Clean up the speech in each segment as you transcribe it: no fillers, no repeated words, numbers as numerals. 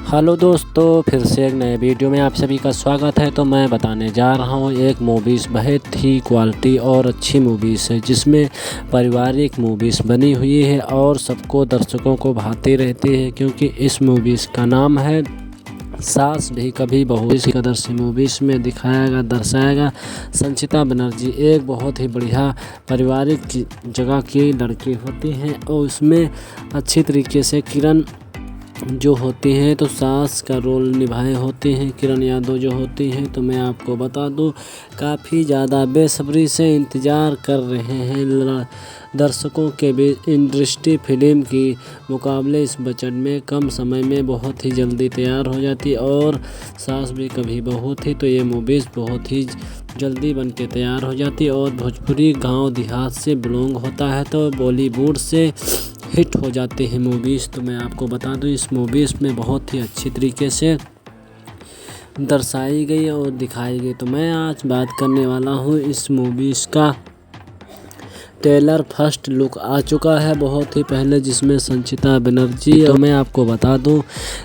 Hello दोस्तों, फिर से एक नए वीडियो में आप सभी का स्वागत है। तो मैं बताने जा रहा हूँ एक मूवीज़ बहुत ही क्वालिटी और अच्छी मूवीज़ है, जिसमें पारिवारिक मूवीज़ बनी हुई है और सबको दर्शकों को भाती रहती है, क्योंकि इस मूवीज़ का नाम है सास भी कभी बहू। इस कदर से मूवीज़ में दिखाया दर्शाएगा संचिता बनर्जी एक बहुत ही बढ़िया पारिवारिक जगह की लड़की होती हैं और उसमें अच्छी तरीके से किरण जो होती हैं तो सास का रोल निभाए होते हैं। किरण यादव जो होती हैं, तो मैं आपको बता दूं काफ़ी ज़्यादा बेसब्री से इंतज़ार कर रहे हैं दर्शकों के बीच। इंडस्ट्री फिल्म की मुकाबले इस बजट में कम समय में बहुत ही जल्दी तैयार हो जाती है और सास भी कभी बहू थी, तो ये मूवीज़ बहुत ही जल्दी बन के तैयार हो जाती है और भोजपुरी गांव देहात से बिलोंग होता है तो बॉलीवुड से हिट हो जाते हैं मूवीज़। तो मैं आपको बता दूं इस मूवीज़ में बहुत ही अच्छी तरीके से दर्शाई गई और दिखाई गई। तो मैं आज बात करने वाला हूं इस मूवीज़ का ट्रेलर फर्स्ट लुक आ चुका है बहुत ही पहले, जिसमें संचिता बनर्जी। तो मैं आपको बता दूं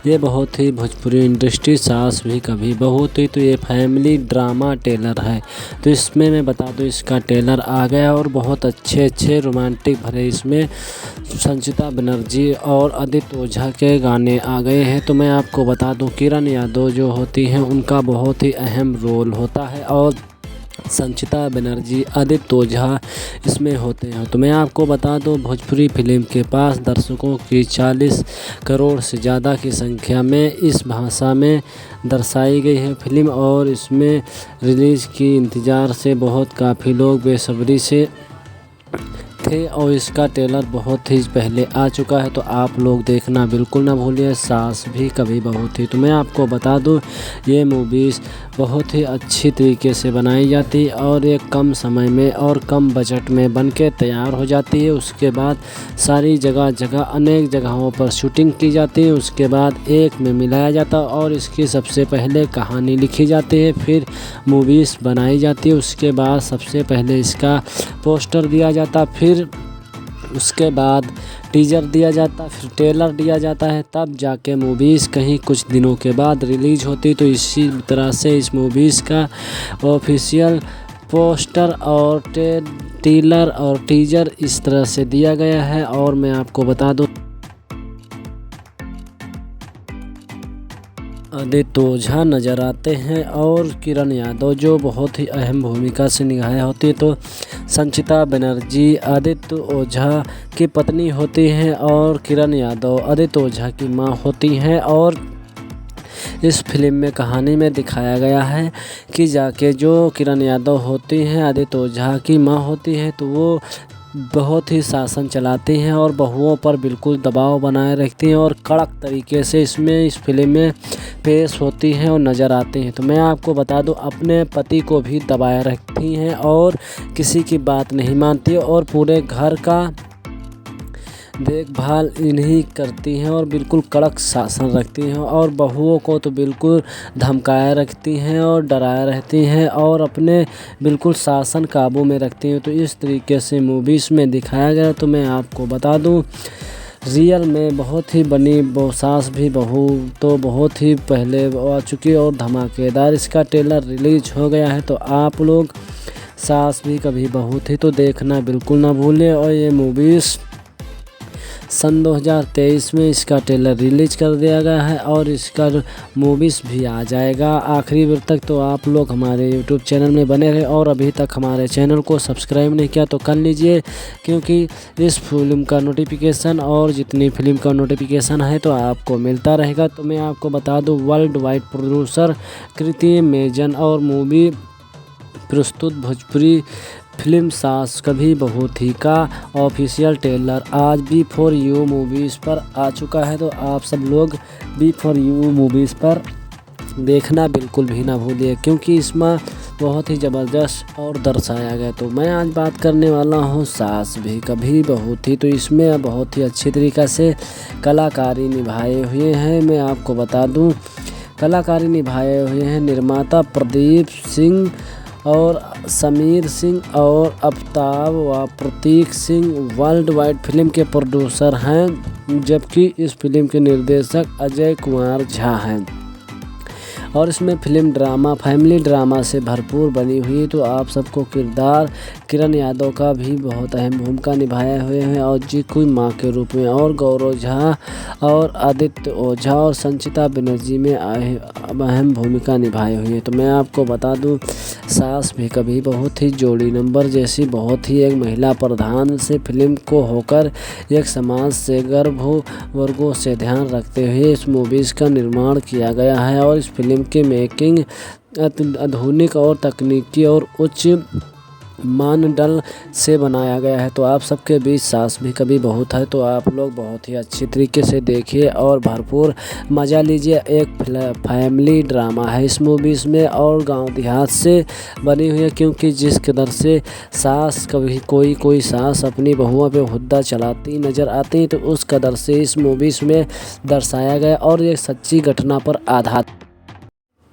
ये बहुत ही भोजपुरी इंडस्ट्री सास भी कभी बहू थी, तो ये फैमिली ड्रामा ट्रेलर है। तो इसमें मैं बता दूं इसका ट्रेलर आ गया और बहुत अच्छे रोमांटिक भरे इसमें संचिता बनर्जी और आदित्य ओझा के गाने आ गए हैं। तो मैं आपको बता दूं किरण यादव जो होती हैं उनका बहुत ही अहम रोल होता है और संचिता बनर्जी आदित्य ओझा इसमें होते हैं। तो मैं आपको बता दूं भोजपुरी फिल्म के पास दर्शकों की 40 करोड़ से ज़्यादा की संख्या में इस भाषा में दर्शाई गई है फिल्म और इसमें रिलीज़ की इंतज़ार से बहुत काफ़ी लोग बेसब्री से थे और इसका ट्रेलर बहुत ही पहले आ चुका है। तो आप लोग देखना बिल्कुल ना भूलिए, सास भी कभी बहू थी। तो मैं आपको बता दूं ये मूवीज़ बहुत ही अच्छी तरीके से बनाई जाती है और ये कम समय में और कम बजट में बन के तैयार हो जाती है। उसके बाद सारी जगह अनेक जगहों पर शूटिंग की जाती है, उसके बाद एक में मिलाया जाता है और इसकी सबसे पहले कहानी लिखी जाती है, फिर मूवीज़ बनाई जाती है। उसके बाद सबसे पहले इसका पोस्टर दिया जाता, फिर उसके बाद टीजर दिया जाता, फिर ट्रेलर दिया जाता है, तब जाके मूवीज़ कहीं कुछ दिनों के बाद रिलीज होती। तो इसी तरह से इस मूवीज़ का ऑफिशियल पोस्टर और ट्रेलर और टीजर इस तरह से दिया गया है। और मैं आपको बता दूं आदित्य ओझा नज़र आते हैं और किरण यादव जो बहुत ही अहम भूमिका से निभाई होती है। तो संचिता बनर्जी आदित्य ओझा की पत्नी होती हैं और किरण यादव आदित्य ओझा की मां होती हैं। और इस फिल्म में कहानी में दिखाया गया है कि जाके जो किरण यादव होती हैं आदित्य ओझा की मां होती है, तो वो बहुत ही शासन चलाती हैं और बहुओं पर बिल्कुल दबाव बनाए रखती हैं और कड़क तरीके से इस फिल्म में पेश होती हैं और नज़र आती हैं। तो मैं आपको बता दूं अपने पति को भी दबाए रखती हैं और किसी की बात नहीं मानती और पूरे घर का देखभाल इन्हीं करती हैं और बिल्कुल कड़क शासन रखती हैं और बहुओं को तो बिल्कुल धमकाए रखती हैं और डराए रहती हैं और अपने बिल्कुल शासन काबू में रखती हैं। तो इस तरीके से मूवीज़ में दिखाया गया। तो मैं आपको बता दूं रियल में बहुत ही बनी सास भी बहू तो बहुत ही पहले आ चुकी और धमाकेदार इसका ट्रेलर रिलीज हो गया है। तो आप लोग सास भी कभी बहू थी तो देखना बिल्कुल ना भूलें। और ये मूवीज़ सन 2023 में इसका ट्रेलर रिलीज कर दिया गया है और इसका मूवीज़ भी आ जाएगा आखिरी बार तक। तो आप लोग हमारे यूट्यूब चैनल में बने रहे और अभी तक हमारे चैनल को सब्सक्राइब नहीं किया तो कर लीजिए, क्योंकि इस फिल्म का नोटिफिकेशन और जितनी फिल्म का नोटिफिकेशन है तो आपको मिलता रहेगा। तो मैं आपको बता दूं वर्ल्ड वाइड प्रोड्यूसर कृति मेजन और मूवी प्रस्तुत भोजपुरी फिल्म सास कभी बहू थी का ऑफिशियल ट्रेलर आज B4U मूवीज़ पर आ चुका है। तो आप सब लोग B4U मूवीज़ पर देखना बिल्कुल भी ना भूलिए, क्योंकि इसमें बहुत ही ज़बरदस्त और दर्शाया गया। तो मैं आज बात करने वाला हूँ सास भी कभी बहू थी। तो इसमें बहुत ही अच्छी तरीक़ा से कलाकारी निभाए हुए हैं। मैं आपको बता दूँ कलाकारी निभाए हुए हैं निर्माता प्रदीप सिंह और समीर सिंह और अमिताभ व प्रतीक सिंह वर्ल्ड वाइड फिल्म के प्रोड्यूसर हैं, जबकि इस फिल्म के निर्देशक अजय कुमार झा हैं। और इसमें फिल्म ड्रामा फैमिली ड्रामा से भरपूर बनी हुई। तो आप सबको किरदार किरण यादव का भी बहुत अहम भूमिका निभाए हुए हैं और जीकू माँ के रूप में, और गौरव झा और आदित्य ओझा और संचिता बनर्जी में अहम भूमिका निभाई हुई है। तो मैं आपको बता दूं, सास भी कभी बहुत ही जोड़ी नंबर जैसी बहुत ही एक महिला प्रधान से फिल्म को होकर एक समाज से गर्भ वर्गों से ध्यान रखते हुए इस मूवीज़ का निर्माण किया गया है। और इस फिल्म की मेकिंग आधुनिक और तकनीकी और उच्च मानदंड से बनाया गया है। तो आप सबके बीच सास भी कभी बहुत है, तो आप लोग बहुत ही अच्छी तरीके से देखिए और भरपूर मज़ा लीजिए। एक फैमिली ड्रामा है इस मूवीज़ में और गांव देहात से बनी हुई है, क्योंकि जिस कदर से सास कभी कोई सास अपनी बहुओं पे हुद्दा चलाती नज़र आती, तो उस कदर से इस मूवीज़ में दर्शाया गया और ये सच्ची घटना पर आधारित।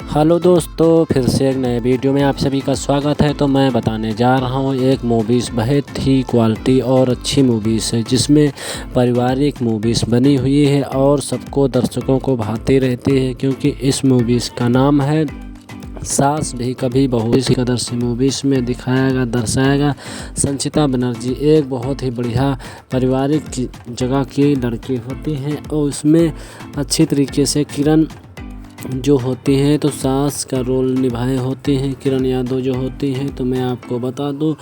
हेलो दोस्तों, फिर से एक नए वीडियो में आप सभी का स्वागत है। तो मैं बताने जा रहा हूँ एक मूवीज़ बहुत ही क्वालिटी और अच्छी मूवीज़ है, जिसमें पारिवारिक मूवीज़ बनी हुई है और सबको दर्शकों को भाती रहती है, क्योंकि इस मूवीज़ का नाम है सास भी कभी बहू। इस कदर से मूवीज़ में दिखाया दर्शाएगा संचिता बनर्जी एक बहुत ही बढ़िया पारिवारिक जगह की लड़की होती हैं और उसमें अच्छी तरीके से किरण जो होती हैं तो सास का रोल निभाए होते हैं किरण यादव जो होती हैं। तो मैं आपको बता दूं,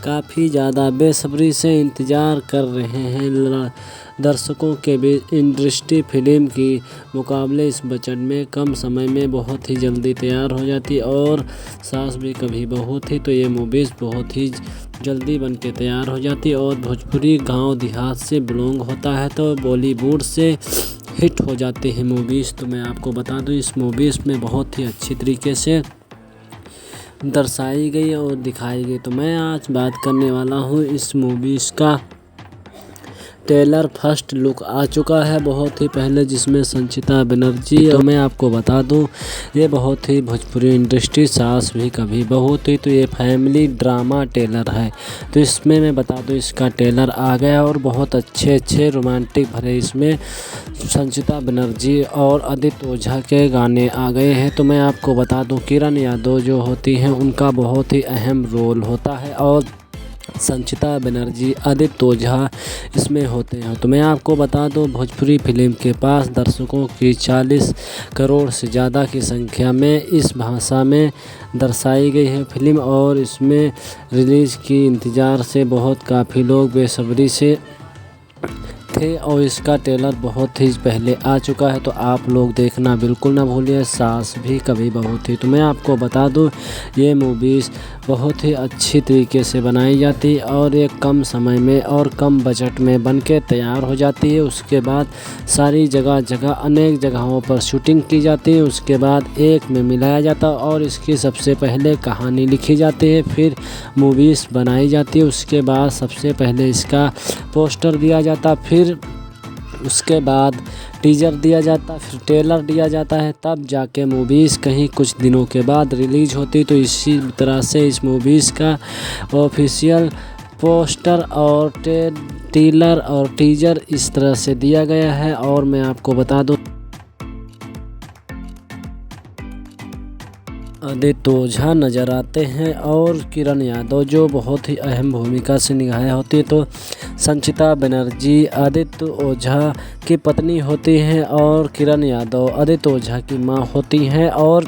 काफ़ी ज़्यादा बेसब्री से इंतज़ार कर रहे हैं दर्शकों के बीच। इंडस्ट्री फिल्म की मुकाबले इस बजट में कम समय में बहुत ही जल्दी तैयार हो जाती है और सास भी कभी बहू थी, तो ये मूवीज़ बहुत ही जल्दी बन के तैयार हो जाती है। और भोजपुरी गांव देहात से बिलोंग होता है, तो बॉलीवुड से हिट हो जाते हैं मूवीज़। तो मैं आपको बता दूं, इस मूवीज़ में बहुत ही अच्छी तरीके से दर्शाई गई और दिखाई गई। तो मैं आज बात करने वाला हूं इस मूवीज़ का ट्रेलर फर्स्ट लुक आ चुका है बहुत ही पहले, जिसमें संचिता बनर्जी। तो मैं आपको बता दूं, ये बहुत ही भोजपुरी इंडस्ट्री सास भी कभी बहू थी, तो ये फैमिली ड्रामा ट्रेलर है। तो इसमें मैं बता दूं, इसका ट्रेलर आ गया और बहुत अच्छे रोमांटिक भरे इसमें संचिता बनर्जी और आदित्य ओझा के गाने आ गए हैं। तो मैं आपको बता दूं, किरण यादव जो होती हैं उनका बहुत ही अहम रोल होता है और संचिता बनर्जी आदित्य ओझा इसमें होते हैं। तो मैं आपको बता दूं, भोजपुरी फिल्म के पास दर्शकों की 40 करोड़ से ज़्यादा की संख्या में इस भाषा में दर्शाई गई है फिल्म और इसमें रिलीज़ की इंतज़ार से बहुत काफ़ी लोग बेसब्री से थे और इसका ट्रेलर बहुत ही पहले आ चुका है। तो आप लोग देखना बिल्कुल ना भूलिए, सास भी कभी बहू थी। तो मैं आपको बता दूं, ये मूवीज़ बहुत ही अच्छी तरीके से बनाई जाती है और ये कम समय में और कम बजट में बन के तैयार हो जाती है। उसके बाद सारी जगह अनेक जगहों पर शूटिंग की जाती है, उसके बाद एक में मिलाया जाता है और इसकी सबसे पहले कहानी लिखी जाती है, फिर मूवीज़ बनाई जाती है। उसके बाद सबसे पहले इसका पोस्टर दिया जाता, फिर उसके बाद टीजर दिया जाता, फिर ट्रेलर दिया जाता है, तब जाके मूवीज़ कहीं कुछ दिनों के बाद रिलीज होती। तो इसी तरह से इस मूवीज़ का ऑफिशियल पोस्टर और ट्रेलर और टीजर इस तरह से दिया गया है। और मैं आपको बता दूं, आदित्य ओझा नज़र आते हैं और किरण यादव जो बहुत ही अहम भूमिका से निभाई होती है। तो संचिता बनर्जी आदित्य ओझा की पत्नी होती हैं और किरण यादव आदित्य ओझा की मां होती हैं। और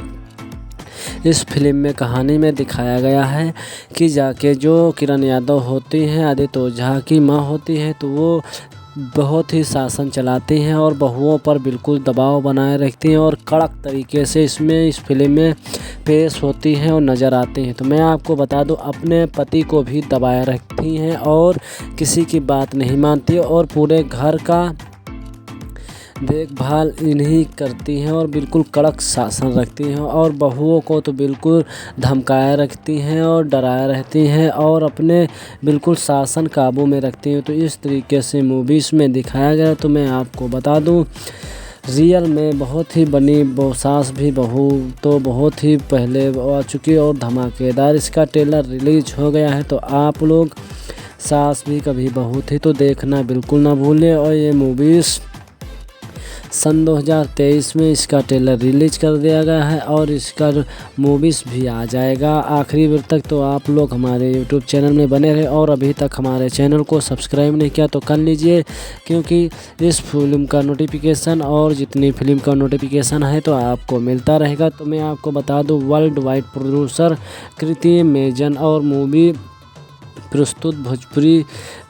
इस फिल्म में कहानी में दिखाया गया है कि जाके जो किरण यादव होती हैं आदित्य ओझा की मां होती है, तो वो बहुत ही शासन चलाती हैं और बहुओं पर बिल्कुल दबाव बनाए रखती हैं और कड़क तरीके से इस फिल्म में पेश होती हैं और नज़र आती हैं। तो मैं आपको बता दूं, अपने पति को भी दबाए रखती हैं और किसी की बात नहीं मानती और पूरे घर का देखभाल इन्हीं करती हैं और बिल्कुल कड़क शासन रखती हैं और बहुओं को तो बिल्कुल धमकाए रखती हैं और डराए रहती हैं और अपने बिल्कुल शासन काबू में रखती हैं। तो इस तरीके से मूवीज़ में दिखाया गया। तो मैं आपको बता दूं, रियल में बहुत ही बनी सास भी बहू तो बहुत ही पहले आ चुकी और धमाकेदार इसका ट्रेलर रिलीज हो गया है। तो आप लोग सास भी कभी बहू थी तो देखना बिल्कुल ना भूलें। और ये मूवीज़ सन 2023 में इसका ट्रेलर रिलीज कर दिया गया है और इसका मूवीज़ भी आ जाएगा आखिरी वेळ तक। तो आप लोग हमारे यूट्यूब चैनल में बने रहे और अभी तक हमारे चैनल को सब्सक्राइब नहीं किया तो कर लीजिए, क्योंकि इस फिल्म का नोटिफिकेशन और जितनी फिल्म का नोटिफिकेशन है तो आपको मिलता रहेगा। तो मैं आपको बता दूं, वर्ल्ड वाइड प्रोड्यूसर कृति मेजन और मूवी प्रस्तुत भोजपुरी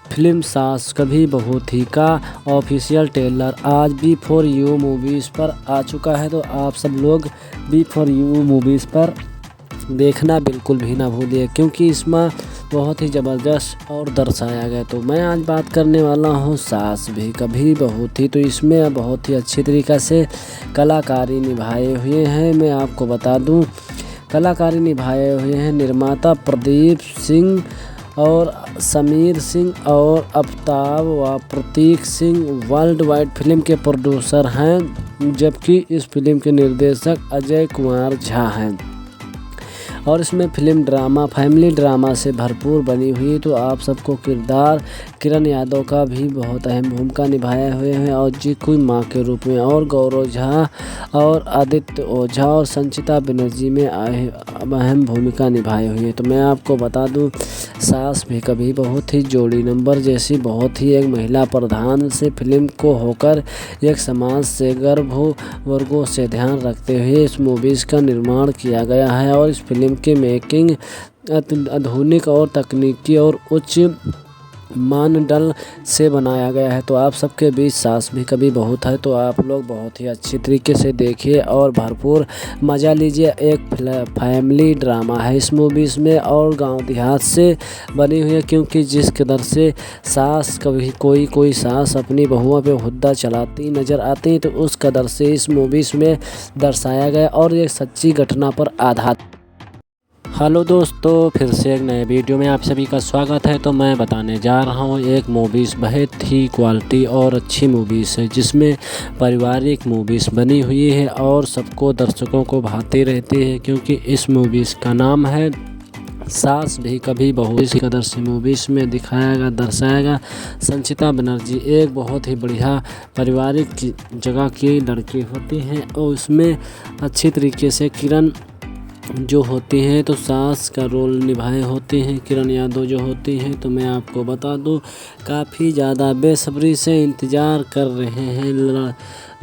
फिल्म सास कभी बहू थी का ऑफिशियल ट्रेलर आज B4U मूवीज़ पर आ चुका है। तो आप सब लोग B4U मूवीज़ पर देखना बिल्कुल भी ना भूलिए, क्योंकि इसमें बहुत ही ज़बरदस्त और दर्शाया गया। तो मैं आज बात करने वाला हूँ सास भी कभी बहू थी। तो इसमें बहुत ही अच्छी तरीक़ा से कलाकारी निभाए हुए हैं। मैं आपको बता दूँ, कलाकारी निभाए हुए हैं निर्माता प्रदीप सिंह और समीर सिंह और अफ्ताब व प्रतीक सिंह वर्ल्ड वाइड फिल्म के प्रोड्यूसर हैं, जबकि इस फिल्म के निर्देशक अजय कुमार झा हैं। और इसमें फिल्म ड्रामा फैमिली ड्रामा से भरपूर बनी हुई। तो आप सबको किरदार किरण यादव का भी बहुत अहम भूमिका निभाए हुए हैं और जीकू माँ के रूप में, और गौरव झा और आदित्य ओझा और संचिता बनर्जी में अहम भूमिका निभाई हुई है। तो मैं आपको बता दूं, सास भी कभी बहुत ही जोड़ी नंबर जैसी बहुत ही एक महिला प्रधान से फिल्म को होकर एक समाज से गर्भ वर्गों से ध्यान रखते हुए इस मूवीज़ का निर्माण किया गया है। और इस फिल्म की मेकिंग आधुनिक और तकनीकी और उच्च मानदंड से बनाया गया है। तो आप सबके बीच सास भी कभी बहू है तो आप लोग बहुत ही अच्छी तरीके से देखिए और भरपूर मज़ा लीजिए। एक फैमिली ड्रामा है इस मूवीज़ में और गांव देहात से बनी हुई है, क्योंकि जिस कदर से सास कभी कोई सास अपनी बहुओं पे हुद्दा चलाती नज़र आती, तो उस कदर से इस मूवीज़ में दर्शाया गया और एक सच्ची घटना पर आधारित। हेलो दोस्तों, फिर से एक नए वीडियो में आप सभी का स्वागत है। तो मैं बताने जा रहा हूँ एक मूवीज़ बहुत ही क्वालिटी और अच्छी मूवीज़ है, जिसमें पारिवारिक मूवीज़ बनी हुई है और सबको दर्शकों को भाती रहती है, क्योंकि इस मूवीज़ का नाम है सास भी कभी बहू। इस कदर से मूवीज़ में दिखाया दर्शाएगा संचिता बनर्जी एक बहुत ही बढ़िया पारिवारिक जगह की लड़की होती हैं और उसमें अच्छी तरीके से किरण जो होती हैं तो सास का रोल निभाए होते हैं किरण यादव जो होती हैं। तो मैं आपको बता दूं, काफ़ी ज़्यादा बेसब्री से इंतज़ार कर रहे हैं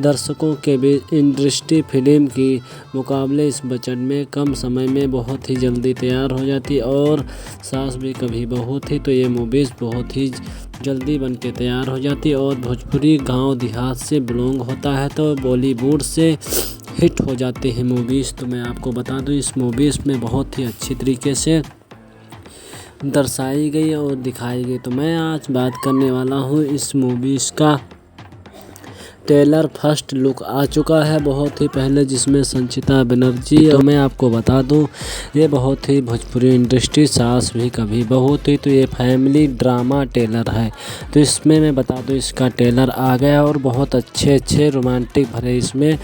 दर्शकों के बीच। इंडस्ट्री फिल्म की मुकाबले इस बजट में कम समय में बहुत ही जल्दी तैयार हो जाती है और सास भी कभी बहू थी तो ये मूवीज़ बहुत ही जल्दी बन के तैयार हो जाती है। और भोजपुरी गांव देहात से बिलोंग होता है तो बॉलीवुड से हिट हो जाते हैं मूवीज़। तो मैं आपको बता दूं, इस मूवीज़ में बहुत ही अच्छी तरीके से दर्शाई गई और दिखाई गई। तो मैं आज बात करने वाला हूं इस मूवीज़ का ट्रेलर फर्स्ट लुक आ चुका है बहुत ही पहले, जिसमें संचिता बनर्जी। और मैं आपको बता दूं, ये बहुत ही भोजपुरी इंडस्ट्री सास भी कभी बहू थी तो ये फैमिली ड्रामा ट्रेलर है। तो इसमें मैं बता दूं, इसका ट्रेलर आ गया और बहुत अच्छे रोमांटिक भरे इसमें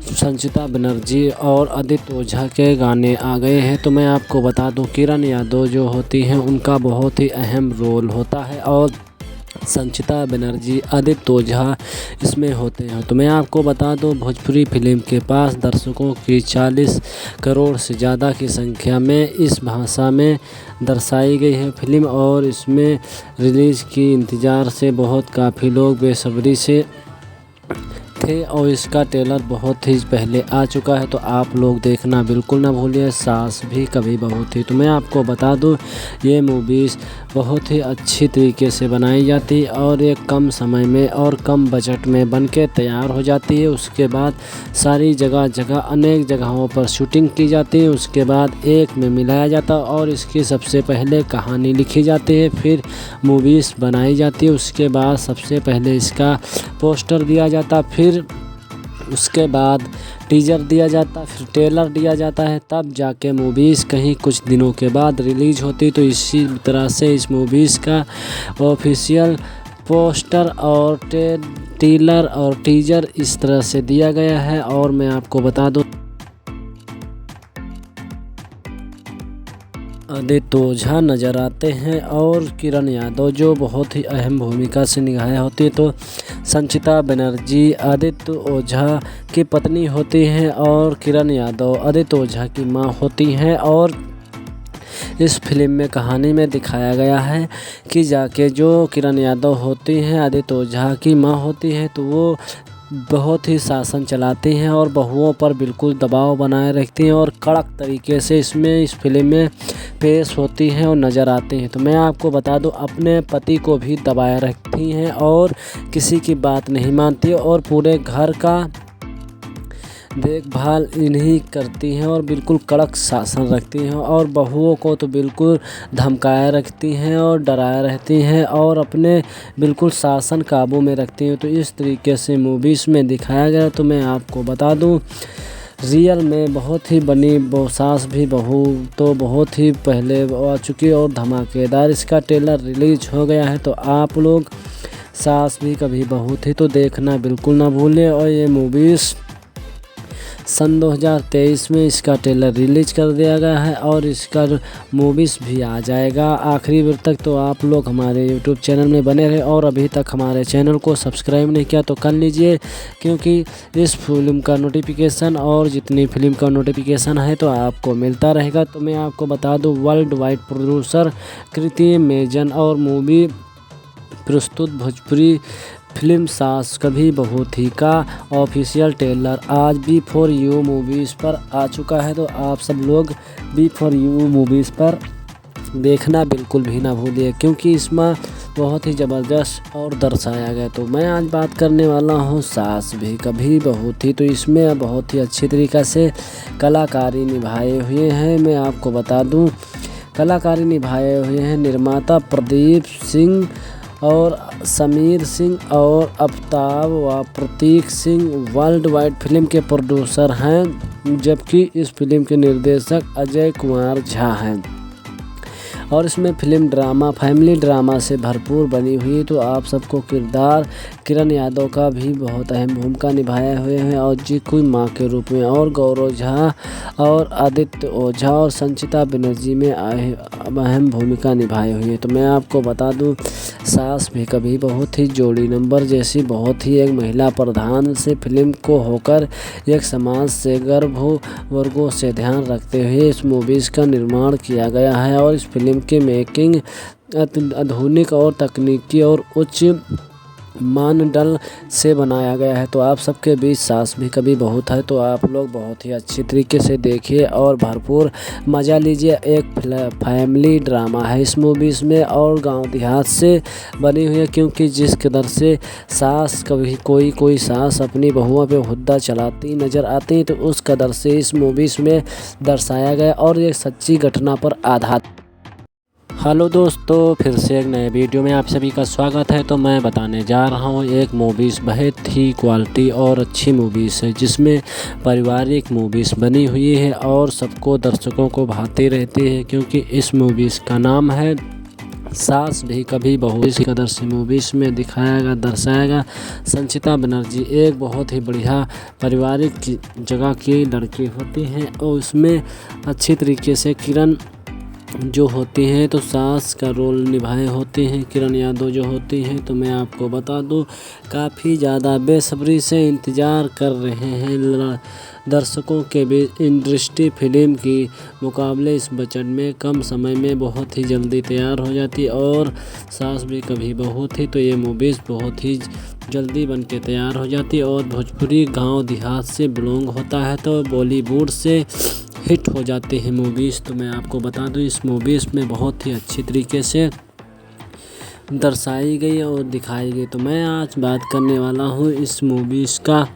संचिता बनर्जी और आदित्य ओझा के गाने आ गए हैं। तो मैं आपको बता दूं, किरण यादव जो होती हैं उनका बहुत ही अहम रोल होता है और संचिता बनर्जी आदित्य ओझा इसमें होते हैं। तो मैं आपको बता दूं, भोजपुरी फिल्म के पास दर्शकों की 40 करोड़ से ज़्यादा की संख्या में इस भाषा में दर्शाई गई है फिल्म और इसमें रिलीज़ की इंतज़ार से बहुत काफ़ी लोग बेसब्री से थे और इसका ट्रेलर बहुत ही पहले आ चुका है। तो आप लोग देखना बिल्कुल ना भूलिए, सास भी कभी बहू थी। तो मैं आपको बता दूं, ये मूवीज़ बहुत ही अच्छी तरीके से बनाई जाती है और एक कम समय में और कम बजट में बन के तैयार हो जाती है। उसके बाद सारी जगह अनेक जगहों पर शूटिंग की जाती है, उसके बाद एक में मिलाया जाता है और इसकी सबसे पहले कहानी लिखी जाती है, फिर मूवीज़ बनाई जाती है। उसके बाद सबसे पहले इसका पोस्टर दिया जाता, फिर उसके बाद टीजर दिया जाता, फिर ट्रेलर दिया जाता है, तब जाके मूवीज़ कहीं कुछ दिनों के बाद रिलीज़ होती। तो इसी तरह से इस मूवीज़ का ऑफिशियल पोस्टर और टीलर और टीजर इस तरह से दिया गया है। और मैं आपको बता दूं, आदित्य ओझा नज़र आते हैं और किरण यादव जो बहुत ही अहम भूमिका से निभाई होती है। तो संचिता बनर्जी आदित्य ओझा की पत्नी होती हैं और किरण यादव आदित्य ओझा की मां होती हैं। और इस फिल्म में कहानी में दिखाया गया है कि जाके जो किरण यादव होती हैं आदित्य ओझा की मां होती है, तो वो बहुत ही शासन चलाती हैं और बहुओं पर बिल्कुल दबाव बनाए रखती हैं और कड़क तरीके से इस फिल्म में पेश होती हैं और नज़र आती हैं। तो मैं आपको बता दूं, अपने पति को भी दबाए रखती हैं और किसी की बात नहीं मानती और पूरे घर का देखभाल इन्हीं करती हैं और बिल्कुल कड़क शासन रखती हैं और बहुओं को तो बिल्कुल धमकाए रखती हैं और डराए रहती हैं और अपने बिल्कुल शासन काबू में रखती हैं। तो इस तरीके से मूवीज़ में दिखाया गया। तो मैं आपको बता दूं, रियल में बहुत ही बनी सास भी बहू तो बहुत ही पहले आ चुकी और धमाकेदार इसका ट्रेलर रिलीज हो गया है। तो आप लोग सास भी कभी बहू थी तो देखना बिल्कुल ना भूलें। और ये मूवीज़ सन 2023 में इसका ट्रेलर रिलीज कर दिया गया है और इसका मूवीज़ भी आ जाएगा आखिरी वर्ष तक। तो आप लोग हमारे यूट्यूब चैनल में बने रहे और अभी तक हमारे चैनल को सब्सक्राइब नहीं किया तो कर लीजिए, क्योंकि इस फिल्म का नोटिफिकेशन और जितनी फिल्म का नोटिफिकेशन है तो आपको मिलता रहेगा। तो मैं आपको बता दूं, वर्ल्ड वाइड प्रोड्यूसर कृति मेजन और मूवी प्रस्तुत भोजपुरी फिल्म सास कभी बहू थी का ऑफिशियल ट्रेलर आज B4U मूवीज़ पर आ चुका है। तो आप सब लोग B4U मूवीज़ पर देखना बिल्कुल भी ना भूलिए, क्योंकि इसमें बहुत ही ज़बरदस्त और दर्शाया गया। तो मैं आज बात करने वाला हूँ सास भी कभी बहू थी। तो इसमें बहुत ही अच्छी तरीक़ा से कलाकारी निभाए हुए हैं। मैं आपको बता दूँ, कलाकारी निभाए हुए हैं निर्माता प्रदीप सिंह और समीर सिंह और अफ्ताब व प्रतीक सिंह वर्ल्ड वाइड फिल्म के प्रोड्यूसर हैं, जबकि इस फिल्म के निर्देशक अजय कुमार झा हैं। और इसमें फिल्म ड्रामा फैमिली ड्रामा से भरपूर बनी हुई। तो आप सबको किरदार किरण यादव का भी बहुत अहम भूमिका निभाए हुए हैं और जी कोई माँ के रूप में, और गौरव झा और आदित्य ओझा और संचिता बनर्जी में अहम भूमिका निभाई हुई है। तो मैं आपको बता दूं, सास भी कभी बहुत ही जोड़ी नंबर जैसी बहुत ही एक महिला प्रधान से फिल्म को होकर एक समाज से गर्भ वर्गों से ध्यान रखते हुए इस मूवीज़ का निर्माण किया गया है। और इस फिल्म की मेकिंग आधुनिक और तकनीकी और उच्च मानदंड से बनाया गया है। तो आप सबके बीच सास भी कभी बहू है तो आप लोग बहुत ही अच्छी तरीके से देखिए और भरपूर मज़ा लीजिए। एक फैमिली ड्रामा है इस मूवीज़ में और गांव देहात से बनी हुई है, क्योंकि जिस कदर से सास कभी कोई सास अपनी बहुओं पे हुद्दा चलाती नज़र आती है, तो उस कदर से इस मूवीज़ में दर्शाया गया और एक सच्ची घटना पर आधारित। हेलो दोस्तों, फिर से एक नए वीडियो में आप सभी का स्वागत है। तो मैं बताने जा रहा हूँ एक मूवीज़ बहुत ही क्वालिटी और अच्छी मूवीज़ है, जिसमें पारिवारिक मूवीज़ बनी हुई है और सबको दर्शकों को भाती रहती है, क्योंकि इस मूवीज़ का नाम है सास भी कभी बहू। इस कदर से मूवीज़ में दिखाया दर्शाएगा संचिता बनर्जी एक बहुत ही बढ़िया पारिवारिक जगह की लड़की होती हैं और उसमें अच्छी तरीके से किरण जो होती हैं तो सास का रोल निभाए होते हैं किरण यादव जो होती हैं। तो मैं आपको बता दूं, काफ़ी ज़्यादा बेसब्री से इंतज़ार कर रहे हैं दर्शकों के बीच। इंडस्ट्री फिल्म की मुकाबले इस बजट में कम समय में बहुत ही जल्दी तैयार हो जाती है और सास भी कभी बहू थी तो ये मूवीज़ बहुत ही जल्दी बन के तैयार हो जाती है और भोजपुरी गांव देहात से बिलोंग होता है तो बॉलीवुड से हिट हो जाते हैं मूवीज़। तो मैं आपको बता दूं, इस मूवीज़ में बहुत ही अच्छी तरीके से दर्शाई गई और दिखाई गई। तो मैं आज बात करने वाला हूं इस मूवीज़ का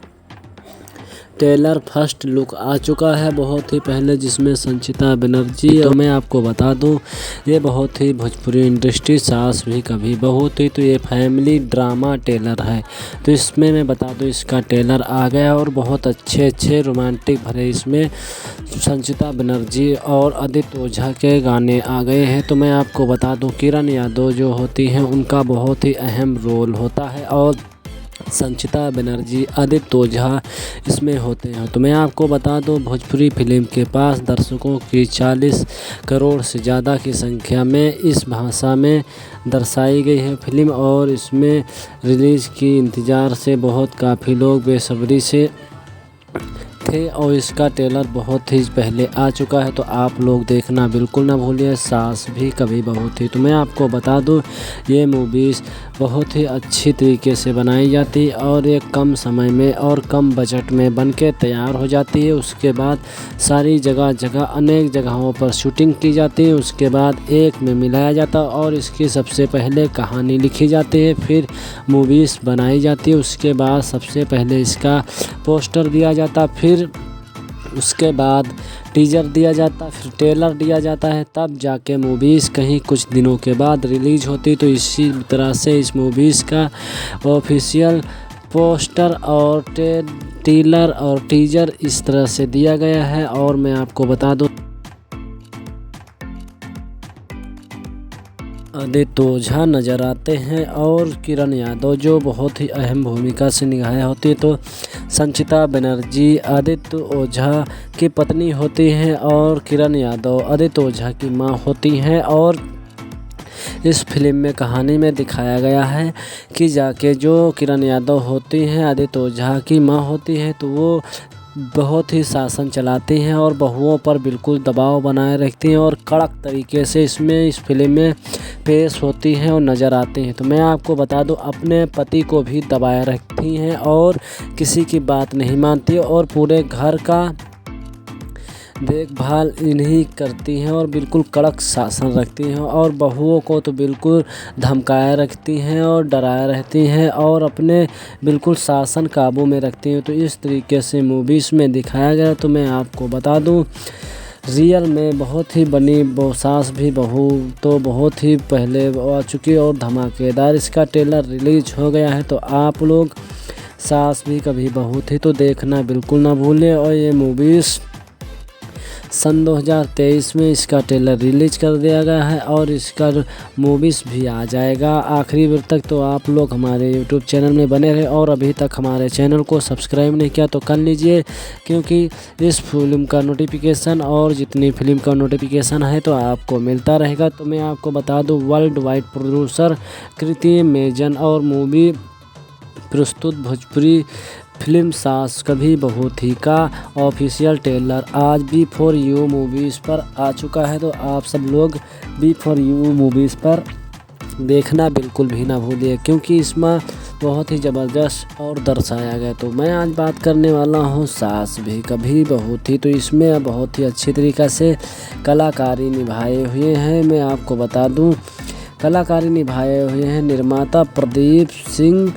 ट्रेलर फर्स्ट लुक आ चुका है बहुत ही पहले, जिसमें संचिता बनर्जी। तो मैं आपको बता दूं ये बहुत ही भोजपुरी इंडस्ट्री सास भी कभी बहू थी, तो ये फैमिली ड्रामा ट्रेलर है। तो इसमें मैं बता दूं इसका ट्रेलर आ गया और बहुत अच्छे रोमांटिक भरे इसमें संचिता बनर्जी और आदित्य ओझा के गाने आ गए हैं। तो मैं आपको बता दूं किरण यादव जो होती हैं उनका बहुत ही अहम रोल होता है और संचिता बनर्जी आदित्य ओझा इसमें होते हैं। तो मैं आपको बता दूं भोजपुरी फिल्म के पास दर्शकों की 40 करोड़ से ज़्यादा की संख्या में इस भाषा में दर्शाई गई है फिल्म, और इसमें रिलीज़ की इंतज़ार से बहुत काफ़ी लोग बेसब्री से थे और इसका ट्रेलर बहुत ही पहले आ चुका है। तो आप लोग देखना बिल्कुल ना भूलिए, सास भी कभी बहू थी। तो मैं आपको बता दूं ये मूवीज़ बहुत ही अच्छी तरीके से बनाई जाती है और ये कम समय में और कम बजट में बन के तैयार हो जाती है। उसके बाद सारी जगह अनेक जगहों पर शूटिंग की जाती है, उसके बाद एक में मिलाया जाता है और इसकी सबसे पहले कहानी लिखी जाती है, फिर मूवीज़ बनाई जाती है। उसके बाद सबसे पहले इसका पोस्टर दिया जाता, फिर उसके बाद टीजर दिया जाता, फिर ट्रेलर दिया जाता है, तब जाके मूवीज़ कहीं कुछ दिनों के बाद रिलीज होती। तो इसी तरह से इस मूवीज़ का ऑफिशियल पोस्टर और ट्रेलर और टीजर इस तरह से दिया गया है। और मैं आपको बता दूं आदित्य ओझा नज़र आते हैं और किरण यादव जो बहुत ही अहम भूमिका से निभाई होती है। तो संचिता बनर्जी आदित्य ओझा की पत्नी होती हैं और किरण यादव आदित्य ओझा की मां होती हैं। और इस फिल्म में कहानी में दिखाया गया है कि जाके जो किरण यादव होती हैं आदित्य ओझा की मां होती है, तो वो बहुत ही शासन चलाती हैं और बहुओं पर बिल्कुल दबाव बनाए रखती हैं और कड़क तरीके से इस फिल्म में पेश होती हैं और नज़र आती हैं। तो मैं आपको बता दूं अपने पति को भी दबाए रखती हैं और किसी की बात नहीं मानती और पूरे घर का देखभाल इन्हीं करती हैं और बिल्कुल कड़क शासन रखती हैं और बहुओं को तो बिल्कुल धमकाए रखती हैं और डराए रहती हैं और अपने बिल्कुल शासन काबू में रखती हैं। तो इस तरीके से मूवीज़ में दिखाया गया। तो मैं आपको बता दूं रियल में बहुत ही बनी सास भी बहू तो बहुत ही पहले आ चुकी और धमाकेदार इसका ट्रेलर रिलीज हो गया है। तो आप लोग सास भी कभी बहू थी तो देखना बिल्कुल ना भूलें। और ये मूवीज़ सन 2023 में इसका ट्रेलर रिलीज कर दिया गया है और इसका मूवीज़ भी आ जाएगा आखिरी बार तक। तो आप लोग हमारे यूट्यूब चैनल में बने रहे और अभी तक हमारे चैनल को सब्सक्राइब नहीं किया तो कर लीजिए, क्योंकि इस फिल्म का नोटिफिकेशन और जितनी फिल्म का नोटिफिकेशन है तो आपको मिलता रहेगा। तो मैं आपको बता दूं वर्ल्ड वाइड प्रोड्यूसर कृति मेजन और मूवी प्रस्तुत भोजपुरी फिल्म सास कभी बहू थी का ऑफिशियल ट्रेलर आज B4U मूवीज़ पर आ चुका है। तो आप सब लोग B4U मूवीज़ पर देखना बिल्कुल भी ना भूलिए, क्योंकि इसमें बहुत ही ज़बरदस्त और दर्शाया गया। तो मैं आज बात करने वाला हूँ सास भी कभी बहू थी। तो इसमें बहुत ही अच्छी तरीक़ा से कलाकारी निभाए हुए हैं। मैं आपको बता दूँ कलाकारी निभाए हुए हैं निर्माता प्रदीप सिंह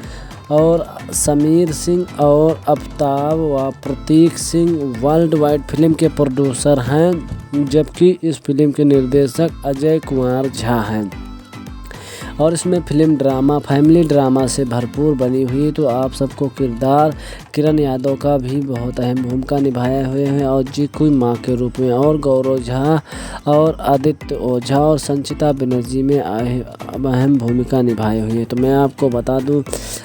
और समीर सिंह और अफ्ताब व प्रतीक सिंह वर्ल्ड वाइड फिल्म के प्रोड्यूसर हैं, जबकि इस फिल्म के निर्देशक अजय कुमार झा हैं। और इसमें फिल्म ड्रामा फैमिली ड्रामा से भरपूर बनी हुई। तो आप सबको किरदार किरण यादव का भी बहुत अहम भूमिका निभाए हुए हैं और जी कोई माँ के रूप में, और गौरव झा और आदित्य ओझा और संचिता बनर्जी में अहम भूमिका निभाई हुई है। तो मैं आपको बता दूं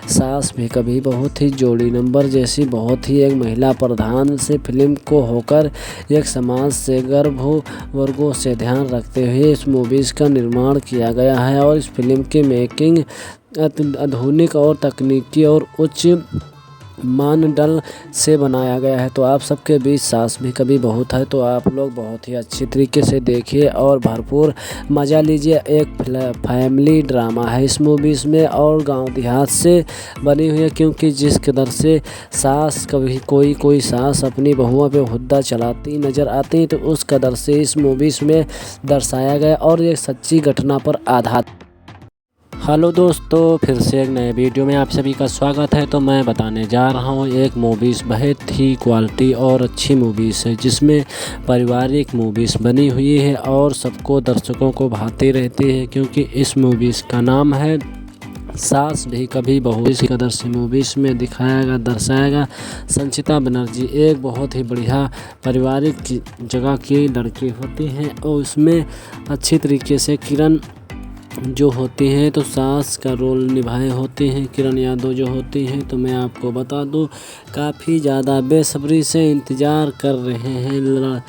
सास भी कभी बहुत ही जोड़ी नंबर जैसी बहुत ही एक महिला प्रधान से फिल्म को होकर एक समाज से गर्भ वर्गों से ध्यान रखते हुए इस मूवीज़ का निर्माण किया गया है। और इस फिल्म की मेकिंग आधुनिक और तकनीकी और उच्च मानदंड से बनाया गया है। तो आप सबके बीच सास भी कभी बहू है तो आप लोग बहुत ही अच्छी तरीके से देखिए और भरपूर मज़ा लीजिए। एक फैमिली ड्रामा है इस मूवीज़ में और गांव देहात से बनी हुई है, क्योंकि जिस कदर से सास कभी कोई सास अपनी बहुओं पे हुद्दा चलाती नज़र आती तो उस कदर से इस मूवीज़ में दर्शाया गया और ये सच्ची घटना पर आधारित। हेलो दोस्तों, फिर से एक नए वीडियो में आप सभी का स्वागत है। तो मैं बताने जा रहा हूँ एक मूवीज़ बहुत ही क्वालिटी और अच्छी मूवीज़ है, जिसमें पारिवारिक मूवीज़ बनी हुई है और सबको दर्शकों को भाती रहती है, क्योंकि इस मूवीज़ का नाम है सास भी कभी बहू। इस कदर से मूवीज़ में दर्शाएगा संचिता बनर्जी एक बहुत ही बढ़िया पारिवारिक जगह की लड़की होती हैं और उसमें अच्छी तरीके से किरण जो होती हैं तो सास का रोल निभाए होते हैं। किरण यादव जो होती हैं, तो मैं आपको बता दूं काफ़ी ज़्यादा बेसब्री से इंतज़ार कर रहे हैं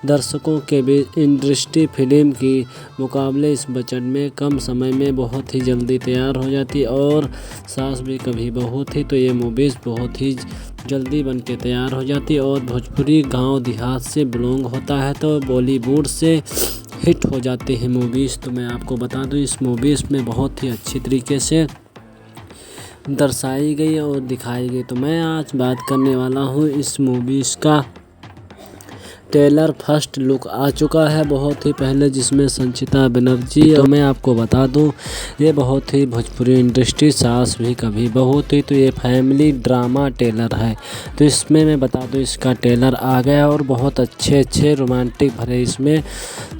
दर्शकों के बीच। इंडस्ट्री फिल्म की मुकाबले इस बजट में कम समय में बहुत ही जल्दी तैयार हो जाती है और सास भी कभी बहू थी, तो ये मूवीज़ बहुत ही जल्दी बन के तैयार हो जाती है और भोजपुरी गांव देहात से बिलोंग होता है, तो बॉलीवुड से हिट हो जाते हैं मूवीज़। तो मैं आपको बता दूं इस मूवीज़ में बहुत ही अच्छी तरीके से दर्शाई गई और दिखाई गई। तो मैं आज बात करने वाला हूं इस मूवीज़ का ट्रेलर फर्स्ट लुक आ चुका है बहुत ही पहले, जिसमें संचिता बनर्जी। तो मैं आपको बता दूं ये बहुत ही भोजपुरी इंडस्ट्री सास भी कभी बहू थी, तो ये फैमिली ड्रामा ट्रेलर है। तो इसमें मैं बता दूं इसका ट्रेलर आ गया और बहुत अच्छे रोमांटिक भरे इसमें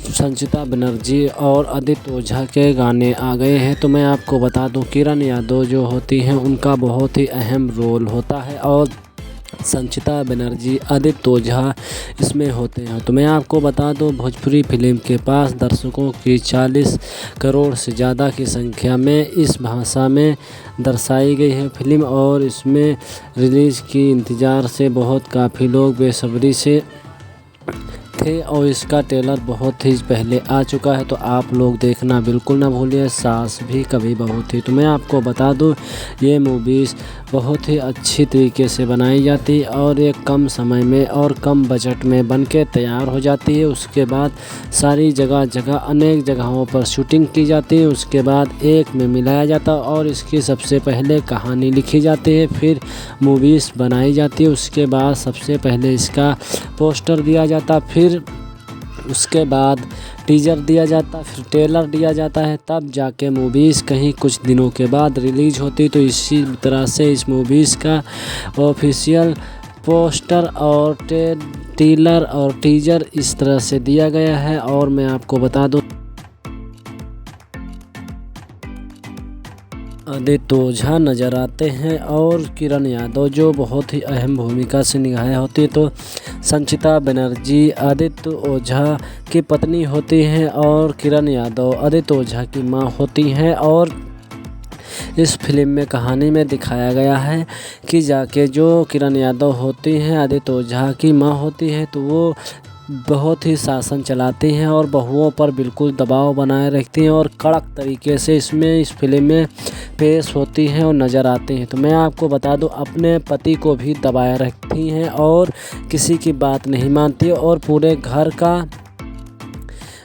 संचिता बनर्जी और आदित्य ओझा के गाने आ गए हैं। तो मैं आपको बता दूं किरण यादव जो होती हैं उनका बहुत ही अहम रोल होता है और संचिता बनर्जी आदित्य ओझा इसमें होते हैं। तो मैं आपको बता दूं भोजपुरी फिल्म के पास दर्शकों की 40 करोड़ से ज़्यादा की संख्या में इस भाषा में दर्शाई गई है फिल्म और इसमें रिलीज़ की इंतज़ार से काफ़ी लोग बेसब्री से थे और इसका ट्रेलर बहुत ही पहले आ चुका है। तो आप लोग देखना बिल्कुल ना भूलिए, सास भी कभी बहू थी। तो मैं आपको बता दूं ये मूवीज़ बहुत ही अच्छी तरीके से बनाई जाती है और ये कम समय में और कम बजट में बन के तैयार हो जाती है। उसके बाद सारी जगह अनेक जगहों पर शूटिंग की जाती है, उसके बाद एक में मिलाया जाता है और इसकी सबसे पहले कहानी लिखी जाती है, फिर मूवीज़ बनाई जाती है। उसके बाद सबसे पहले इसका पोस्टर दिया जाता, फिर उसके बाद टीजर दिया जाता, फिर ट्रेलर दिया जाता है, तब जाके मूवीज़ कहीं कुछ दिनों के बाद रिलीज होती। तो इसी तरह से इस मूवीज़ का ऑफिशियल पोस्टर और ट्रेलर और टीजर इस तरह से दिया गया है। और मैं आपको बता दूं आदित्य ओझा नज़र आते हैं और किरण यादव जो बहुत ही अहम भूमिका से निभाई होती है। तो संचिता बनर्जी आदित्य ओझा की पत्नी होती हैं और किरण यादव आदित्य ओझा की मां होती हैं। और इस फिल्म में कहानी में दिखाया गया है कि जाके जो किरण यादव होती हैं आदित्य ओझा की मां होती है, तो वो बहुत ही शासन चलाती हैं और बहुओं पर बिल्कुल दबाव बनाए रखती हैं और कड़क तरीके से इस फिल्म में पेश होती हैं और नज़र आती हैं। तो मैं आपको बता दूं अपने पति को भी दबाए रखती हैं और किसी की बात नहीं मानती और पूरे घर का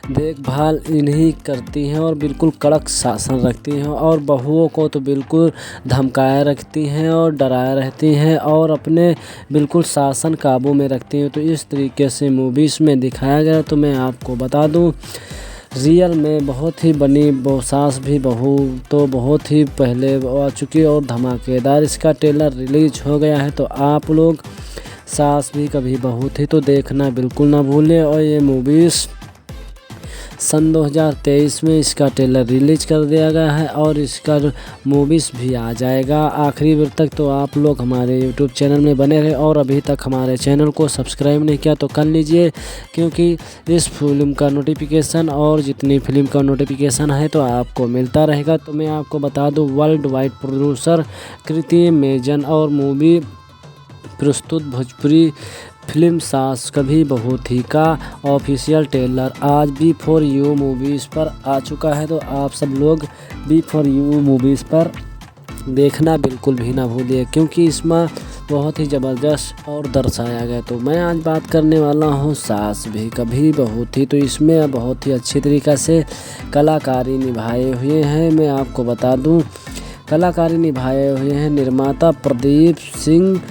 देखभाल इन्हीं करती हैं और बिल्कुल कड़क शासन रखती हैं और बहुओं को तो बिल्कुल धमकाए रखती हैं और डराए रहती हैं और अपने बिल्कुल शासन काबू में रखती हैं। तो इस तरीके से मूवीज़ में दिखाया गया। तो मैं आपको बता दूं रियल में बहुत ही बनी सास भी बहू तो बहुत ही पहले आ चुकी और धमाकेदार इसका ट्रेलर रिलीज हो गया है। तो आप लोग सास भी कभी बहू थी तो देखना बिल्कुल ना भूलें। और ये मूवीज़ सन 2023 में इसका ट्रेलर रिलीज कर दिया गया है और इसका मूवीज़ भी आ जाएगा आखिरी वक्त तक। तो आप लोग हमारे यूट्यूब चैनल में बने रहे और अभी तक हमारे चैनल को सब्सक्राइब नहीं किया तो कर लीजिए, क्योंकि इस फिल्म का नोटिफिकेशन और जितनी फिल्म का नोटिफिकेशन है तो आपको मिलता रहेगा। तो मैं आपको बता दूं वर्ल्ड वाइड प्रोड्यूसर कृति मेजन और मूवी प्रस्तुत भोजपुरी फिल्म सास कभी बहू थी का ऑफिशियल ट्रेलर आज B4U मूवीज़ पर आ चुका है। तो आप सब लोग B4U मूवीज़ पर देखना बिल्कुल भी ना भूलिए, क्योंकि इसमें बहुत ही ज़बरदस्त और दर्शाया गया। तो मैं आज बात करने वाला हूँ सास भी कभी बहू थी। तो इसमें बहुत ही अच्छी तरीक़े से कलाकारी निभाए हुए हैं। मैं आपको बता दूँ कलाकारी निभाए हुए हैं निर्माता प्रदीप सिंह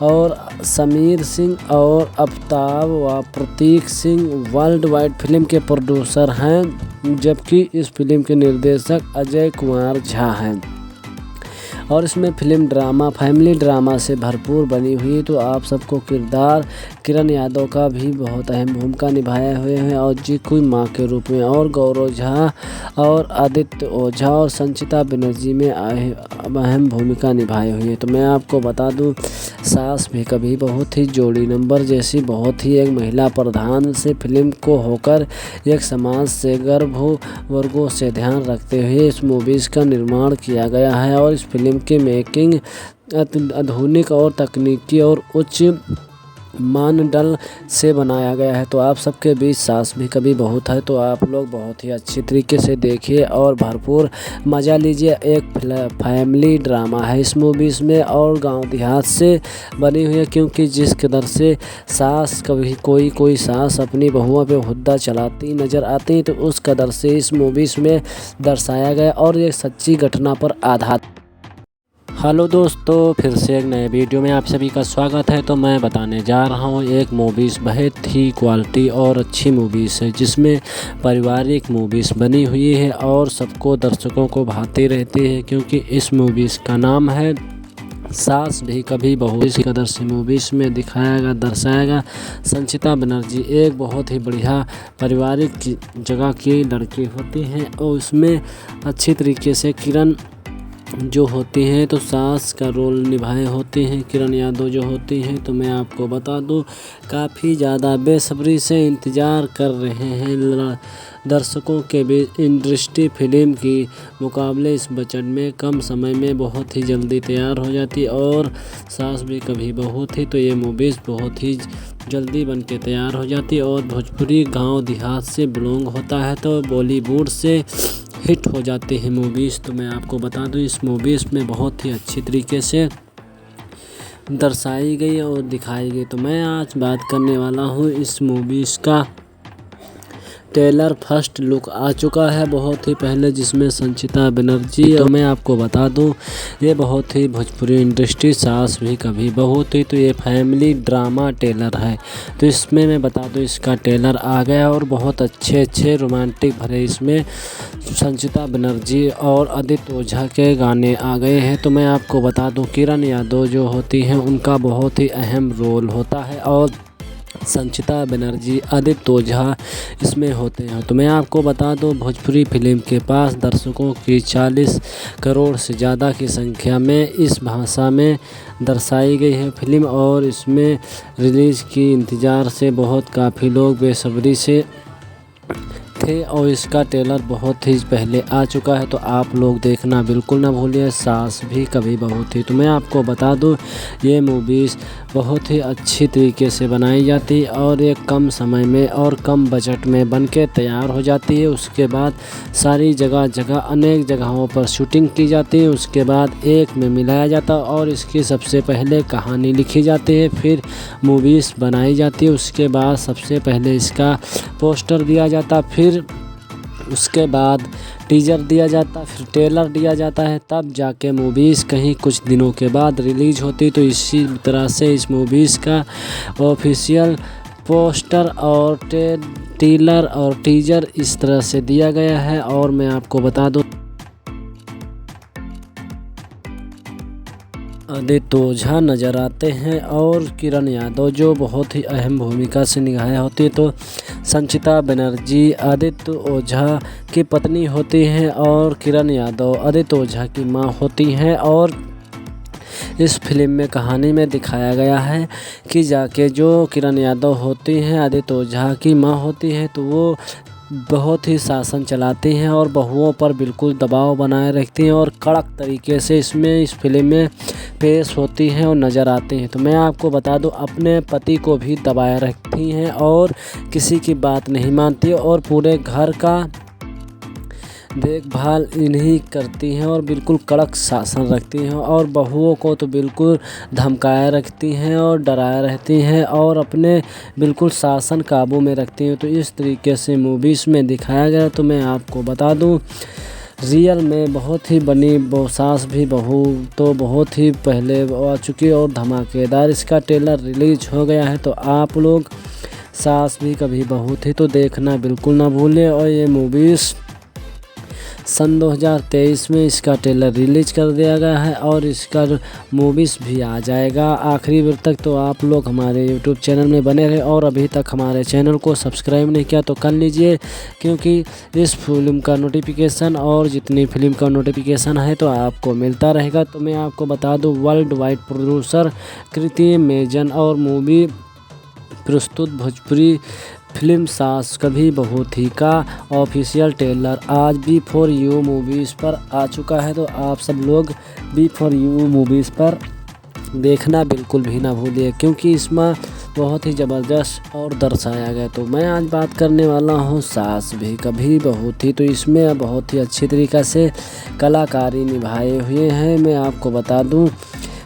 और समीर सिंह और अफ्ताब व प्रतीक सिंह वर्ल्ड वाइड फिल्म के प्रोड्यूसर हैं, जबकि इस फिल्म के निर्देशक अजय कुमार झा हैं। और इसमें फिल्म ड्रामा फैमिली ड्रामा से भरपूर बनी हुई। तो आप सबको किरदार किरण यादव का भी बहुत अहम भूमिका निभाए हुए हैं और जी की माँ के रूप में, और गौरव झा और आदित्य ओझा और संचिता बनर्जी में अहम भूमिका निभाई हुई है। तो मैं आपको बता दूं, सास भी कभी बहुत ही जोड़ी नंबर जैसी बहुत ही एक महिला प्रधान से फिल्म को होकर एक समाज से गर्भ वर्गों से ध्यान रखते हुए इस मूवीज़ का निर्माण किया गया है। और इस फिल्म की मेकिंग आधुनिक और तकनीकी और उच्च मानदंड से बनाया गया है। तो आप सबके बीच सास भी कभी बहुत है, तो आप लोग बहुत ही अच्छी तरीके से देखिए और भरपूर मज़ा लीजिए। एक फैमिली ड्रामा है इस मूवीज़ में और गांव देहात से बनी हुई है, क्योंकि जिस कदर से सास कभी कोई सास अपनी बहुओं पे हुद्दा चलाती नज़र आती है, तो उस कदर से इस मूवीज़ में दर्शाया गया और ये सच्ची घटना पर आधारित। हेलो दोस्तों, फिर से एक नए वीडियो में आप सभी का स्वागत है। तो मैं बताने जा रहा हूँ एक मूवीज़ बहुत ही क्वालिटी और अच्छी मूवीज़ है, जिसमें पारिवारिक मूवीज़ बनी हुई है और सबको दर्शकों को भाती रहती है, क्योंकि इस मूवीज़ का नाम है सास भी कभी बहू। इस कदर से मूवीज़ में दिखाया दर्शाएगा संचिता बनर्जी एक बहुत ही बढ़िया पारिवारिक जगह की लड़की होती हैं और उसमें अच्छी तरीके से किरण जो होती हैं तो सास का रोल निभाए होती हैं किरण यादव जो होती हैं। तो मैं आपको बता दूं, काफ़ी ज़्यादा बेसब्री से इंतज़ार कर रहे हैं दर्शकों के बीच। इंडस्ट्री फिल्म की मुकाबले इस बजट में कम समय में बहुत ही जल्दी तैयार हो जाती और सास भी कभी बहू थी, तो ये मूवीज़ बहुत ही जल्दी बन के तैयार हो जाती और भोजपुरी गांव देहात से बिलोंग होता है, तो बॉलीवुड से हिट हो जाते हैं मूवीज़। तो मैं आपको बता दूं, इस मूवीज़ में बहुत ही अच्छी तरीके से दर्शाई गई और दिखाई गई। तो मैं आज बात करने वाला हूं इस मूवीज़ का ट्रेलर फर्स्ट लुक आ चुका है बहुत ही पहले, जिसमें संचिता बनर्जी। तो मैं आपको बता दूं, ये बहुत ही भोजपुरी इंडस्ट्री सास भी कभी बहू थी, तो ये फैमिली ड्रामा ट्रेलर है। तो इसमें मैं बता दूं, इसका ट्रेलर आ गया और बहुत अच्छे रोमांटिक भरे इसमें संचिता बनर्जी और आदित्य ओझा के गाने आ गए हैं। तो मैं आपको बता दूं, किरण यादव जो होती हैं उनका बहुत ही अहम रोल होता है और संचिता बनर्जी आदित्य ओझा इसमें होते हैं। तो मैं आपको बता दूं, भोजपुरी फिल्म के पास दर्शकों की 40 करोड़ से ज़्यादा की संख्या में इस भाषा में दर्शाई गई है फिल्म और इसमें रिलीज़ की इंतज़ार से बहुत काफ़ी लोग बेसब्री से थे और इसका ट्रेलर बहुत ही पहले आ चुका है। तो आप लोग देखना बिल्कुल ना भूलिए, सास भी कभी बहू थी। तो मैं आपको बता दूं, ये मूवीज़ बहुत ही अच्छी तरीके से बनाई जाती है और एक कम समय में और कम बजट में बन के तैयार हो जाती है। उसके बाद सारी जगह अनेक जगहों पर शूटिंग की जाती है, उसके बाद एक में मिलाया जाता है और इसकी सबसे पहले कहानी लिखी जाती है, फिर मूवीज़ बनाई जाती है। उसके बाद सबसे पहले इसका पोस्टर दिया जाता, फिर उसके बाद टीजर दिया जाता, फिर ट्रेलर दिया जाता है, तब जाके मूवीज़ कहीं कुछ दिनों के बाद रिलीज होती। तो इसी तरह से इस मूवीज़ का ऑफिशियल पोस्टर और ट्रेलर और टीजर इस तरह से दिया गया है। और मैं आपको बता दूं, आदित्य ओझा नज़र आते हैं और किरण यादव जो बहुत ही अहम भूमिका से निभाई होती है। तो संचिता बनर्जी आदित्य ओझा की पत्नी होती हैं और किरण यादव आदित्य ओझा की मां होती हैं। और इस फिल्म में कहानी में दिखाया गया है कि जाके जो किरण यादव होती हैं आदित्य ओझा की मां होती है, तो वो बहुत ही शासन चलाती हैं और बहुओं पर बिल्कुल दबाव बनाए रखती हैं और कड़क तरीके से इस फिल्म में पेश होती हैं और नज़र आती हैं। तो मैं आपको बता दूं, अपने पति को भी दबाए रखती हैं और किसी की बात नहीं मानती और पूरे घर का देखभाल इन्हीं करती हैं और बिल्कुल कड़क शासन रखती हैं और बहुओं को तो बिल्कुल धमकाए रखती हैं और डराए रहती हैं और अपने बिल्कुल शासन काबू में रखती हैं। तो इस तरीके से मूवीज़ में दिखाया गया। तो मैं आपको बता दूं, रियल में बहुत ही बनी सास भी बहू तो बहुत ही पहले आ चुकी और धमाकेदार इसका ट्रेलर रिलीज हो गया है। तो आप लोग सास भी कभी बहू थी तो देखना बिल्कुल ना भूलें। और ये मूवीज़ सन 2023 में इसका ट्रेलर रिलीज कर दिया गया है और इसका मूवीज़ भी आ जाएगा आखिरी बार तक। तो आप लोग हमारे यूट्यूब चैनल में बने रहे और अभी तक हमारे चैनल को सब्सक्राइब नहीं किया तो कर लीजिए, क्योंकि इस फिल्म का नोटिफिकेशन और जितनी फिल्म का नोटिफिकेशन है तो आपको मिलता रहेगा। तो मैं आपको बता दूं, वर्ल्ड वाइड प्रोड्यूसर कृति मेजन और मूवी प्रस्तुत भोजपुरी फिल्म सास कभी बहू थी का ऑफिशियल ट्रेलर आज B4U मूवीज़ पर आ चुका है। तो आप सब लोग B4U मूवीज़ पर देखना बिल्कुल भी ना भूलिए, क्योंकि इसमें बहुत ही ज़बरदस्त और दर्शाया गया। तो मैं आज बात करने वाला हूँ सास भी कभी बहू थी। तो इसमें बहुत ही अच्छी तरीक़ा से कलाकारी निभाए हुए हैं। मैं आपको बता दूँ,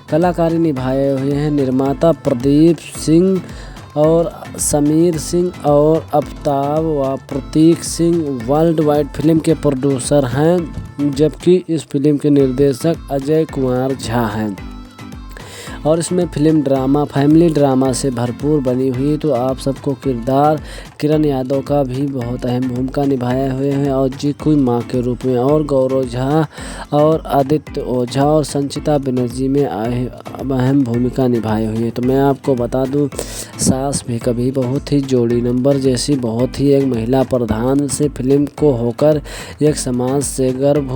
कलाकारी निभाए हुए हैं निर्माता प्रदीप सिंह और समीर सिंह और अफ्ताब व प्रतीक सिंह वर्ल्ड वाइड फिल्म के प्रोड्यूसर हैं, जबकि इस फिल्म के निर्देशक अजय कुमार झा हैं। और इसमें फिल्म ड्रामा फैमिली ड्रामा से भरपूर बनी हुई। तो आप सबको किरदार किरण यादव का भी बहुत अहम भूमिका निभाए हुए हैं और जी कोई माँ के रूप में, और गौरव झा और आदित्य ओझा और संचिता बनर्जी में अहम भूमिका निभाई हुई है। तो मैं आपको बता दूं, सास भी कभी बहुत ही जोड़ी नंबर जैसी बहुत ही एक महिला प्रधान से फिल्म को होकर एक समाज से गर्भ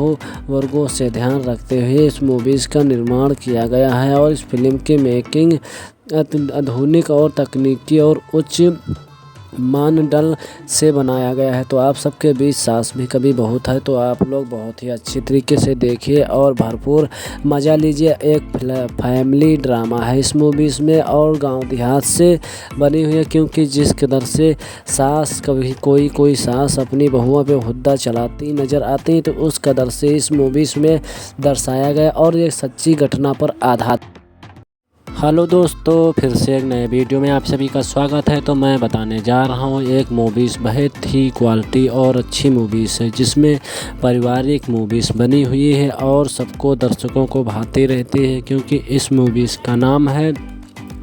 वर्गों से ध्यान रखते हुए इस मूवीज़ का निर्माण किया गया है। और इस फिल्म की मेकिंग आधुनिक और तकनीकी और उच्च मानदंड से बनाया गया है। तो आप सबके बीच सास भी कभी बहू है तो आप लोग बहुत ही अच्छी तरीके से देखिए और भरपूर मज़ा लीजिए। एक फैमिली ड्रामा है इस मूवीज़ में और गांव देहात से बनी हुई है, क्योंकि जिस कदर से सास कभी कोई सास अपनी बहुओं पे हुद्दा चलाती नज़र आती है, तो उस कदर से इस मूवीज़ में दर्शाया गया और ये सच्ची घटना पर आधारित। हेलो दोस्तों, फिर से एक नए वीडियो में आप सभी का स्वागत है। तो मैं बताने जा रहा हूँ एक मूवीज़ बहुत ही क्वालिटी और अच्छी मूवीज़ है, जिसमें पारिवारिक मूवीज़ बनी हुई है और सबको दर्शकों को भाती रहती है, क्योंकि इस मूवीज़ का नाम है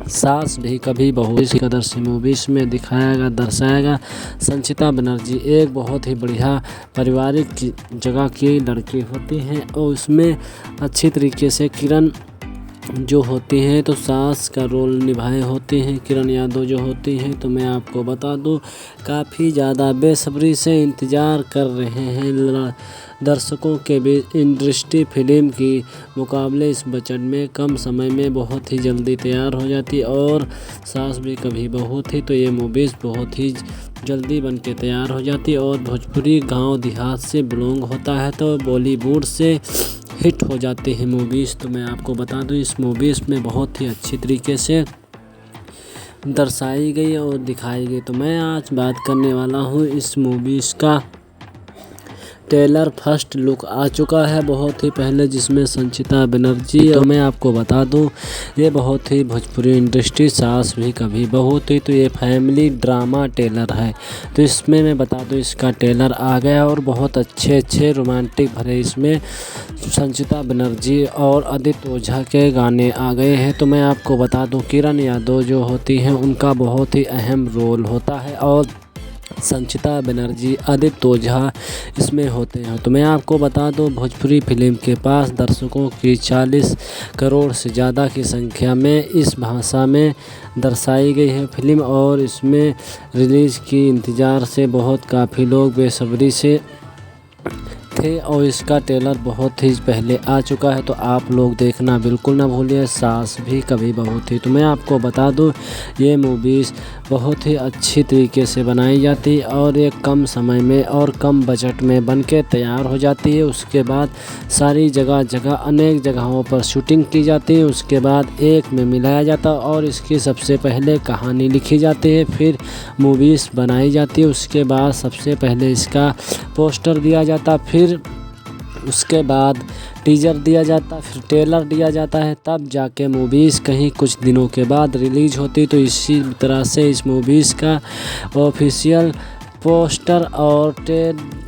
सास भी कभी बहू। इस कदर से मूवीज़ में दिखाया दर्शाएगा संचिता बनर्जी एक बहुत ही बढ़िया पारिवारिक जगह की लड़की होती हैं और उसमें अच्छी तरीके से किरण जो होती हैं तो सास का रोल निभाए होती हैं किरण यादव जो होती हैं। तो मैं आपको बता दूं, काफ़ी ज़्यादा बेसब्री से इंतज़ार कर रहे हैं दर्शकों के बीच। इंडस्ट्री फिल्म की मुकाबले इस बजट में कम समय में बहुत ही जल्दी तैयार हो जाती और सास भी कभी बहू थी तो ये मूवीज़ बहुत ही जल्दी बन के तैयार हो जाती और भोजपुरी गांव देहात से बिलोंग होता है तो बॉलीवुड से हिट हो जाते हैं मूवीज़। तो मैं आपको बता दूं, इस मूवीज़ में बहुत ही अच्छी तरीके से दर्शाई गई और दिखाई गई। तो मैं आज बात करने वाला हूं इस मूवीज़ का ट्रेलर फर्स्ट लुक आ चुका है बहुत ही पहले, जिसमें संचिता बनर्जी। तो मैं आपको बता दूं, ये बहुत ही भोजपुरी इंडस्ट्री सास भी कभी बहू थी तो ये फैमिली ड्रामा ट्रेलर है। तो इसमें मैं बता दूं, इसका ट्रेलर आ गया और बहुत अच्छे रोमांटिक भरे इसमें संचिता बनर्जी और आदित्य ओझा के गाने आ गए हैं। तो मैं आपको बता दूं, किरण यादव जो होती हैं उनका बहुत ही अहम रोल होता है और संचिता बनर्जी आदित्य ओझा इसमें होते हैं। तो मैं आपको बता दूं, भोजपुरी फिल्म के पास दर्शकों की 40 करोड़ से ज़्यादा की संख्या में इस भाषा में दर्शाई गई है फिल्म और इसमें रिलीज़ की इंतज़ार से बहुत काफ़ी लोग बेसब्री से थे और इसका ट्रेलर बहुत ही पहले आ चुका है। तो आप लोग देखना बिल्कुल ना भूलिए, सास भी कभी बहू थी। तो मैं आपको बता दूं, ये मूवीज़ बहुत ही अच्छी तरीके से बनाई जाती है और एक कम समय में और कम बजट में बन के तैयार हो जाती है। उसके बाद सारी जगह अनेक जगहों पर शूटिंग की जाती है, उसके बाद एक में मिलाया जाता है और इसकी सबसे पहले कहानी लिखी जाती है, फिर मूवीज़ बनाई जाती है। उसके बाद सबसे पहले इसका पोस्टर दिया जाता, फिर उसके बाद टीजर दिया जाता, फिर ट्रेलर दिया जाता है, तब जाके मूवीज़ कहीं कुछ दिनों के बाद रिलीज़ होती। तो इसी तरह से इस मूवीज़ का ऑफिशियल पोस्टर और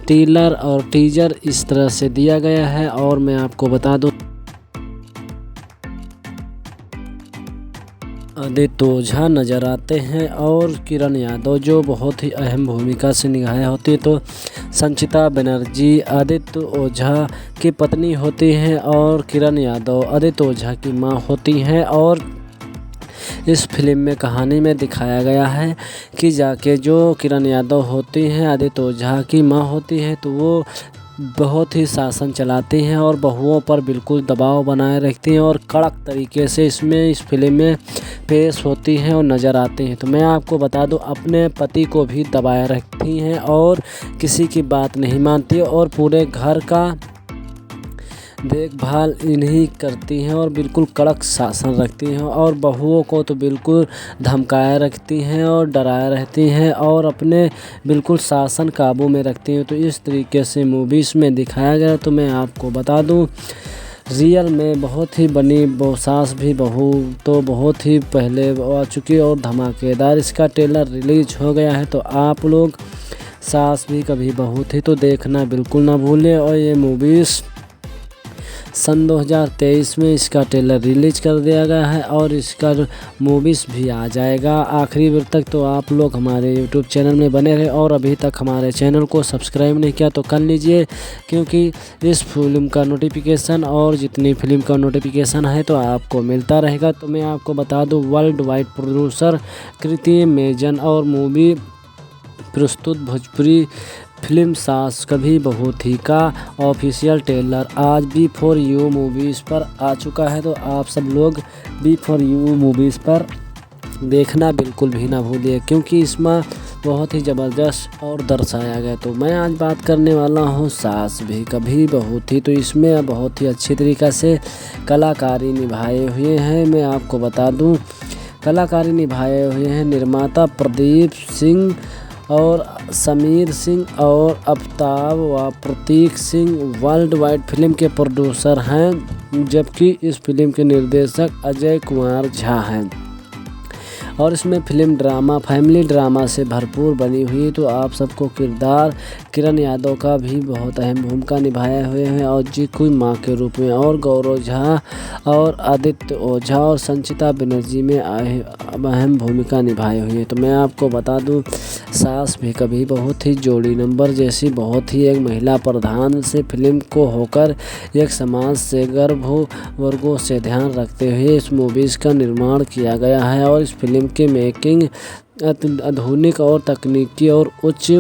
टीलर और टीजर इस तरह से दिया गया है। और मैं आपको बता दूं, आदित्य ओझा नज़र आते हैं और किरण यादव जो बहुत ही अहम भूमिका से निभाई होती है। तो संचिता बनर्जी आदित्य ओझा की पत्नी होती हैं और किरण यादव आदित्य ओझा की मां होती हैं। और इस फिल्म में कहानी में दिखाया गया है कि जाके जो किरण यादव होती हैं आदित्य ओझा की मां होती है, तो वो बहुत ही शासन चलाती हैं और बहुओं पर बिल्कुल दबाव बनाए रखती हैं और कड़क तरीके से इस फिल्म में पेश होती हैं और नज़र आती हैं। तो मैं आपको बता दूं, अपने पति को भी दबाए रखती हैं और किसी की बात नहीं मानती और पूरे घर का देखभाल इन्हीं करती हैं और बिल्कुल कड़क शासन रखती हैं और बहुओं को तो बिल्कुल धमकाए रखती हैं और डराए रहती हैं और अपने बिल्कुल शासन काबू में रखती हैं। तो इस तरीके से मूवीज़ में दिखाया गया। तो मैं आपको बता दूं, रियल में बहुत ही बनी सास भी बहू तो बहुत ही पहले आ चुकी और धमाकेदार इसका ट्रेलर रिलीज हो गया है। तो आप लोग सास भी कभी बहू थी तो देखना बिल्कुल ना भूलें। और ये मूवीज़ सन 2023 में इसका ट्रेलर रिलीज कर दिया गया है और इसका मूवीज़ भी आ जाएगा आखिरी बार तक। तो आप लोग हमारे यूट्यूब चैनल में बने रहे और अभी तक हमारे चैनल को सब्सक्राइब नहीं किया तो कर लीजिए, क्योंकि इस फिल्म का नोटिफिकेशन और जितनी फिल्म का नोटिफिकेशन है तो आपको मिलता रहेगा। तो मैं आपको बता दूं, वर्ल्ड वाइड प्रोड्यूसर कृति मेजन और मूवी प्रस्तुत भोजपुरी फिल्म सास कभी बहू थी का ऑफिशियल ट्रेलर आज B4U मूवीज़ पर आ चुका है। तो आप सब लोग B4U मूवीज़ पर देखना बिल्कुल भी ना भूलिए, क्योंकि इसमें बहुत ही ज़बरदस्त और दर्शाया गया। तो मैं आज बात करने वाला हूँ सास भी कभी बहू थी। तो इसमें बहुत ही अच्छी तरीक़ा से कलाकारी निभाए हुए हैं। मैं आपको बता दूँ, कलाकारी निभाए हुए हैं निर्माता प्रदीप सिंह और समीर सिंह और अफ्ताब व प्रतीक सिंह वर्ल्ड वाइड फिल्म के प्रोड्यूसर हैं, जबकि इस फिल्म के निर्देशक अजय कुमार झा हैं। और इसमें फिल्म ड्रामा फैमिली ड्रामा से भरपूर बनी हुई। तो आप सबको किरदार किरण यादव का भी बहुत अहम भूमिका निभाए हुए हैं और जी की माँ के रूप में, और गौरव झा और आदित्य ओझा और संचिता बनर्जी में अहम भूमिका निभाई हुई है। तो मैं आपको बता दूं, सास भी कभी बहुत ही जोड़ी नंबर जैसी बहुत ही एक महिला प्रधान से फिल्म को होकर एक समाज से गर्भ वर्गों से ध्यान रखते हुए इस मूवीज़ का निर्माण किया गया है। और इस फिल्म की मेकिंग आधुनिक और तकनीकी और उच्च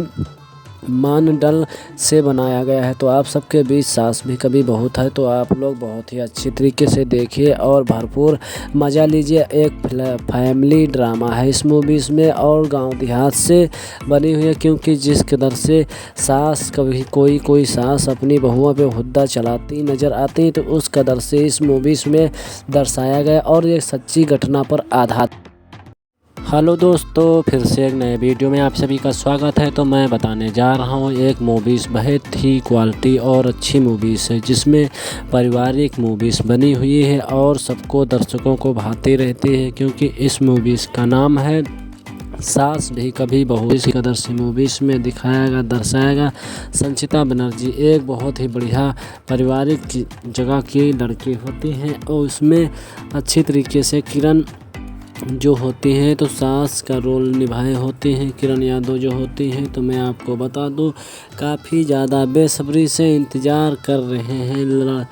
मानदंड से बनाया गया है। तो आप सबके बीच सास भी कभी बहू है तो आप लोग बहुत ही अच्छी तरीके से देखिए और भरपूर मज़ा लीजिए। एक फैमिली ड्रामा है इस मूवीज़ में और गांव देहात से बनी हुई है, क्योंकि जिस कदर से सास कभी कोई सास अपनी बहुओं पे हुद्दा चलाती नज़र आती है, तो उस कदर से इस मूवीज़ में दर्शाया गया और ये सच्ची घटना पर आधारित। हेलो दोस्तों, फिर से एक नए वीडियो में आप सभी का स्वागत है। तो मैं बताने जा रहा हूँ एक मूवीज़ बहुत ही क्वालिटी और अच्छी मूवीज़ है, जिसमें पारिवारिक मूवीज़ बनी हुई है और सबको दर्शकों को भाती रहती है, क्योंकि इस मूवीज़ का नाम है सास भी कभी बहू। इसी कदर से मूवीज़ में दिखाया दर्शाएगा संचिता बनर्जी एक बहुत ही बढ़िया पारिवारिक जगह की लड़की होती हैं और उसमें अच्छी तरीके से किरण जो होती हैं तो सास का रोल निभाए होती हैं किरण यादव जो होती हैं। तो मैं आपको बता दूं, काफ़ी ज़्यादा बेसब्री से इंतज़ार कर रहे हैं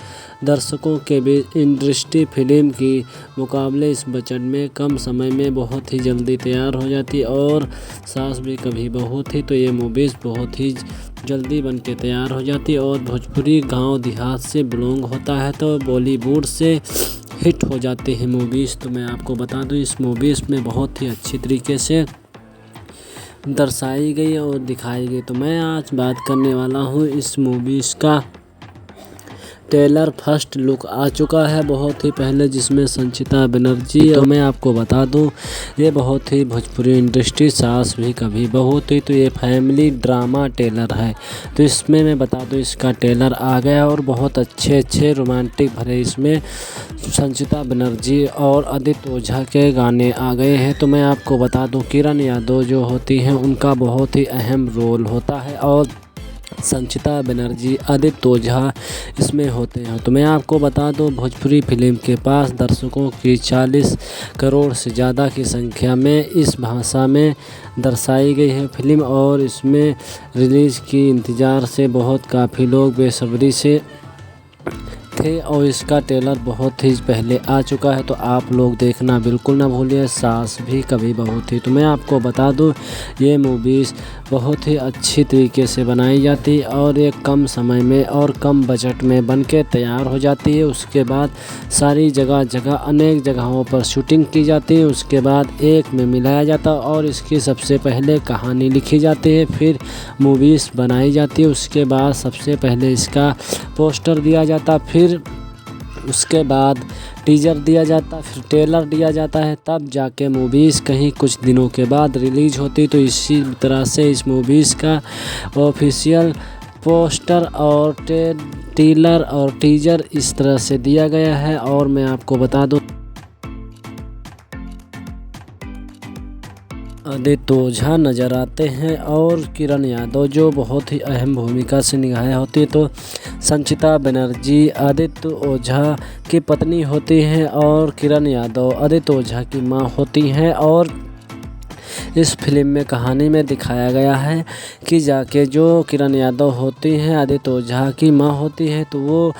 दर्शकों के बीच। इंडस्ट्री फिल्म की मुकाबले इस बजट में कम समय में बहुत ही जल्दी तैयार हो जाती और सास भी कभी बहू थी तो ये मूवीज़ बहुत ही जल्दी बन के तैयार हो जाती और भोजपुरी गांव देहात से बिलोंग होता है तो बॉलीवुड से हिट हो जाते हैं मूवीज़। तो मैं आपको बता दूं, इस मूवीज़ में बहुत ही अच्छी तरीके से दर्शाई गई और दिखाई गई। तो मैं आज बात करने वाला हूं इस मूवीज़ का ट्रेलर फर्स्ट लुक आ चुका है बहुत ही पहले, जिसमें संचिता बनर्जी। तो मैं आपको बता दूं, ये बहुत ही भोजपुरी इंडस्ट्री सास भी कभी बहू थी, तो ये फैमिली ड्रामा ट्रेलर है। तो इसमें मैं बता दूं, इसका ट्रेलर आ गया और बहुत अच्छे रोमांटिक भरे इसमें संचिता बनर्जी और आदित्य ओझा के गाने आ गए हैं। तो मैं आपको बता दूं, किरण यादव जो होती हैं उनका बहुत ही अहम रोल होता है और संचिता बनर्जी, आदित्य ओझा इसमें होते हैं। तो मैं आपको बता दूं, भोजपुरी फिल्म के पास दर्शकों की 40 करोड़ से ज़्यादा की संख्या में इस भाषा में दर्शाई गई है फिल्म, और इसमें रिलीज़ की इंतज़ार से काफ़ी लोग बेसब्री से थे और इसका ट्रेलर बहुत ही पहले आ चुका है। तो आप लोग देखना बिल्कुल ना भूलिए, सास भी कभी बहू थी। तो मैं आपको बता दूं, ये मूवीज़ बहुत ही अच्छी तरीके से बनाई जाती है और ये कम समय में और कम बजट में बन के तैयार हो जाती है। उसके बाद सारी जगह अनेक जगहों पर शूटिंग की जाती है, उसके बाद एक में मिलाया जाता है और इसकी सबसे पहले कहानी लिखी जाती है, फिर मूवीज़ बनाई जाती है। उसके बाद सबसे पहले इसका पोस्टर दिया जाता, फिर उसके बाद टीजर दिया जाता, फिर ट्रेलर दिया जाता है, तब जाके मूवीज़ कहीं कुछ दिनों के बाद रिलीज़ होती। तो इसी तरह से इस मूवीज़ का ऑफिशियल पोस्टर और ट्रेलर और टीजर इस तरह से दिया गया है। और मैं आपको बता दूं, आदित्य ओझा नज़र आते हैं और किरण यादव जो बहुत ही अहम भूमिका से निभाई होती है। तो संचिता बनर्जी आदित्य ओझा की पत्नी होती हैं और किरण यादव आदित्य ओझा की मां होती हैं। और इस फिल्म में कहानी में दिखाया गया है कि जाके जो किरण यादव होती हैं आदित्य ओझा की मां होती है, तो वो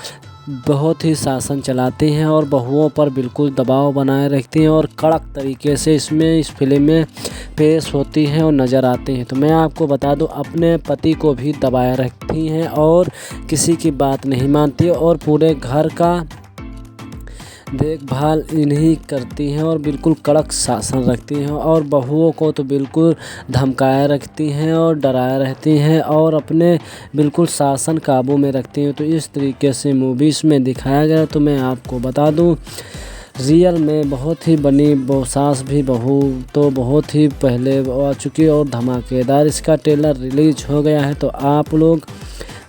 बहुत ही शासन चलाती हैं और बहुओं पर बिल्कुल दबाव बनाए रखती हैं और कड़क तरीके से इस फिल्म में पेश होती हैं और नज़र आती हैं। तो मैं आपको बता दूं, अपने पति को भी दबाए रखती हैं और किसी की बात नहीं मानती और पूरे घर का देखभाल इन्हीं करती हैं और बिल्कुल कड़क शासन रखती हैं और बहुओं को तो बिल्कुल धमकाए रखती हैं और डराए रहती हैं और अपने बिल्कुल शासन काबू में रखती हैं। तो इस तरीके से मूवीज़ में दिखाया गया। तो मैं आपको बता दूं, रियल में बहुत ही बनी सास भी बहू तो बहुत ही पहले आ चुकी और धमाकेदार इसका ट्रेलर रिलीज हो गया है। तो आप लोग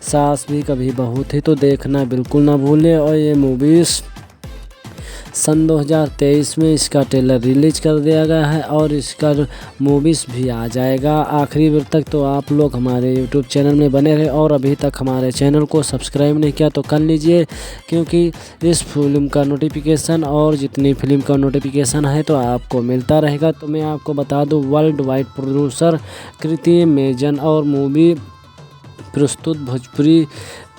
सास भी कभी बहू थी तो देखना बिल्कुल ना भूलें। और ये मूवीज़ सन 2023 में इसका ट्रेलर रिलीज कर दिया गया है और इसका मूवीज़ भी आ जाएगा आखिरी बार तक। तो आप लोग हमारे यूट्यूब चैनल में बने रहे और अभी तक हमारे चैनल को सब्सक्राइब नहीं किया तो कर लीजिए, क्योंकि इस फिल्म का नोटिफिकेशन और जितनी फिल्म का नोटिफिकेशन है तो आपको मिलता रहेगा। तो मैं आपको बता दूं, वर्ल्ड वाइड प्रोड्यूसर कृति मेजन और मूवी प्रस्तुत भोजपुरी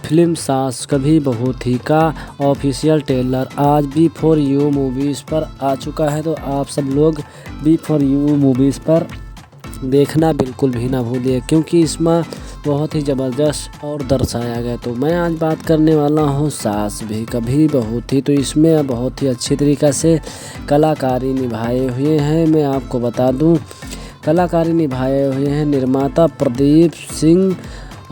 फिल्म सास कभी बहू थी का ऑफिशियल ट्रेलर आज B4U मूवीज़ पर आ चुका है। तो आप सब लोग B4U मूवीज़ पर देखना बिल्कुल भी ना भूलिए, क्योंकि इसमें बहुत ही ज़बरदस्त और दर्शाया गया। तो मैं आज बात करने वाला हूँ सास भी कभी बहू थी। तो इसमें बहुत ही अच्छी तरीक़ा से कलाकारी निभाए हुए हैं। मैं आपको बता दूँ, कलाकारी निभाए हुए हैं निर्माता प्रदीप सिंह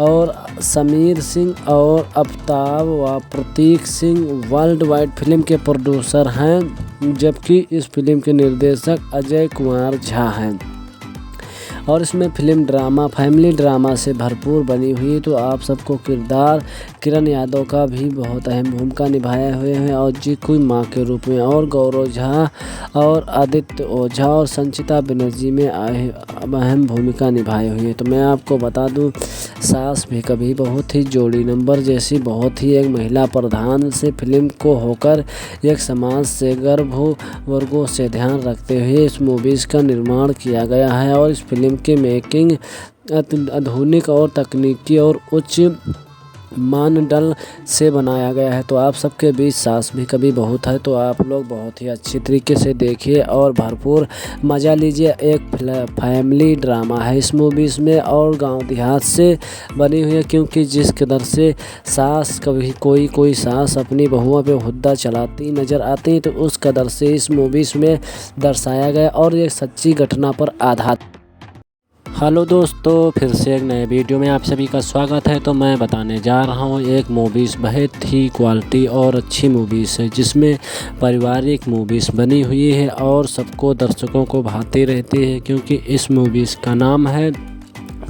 और समीर सिंह और अफ्ताब व प्रतीक सिंह वर्ल्ड वाइड फिल्म के प्रोड्यूसर हैं, जबकि इस फिल्म के निर्देशक अजय कुमार झा हैं। और इसमें फिल्म ड्रामा फैमिली ड्रामा से भरपूर बनी हुई। तो आप सबको किरदार किरण यादव का भी बहुत अहम भूमिका निभाए हुए हैं और जी कोई माँ के रूप में, और गौरव झा और आदित्य ओझा और संचिता बनर्जी में अहम भूमिका निभाई हुई है। तो मैं आपको बता दूं, सास भी कभी बहुत ही जोड़ी नंबर जैसी बहुत ही एक महिला प्रधान से फिल्म को होकर एक समाज से गर्भ वर्गों से ध्यान रखते हुए इस मूवीज़ का निर्माण किया गया है। और इस फिल्म की मेकिंग आधुनिक और तकनीकी और उच्च मानदंड से बनाया गया है। तो आप सबके बीच सास भी कभी बहू है तो आप लोग बहुत ही अच्छी तरीके से देखिए और भरपूर मज़ा लीजिए। एक फैमिली ड्रामा है इस मूवीज़ में और गांव देहात से बनी हुई है, क्योंकि जिस कदर से सास कभी कोई सास अपनी बहुओं पे हुद्दा चलाती नज़र आती है, तो उस कदर से इस मूवीज़ में दर्शाया गया और ये सच्ची घटना पर आधारित। हेलो दोस्तों, फिर से एक नए वीडियो में आप सभी का स्वागत है। तो मैं बताने जा रहा हूँ एक मूवीज़ बहुत ही क्वालिटी और अच्छी मूवीज़ है, जिसमें पारिवारिक मूवीज़ बनी हुई है और सबको दर्शकों को भाती रहती है, क्योंकि इस मूवीज़ का नाम है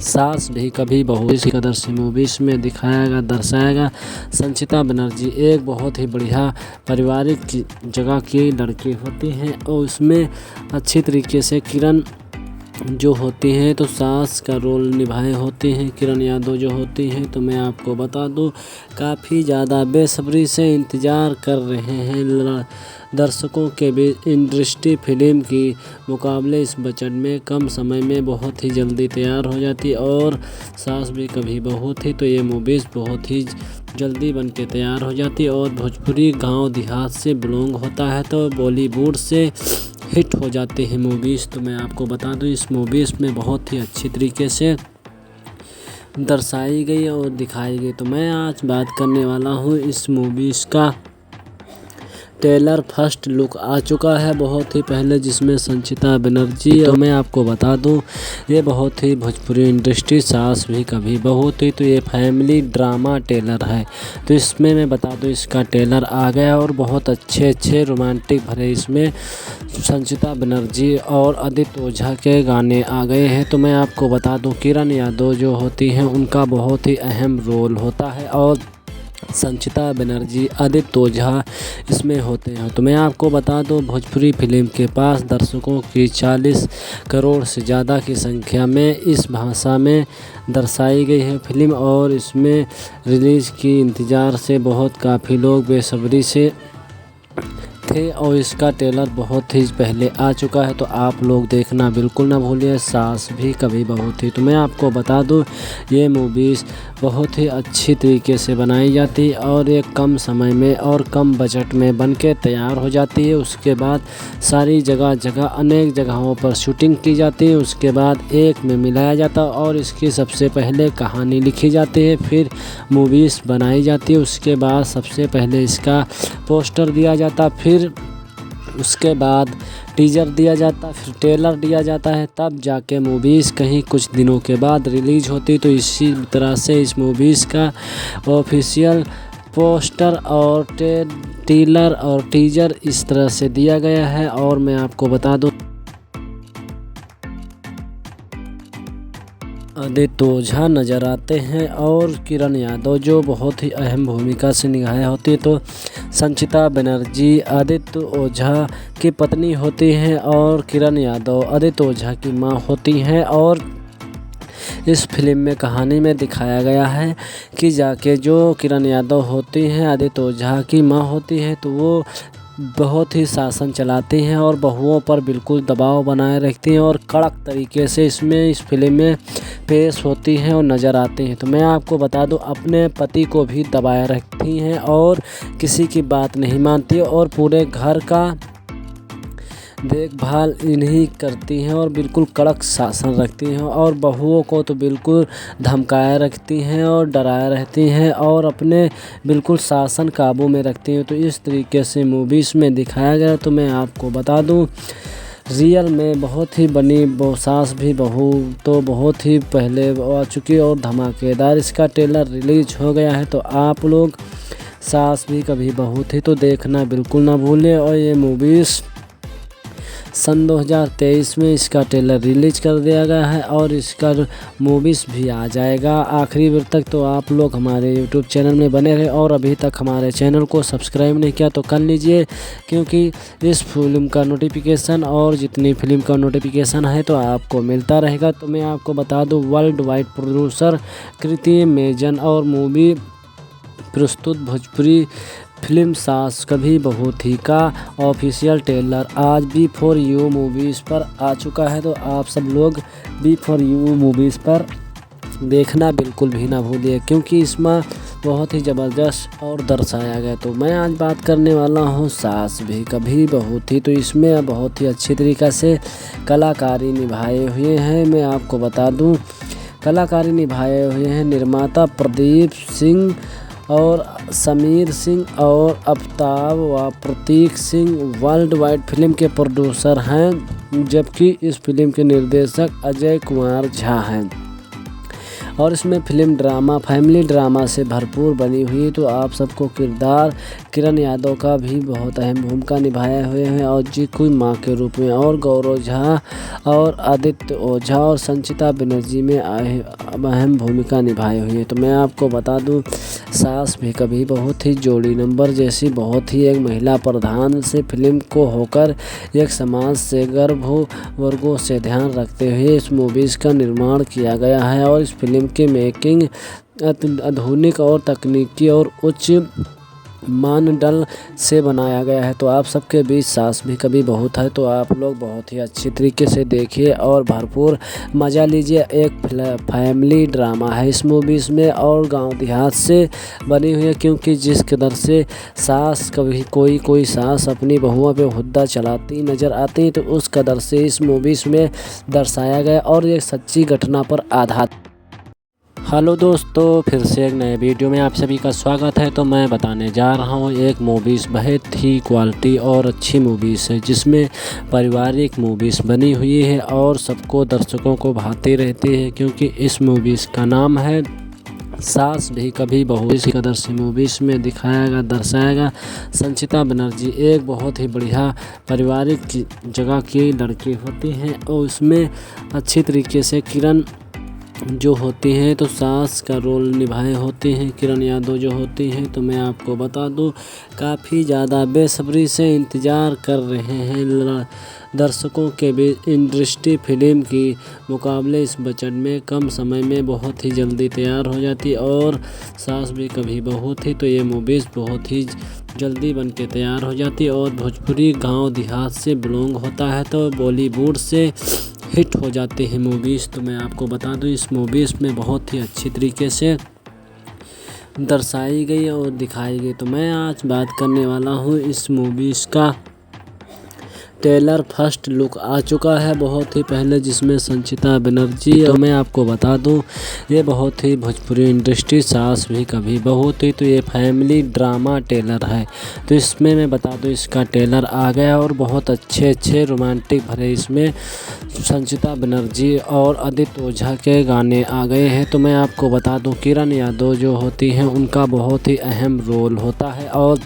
सास भी कभी बहू। इस कदर से मूवीज़ में दर्शाएगा संचिता बनर्जी एक बहुत ही बढ़िया पारिवारिक जगह की लड़की होती हैं और उसमें अच्छी तरीके से किरण जो होती हैं तो सास का रोल निभाए होती हैं किरण यादव जो होती हैं। तो मैं आपको बता दूं, काफ़ी ज़्यादा बेसब्री से इंतज़ार कर रहे हैं दर्शकों के बीच। इंडस्ट्री फिल्म की मुकाबले इस बजट में कम समय में बहुत ही जल्दी तैयार हो जाती और सास भी कभी बहू थी, तो ये मूवीज़ बहुत ही जल्दी बन के तैयार हो जाती और भोजपुरी गांव देहात से बिलोंग होता है तो बॉलीवुड से हिट हो जाते हैं मूवीज़। तो मैं आपको बता दूं, इस मूवीज़ में बहुत ही अच्छी तरीके से दर्शाई गई और दिखाई गई। तो मैं आज बात करने वाला हूं इस मूवीज़ का ट्रेलर फर्स्ट लुक आ चुका है बहुत ही पहले, जिसमें संचिता बनर्जी। तो मैं आपको बता दूं, ये बहुत ही भोजपुरी इंडस्ट्री सास भी कभी बहू थी, तो ये फैमिली ड्रामा ट्रेलर है। तो इसमें मैं बता दूं, इसका ट्रेलर आ गया और बहुत अच्छे रोमांटिक भरे इसमें संचिता बनर्जी और आदित्य ओझा के गाने आ गए हैं। तो मैं आपको बता दूं, किरण यादव जो होती हैं उनका बहुत ही अहम रोल होता है और संचिता बनर्जी आदित्य ओझा इसमें होते हैं। तो मैं आपको बता दूं, भोजपुरी फिल्म के पास दर्शकों की 40 करोड़ से ज़्यादा की संख्या में इस भाषा में दर्शाई गई है फिल्म और इसमें रिलीज़ की इंतज़ार से काफ़ी लोग बेसब्री से थे और इसका ट्रेलर बहुत ही पहले आ चुका है। तो आप लोग देखना बिल्कुल ना भूलिए, सास भी कभी बहू थी। तो मैं आपको बता दूं, ये मूवीज़ बहुत ही अच्छी तरीके से बनाई जाती है और एक कम समय में और कम बजट में बन के तैयार हो जाती है। उसके बाद सारी जगह अनेक जगहों पर शूटिंग की जाती है, उसके बाद एक में मिलाया जाता है और इसकी सबसे पहले कहानी लिखी जाती है, फिर मूवीज़ बनाई जाती है। उसके बाद सबसे पहले इसका पोस्टर दिया जाता, फिर उसके बाद टीजर दिया जाता, फिर ट्रेलर दिया जाता है, तब जाके मूवीज़ कहीं कुछ दिनों के बाद रिलीज़ होती। तो इसी तरह से इस मूवीज़ का ऑफिशियल पोस्टर और ट्रेलर और टीजर इस तरह से दिया गया है। और मैं आपको बता दूं, आदित्य ओझा नज़र आते हैं और किरण यादव जो बहुत ही अहम भूमिका से निभाई होती है। तो संचिता बनर्जी आदित्य ओझा की पत्नी होती हैं और किरण यादव आदित्य ओझा की मां होती हैं। और इस फिल्म में कहानी में दिखाया गया है कि जाके जो किरण यादव होती हैं आदित्य ओझा की मां होती है, तो वो बहुत ही शासन चलाती हैं और बहुओं पर बिल्कुल दबाव बनाए रखती हैं और कड़क तरीके से इस फिल्म में पेश होती हैं और नज़र आती हैं। तो मैं आपको बता दूं, अपने पति को भी दबाए रखती हैं और किसी की बात नहीं मानती और पूरे घर का देखभाल इन्हीं करती हैं और बिल्कुल कड़क शासन रखती हैं और बहुओं को तो बिल्कुल धमकाए रखती हैं और डराए रहती हैं और अपने बिल्कुल शासन काबू में रखती हैं। तो इस तरीके से मूवीज़ में दिखाया गया। तो मैं आपको बता दूं, रियल में बहुत ही बनी सास भी बहू तो बहुत ही पहले आ चुकी और धमाकेदार इसका ट्रेलर रिलीज हो गया है। तो आप लोग सास भी कभी बहू थी तो देखना बिल्कुल ना भूलें। और ये मूवीज़ सन 2023 में इसका ट्रेलर रिलीज कर दिया गया है और इसका मूवीज़ भी आ जाएगा आखिरी बार तक। तो आप लोग हमारे यूट्यूब चैनल में बने रहे और अभी तक हमारे चैनल को सब्सक्राइब नहीं किया तो कर लीजिए, क्योंकि इस फिल्म का नोटिफिकेशन और जितनी फिल्म का नोटिफिकेशन है तो आपको मिलता रहेगा। तो मैं आपको बता दूं, वर्ल्ड वाइड प्रोड्यूसर कृति मेजन और मूवी प्रस्तुत भोजपुरी फिल्म सास कभी बहू थी का ऑफिशियल ट्रेलर आज B4U मूवीज़ पर आ चुका है। तो आप सब लोग B4U मूवीज़ पर देखना बिल्कुल भी ना भूलिए, क्योंकि इसमें बहुत ही ज़बरदस्त और दर्शाया गया। तो मैं आज बात करने वाला हूँ सास भी कभी बहू थी। तो इसमें बहुत ही अच्छी तरीक़ा से कलाकारी निभाए हुए हैं। मैं आपको बता दूँ, कलाकारी निभाए हुए हैं निर्माता प्रदीप सिंह और समीर सिंह और अफ्ताब व प्रतीक सिंह वर्ल्ड वाइड फिल्म के प्रोड्यूसर हैं, जबकि इस फिल्म के निर्देशक अजय कुमार झा हैं। और इसमें फिल्म ड्रामा फैमिली ड्रामा से भरपूर बनी हुई। तो आप सबको किरदार किरण यादव का भी बहुत अहम भूमिका निभाए हुए हैं और जीकू माँ के रूप में, और गौरव झा और आदित्य ओझा और संचिता बनर्जी में अहम भूमिका निभाई हुई है। तो मैं आपको बता दूं, सास भी कभी बहुत ही जोड़ी नंबर जैसी बहुत ही एक महिला प्रधान से फिल्म को होकर एक समाज से गर्भ वर्गों से ध्यान रखते हुए इस मूवीज़ का निर्माण किया गया है। और इस फिल्म की मेकिंग आधुनिक और तकनीकी और उच्च मानदंड से बनाया गया है। तो आप सबके बीच सास भी कभी बहुत है, तो आप लोग बहुत ही अच्छी तरीके से देखिए और भरपूर मज़ा लीजिए। एक फैमिली ड्रामा है इस मूवीज़ में और गांव देहात से बनी हुई है, क्योंकि जिस कदर से सास कभी कोई सास अपनी बहुओं पे हुद्दा चलाती नज़र आती है, तो उस कदर से इस मूवीज़ में दर्शाया गया और ये सच्ची घटना पर आधारित। हेलो दोस्तों, फिर से एक नए वीडियो में आप सभी का स्वागत है। तो मैं बताने जा रहा हूँ एक मूवीज़ बहुत ही क्वालिटी और अच्छी मूवीज़ है, जिसमें पारिवारिक मूवीज़ बनी हुई है और सबको दर्शकों को भाती रहती है, क्योंकि इस मूवीज़ का नाम है सास भी कभी बहू। इस कदर से मूवीज़ में दिखाया दर्शाएगा संचिता बनर्जी एक बहुत ही बढ़िया पारिवारिक जगह की लड़की होती हैं और उसमें अच्छी तरीके से किरण जो होती हैं तो सास का रोल निभाए होते हैं किरण यादव जो होती हैं। तो मैं आपको बता दूं, काफ़ी ज़्यादा बेसब्री से इंतज़ार कर रहे हैं दर्शकों के बीच। इंडस्ट्री फिल्म की मुकाबले इस बजट में कम समय में बहुत ही जल्दी तैयार हो जाती और सास भी कभी बहू थी, तो ये मूवीज़ बहुत ही जल्दी बन के तैयार हो जाती। और भोजपुरी गांव देहात से बिलोंग होता है, तो बॉलीवुड से हिट हो जाते हैं मूवीज़। तो मैं आपको बता दूं, इस मूवीज़ में बहुत ही अच्छी तरीके से दर्शाई गई और दिखाई गई। तो मैं आज बात करने वाला हूं इस मूवीज़ का ट्रेलर फर्स्ट लुक आ चुका है बहुत ही पहले, जिसमें संचिता बनर्जी। तो मैं आपको बता दूं, ये बहुत ही भोजपुरी इंडस्ट्री सास भी कभी बहू थी, तो ये फैमिली ड्रामा ट्रेलर है। तो इसमें मैं बता दूं, इसका ट्रेलर आ गया और बहुत अच्छे रोमांटिक भरे इसमें संचिता बनर्जी और आदित्य ओझा के गाने आ गए हैं। तो मैं आपको बता दूं, किरण यादव जो होती हैं उनका बहुत ही अहम रोल होता है और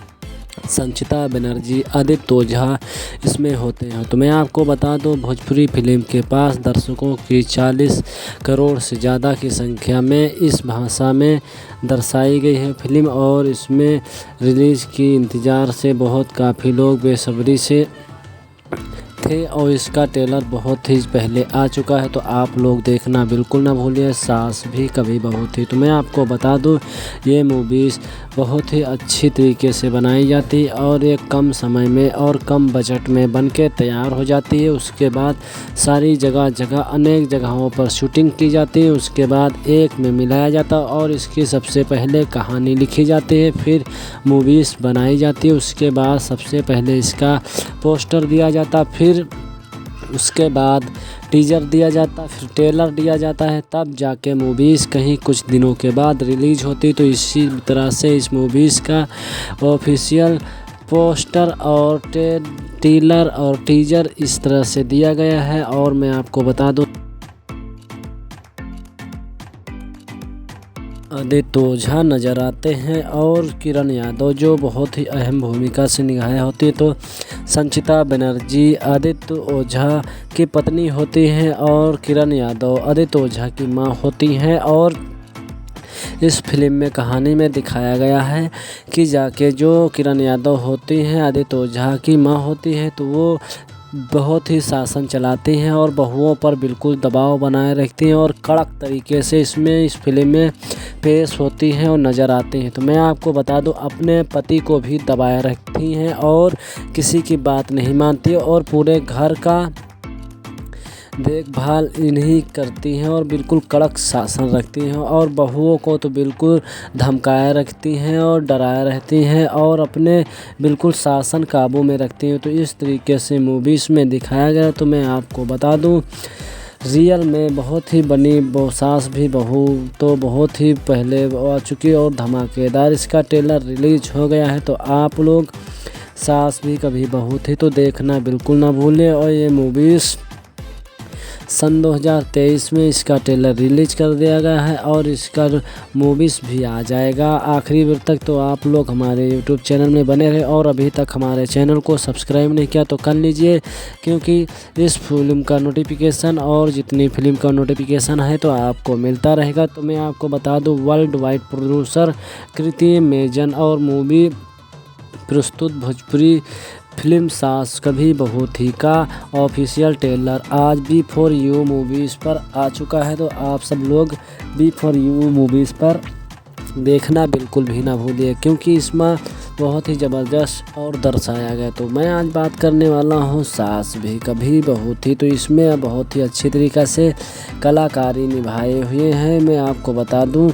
संचिता बनर्जी आदित्य ओझा इसमें होते हैं। तो मैं आपको बता दूं, भोजपुरी फिल्म के पास दर्शकों की 40 करोड़ से ज़्यादा की संख्या में इस भाषा में दर्शाई गई है फिल्म, और इसमें रिलीज़ की इंतज़ार से बहुत काफ़ी लोग बेसब्री से थे और इसका ट्रेलर बहुत ही पहले आ चुका है। तो आप लोग देखना बिल्कुल ना भूलिए, सास भी कभी बहू थी। तो मैं आपको बता दूं, ये मूवीज़ बहुत ही अच्छी तरीके से बनाई जाती है और ये कम समय में और कम बजट में बन के तैयार हो जाती है। उसके बाद सारी जगह अनेक जगहों पर शूटिंग की जाती है, उसके बाद एक में मिलाया जाता है और इसकी सबसे पहले कहानी लिखी जाती है, फिर मूवीज़ बनाई जाती है। उसके बाद सबसे पहले इसका पोस्टर दिया जाता, फिर उसके बाद टीजर दिया जाता, फिर ट्रेलर दिया जाता है, तब जाके मूवीज़ कहीं कुछ दिनों के बाद रिलीज होती। तो इसी तरह से इस मूवीज़ का ऑफिशियल पोस्टर और ट्रेलर और टीजर इस तरह से दिया गया है। और मैं आपको बता दूं, आदित्य ओझा नज़र आते हैं और किरण यादव जो बहुत ही अहम भूमिका से निभाई होती है। तो संचिता बनर्जी आदित्य ओझा की पत्नी होती हैं और किरण यादव आदित्य ओझा की मां होती हैं। और इस फिल्म में कहानी में दिखाया गया है कि जाके जो किरण यादव होती हैं आदित्य ओझा की मां होती है, तो वो बहुत ही शासन चलाती हैं और बहुओं पर बिल्कुल दबाव बनाए रखती हैं और कड़क तरीके से इस फिल्म में पेश होती हैं और नज़र आती हैं। तो मैं आपको बता दूं, अपने पति को भी दबाए रखती हैं और किसी की बात नहीं मानती और पूरे घर का देखभाल इन्हीं करती हैं और बिल्कुल कड़क शासन रखती हैं और बहुओं को तो बिल्कुल धमकाए रखती हैं और डराए रहती हैं और अपने बिल्कुल शासन काबू में रखती हैं। तो इस तरीके से मूवीज़ में दिखाया गया। तो मैं आपको बता दूं, रियल में बहुत ही बनी सास भी बहू तो बहुत ही पहले आ चुकी और धमाकेदार इसका ट्रेलर रिलीज हो गया है। तो आप लोग सास भी कभी बहू थी तो देखना बिल्कुल ना भूलें। और ये मूवीज़ सन 2023 में इसका ट्रेलर रिलीज कर दिया गया है और इसका मूवीज़ भी आ जाएगा आखिरी बार तक। तो आप लोग हमारे यूट्यूब चैनल में बने रहे और अभी तक हमारे चैनल को सब्सक्राइब नहीं किया तो कर लीजिए, क्योंकि इस फिल्म का नोटिफिकेशन और जितनी फिल्म का नोटिफिकेशन है तो आपको मिलता रहेगा। तो मैं आपको बता दूं, वर्ल्ड वाइड प्रोड्यूसर कृति मेजन और मूवी प्रस्तुत भोजपुरी फिल्म सास कभी बहू थी का ऑफिशियल ट्रेलर आज B4U मूवीज़ पर आ चुका है। तो आप सब लोग B4U मूवीज़ पर देखना बिल्कुल भी ना भूलिए, क्योंकि इसमें बहुत ही ज़बरदस्त और दर्शाया गया। तो मैं आज बात करने वाला हूँ सास भी कभी बहू थी। तो इसमें बहुत ही अच्छी तरीक़ा से कलाकारी निभाए हुए हैं। मैं आपको बता दूँ,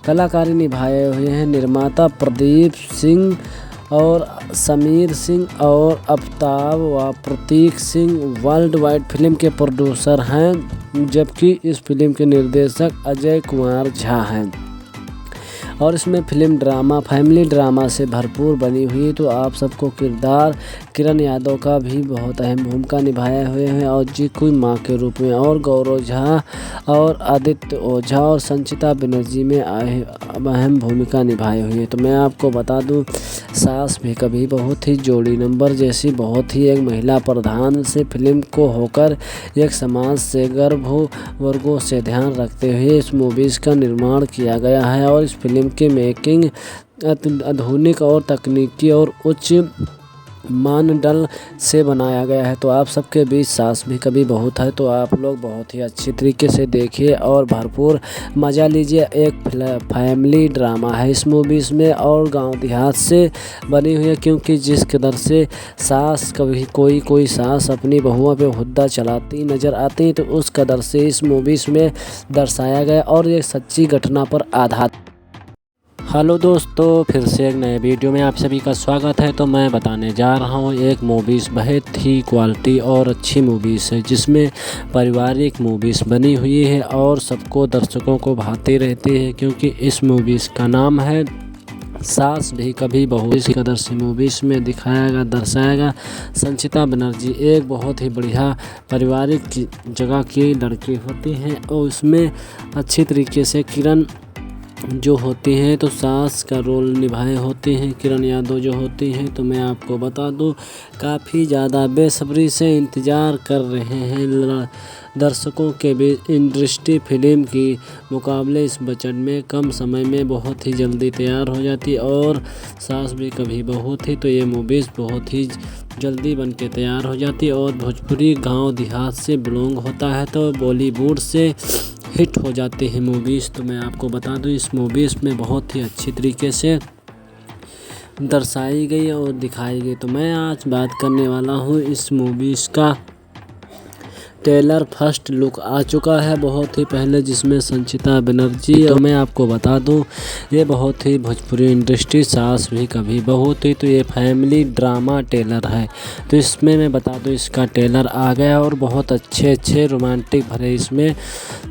कलाकारी निभाए हुए हैं निर्माता प्रदीप सिंह और समीर सिंह और अफ्ताब व प्रतीक सिंह वर्ल्ड वाइड फिल्म के प्रोड्यूसर हैं, जबकि इस फिल्म के निर्देशक अजय कुमार झा हैं। और इसमें फिल्म ड्रामा फैमिली ड्रामा से भरपूर बनी हुई। तो आप सबको किरदार किरण यादव का भी बहुत अहम भूमिका निभाए हुए हैं और कोई माँ के रूप में, और गौरव झा और आदित्य ओझा और संचिता बनर्जी में अहम भूमिका निभाई हुई है। तो मैं आपको बता दूं, सास भी कभी बहुत ही जोड़ी नंबर जैसी बहुत ही एक महिला प्रधान से फिल्म को होकर एक समाज से गर्भ वर्गों से ध्यान रखते हुए इस मूवीज़ का निर्माण किया गया है। और इस फिल्म की मेकिंग आधुनिक और तकनीकी और उच्च मानदंड से बनाया गया है। तो आप सबके बीच सास भी कभी बहू है तो आप लोग बहुत ही अच्छी तरीके से देखिए और भरपूर मज़ा लीजिए। एक फैमिली ड्रामा है इस मूवीज़ में और गांव देहात से बनी हुई है, क्योंकि जिस कदर से सास कभी कोई सास अपनी बहुओं पे हुद्दा चलाती नज़र आती तो उस कदर से इस मूवीज़ में दर्शाया गया और ये सच्ची घटना पर आधारित। हेलो दोस्तों, फिर से एक नए वीडियो में आप सभी का स्वागत है। तो मैं बताने जा रहा हूँ एक मूवीज़ बहुत ही क्वालिटी और अच्छी मूवीज़ है, जिसमें पारिवारिक मूवीज़ बनी हुई है और सबको दर्शकों को भाती रहती है, क्योंकि इस मूवीज़ का नाम है सास भी कभी बहू। इस कदर से मूवीज़ में दिखाया दर्शाएगा संचिता बनर्जी एक बहुत ही बढ़िया पारिवारिक जगह की लड़की होती हैं और उसमें अच्छी तरीके से किरण जो होती हैं तो सास का रोल निभाए होते हैं किरण यादव जो होती हैं। तो मैं आपको बता दूं, काफ़ी ज़्यादा बेसब्री से इंतज़ार कर रहे हैं दर्शकों के बीच। इंडस्ट्री फिल्म की मुकाबले इस बजट में कम समय में बहुत ही जल्दी तैयार हो जाती और सास भी कभी बहू थी तो ये मूवीज़ बहुत ही जल्दी बन के तैयार हो जाती और भोजपुरी गांव देहात से बिलोंग होता है तो बॉलीवुड से हिट हो जाते हैं मूवीज़। तो मैं आपको बता दूं, इस मूवीज़ में बहुत ही अच्छी तरीके से दर्शाई गई और दिखाई गई। तो मैं आज बात करने वाला हूं इस मूवीज़ का ट्रेलर फर्स्ट लुक आ चुका है बहुत ही पहले, जिसमें संचिता बनर्जी। तो मैं आपको बता दूं, ये बहुत ही भोजपुरी इंडस्ट्री सास भी कभी बहू थी तो ये फैमिली ड्रामा ट्रेलर है। तो इसमें मैं बता दूं, इसका ट्रेलर आ गया और बहुत अच्छे रोमांटिक भरे इसमें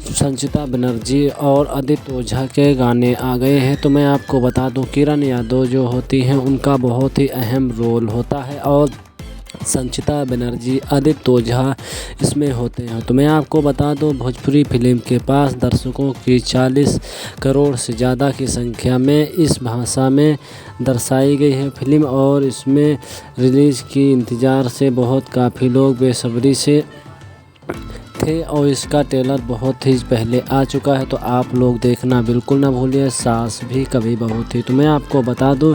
संचिता बनर्जी और आदित्य ओझा के गाने आ गए हैं। तो मैं आपको बता दूं, किरण यादव जो होती हैं उनका बहुत ही अहम रोल होता है और संचिता बनर्जी आदित्य ओझा इसमें होते हैं। तो मैं आपको बता दूं, भोजपुरी फिल्म के पास दर्शकों की 40 करोड़ से ज़्यादा की संख्या में इस भाषा में दर्शाई गई है फिल्म और इसमें रिलीज़ की इंतज़ार से बहुत काफ़ी लोग बेसब्री से थे और इसका ट्रेलर बहुत ही पहले आ चुका है। तो आप लोग देखना बिल्कुल ना भूलिए, सास भी कभी बहू थी। तो मैं आपको बता दूं,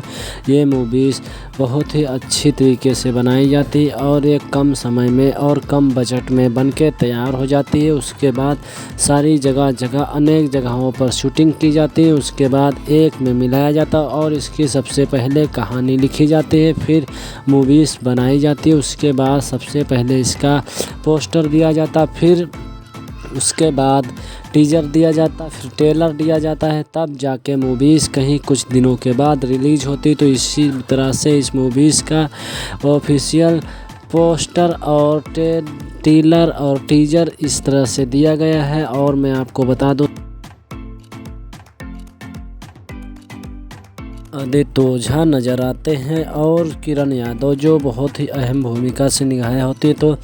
ये मूवीज़ बहुत ही अच्छी तरीके से बनाई जाती है और ये कम समय में और कम बजट में बन के तैयार हो जाती है। उसके बाद सारी जगह अनेक जगहों पर शूटिंग की जाती है, उसके बाद एक में मिलाया जाता है और इसकी सबसे पहले कहानी लिखी जाती है, फिर मूवीज़ बनाई जाती है। उसके बाद सबसे पहले इसका पोस्टर दिया जाता, फिर उसके बाद टीजर दिया जाता, फिर ट्रेलर दिया जाता है, तब जाके मूवीज़ कहीं कुछ दिनों के बाद रिलीज़ होती। तो इसी तरह से इस मूवीज़ का ऑफिशियल पोस्टर और टीलर और टीजर इस तरह से दिया गया है। और मैं आपको बता दूं, आदित्य ओझा नज़र आते हैं और किरण यादव जो बहुत ही अहम भूमिका से निभाई होती है। तो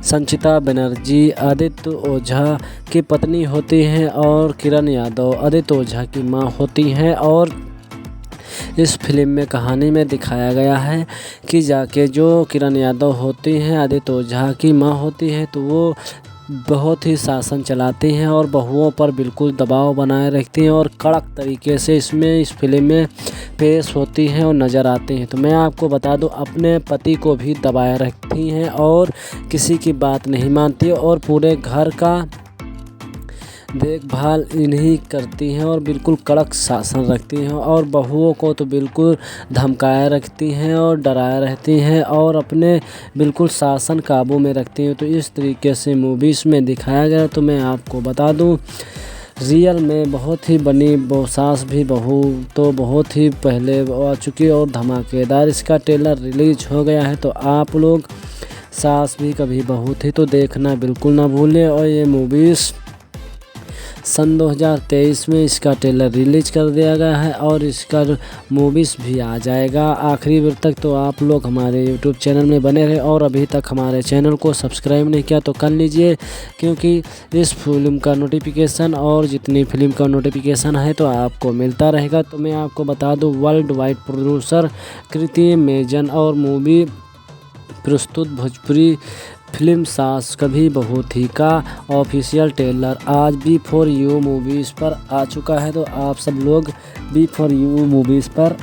संचिता बनर्जी आदित्य ओझा की पत्नी होती हैं और किरण यादव आदित्य ओझा की मां होती हैं। और इस फिल्म में कहानी में दिखाया गया है कि जाके जो किरण यादव होती हैं आदित्य ओझा की मां होती है, तो वो बहुत ही शासन चलाती हैं और बहुओं पर बिल्कुल दबाव बनाए रखती हैं और कड़क तरीके से इस फिल्म में पेश होती हैं और नज़र आती हैं। तो मैं आपको बता दूं, अपने पति को भी दबाए रखती हैं और किसी की बात नहीं मानती और पूरे घर का देखभाल इन्हीं करती हैं और बिल्कुल कड़क शासन रखती हैं और बहुओं को तो बिल्कुल धमकाए रखती हैं और डराए रहती हैं और अपने बिल्कुल शासन काबू में रखती हैं। तो इस तरीके से मूवीज़ में दिखाया गया। तो मैं आपको बता दूं, रियल में बहुत ही बनी सास भी बहू तो बहुत ही पहले आ चुकी और धमाकेदार इसका ट्रेलर रिलीज हो गया है। तो आप लोग सास भी कभी बहू थी तो देखना बिल्कुल ना भूलें। और ये मूवीज़ सन 2023 में इसका ट्रेलर रिलीज कर दिया गया है और इसका मूवीज़ भी आ जाएगा आखिरी बार तक। तो आप लोग हमारे यूट्यूब चैनल में बने रहे और अभी तक हमारे चैनल को सब्सक्राइब नहीं किया तो कर लीजिए, क्योंकि इस फिल्म का नोटिफिकेशन और जितनी फिल्म का नोटिफिकेशन है तो आपको मिलता रहेगा। तो मैं आपको बता दूं, वर्ल्ड वाइड प्रोड्यूसर कृति मेजन और मूवी प्रस्तुत भोजपुरी फिल्म सास कभी बहू थी का ऑफिशियल ट्रेलर आज B4U मूवीज़ पर आ चुका है। तो आप सब लोग B4U मूवीज़ पर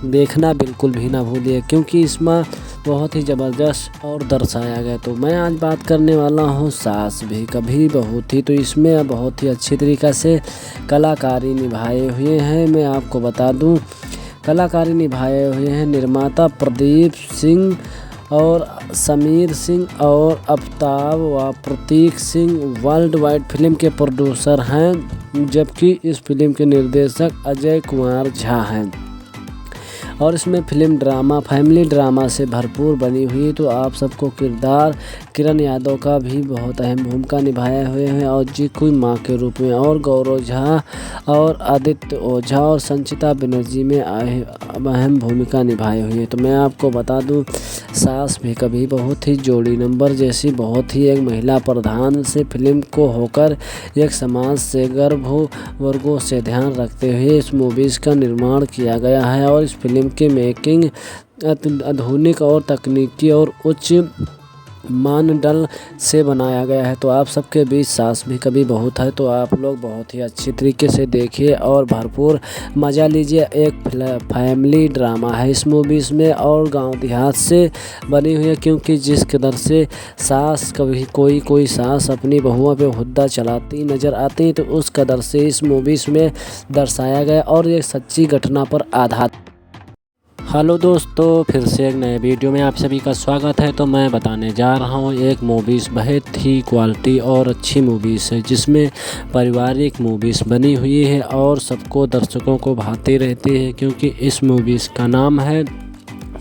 देखना बिल्कुल भी ना भूलिए, क्योंकि इसमें बहुत ही ज़बरदस्त और दर्शाया गया। तो मैं आज बात करने वाला हूँ सास भी कभी बहू थी। तो इसमें बहुत ही अच्छी तरीक़ा से कलाकारी निभाए हुए हैं। मैं आपको बता दूँ, कलाकारी निभाए हुए हैं निर्माता प्रदीप सिंह और समीर सिंह और आफ्ताब व प्रतीक सिंह वर्ल्ड वाइड फिल्म के प्रोड्यूसर हैं, जबकि इस फिल्म के निर्देशक अजय कुमार झा हैं। और इसमें फिल्म ड्रामा फैमिली ड्रामा से भरपूर बनी हुई। तो आप सबको किरदार किरण यादव का भी बहुत अहम भूमिका निभाए हुए हैं और कोई माँ के रूप में, और गौरव झा और आदित्य ओझा और संचिता बनर्जी में अहम भूमिका निभाई हुई है। तो मैं आपको बता दूं, सास भी कभी बहुत ही जोड़ी नंबर जैसी बहुत ही एक महिला प्रधान से फिल्म को होकर एक समाज से गर्भ वर्गों से ध्यान रखते हुए इस मूवीज़ का निर्माण किया गया है। और इस फिल्म की मेकिंग आधुनिक और तकनीकी और उच्च मानदंड से बनाया गया है। तो आप सबके बीच सास भी कभी बहू है तो आप लोग बहुत ही अच्छी तरीके से देखिए और भरपूर मज़ा लीजिए। एक फैमिली ड्रामा है इस मूवीज़ में और गांव देहात से बनी हुई है, क्योंकि जिस कदर से सास कभी कोई सास अपनी बहुओं पे हुद्दा चलाती नज़र आती, तो उस कदर से इस मूवीज़ में दर्शाया गया और ये सच्ची घटना पर आधारित। हेलो दोस्तों, फिर से एक नए वीडियो में आप सभी का स्वागत है। तो मैं बताने जा रहा हूँ एक मूवीज़ बहुत ही क्वालिटी और अच्छी मूवीज़ है, जिसमें पारिवारिक मूवीज़ बनी हुई है और सबको दर्शकों को भाती रहती है, क्योंकि इस मूवीज़ का नाम है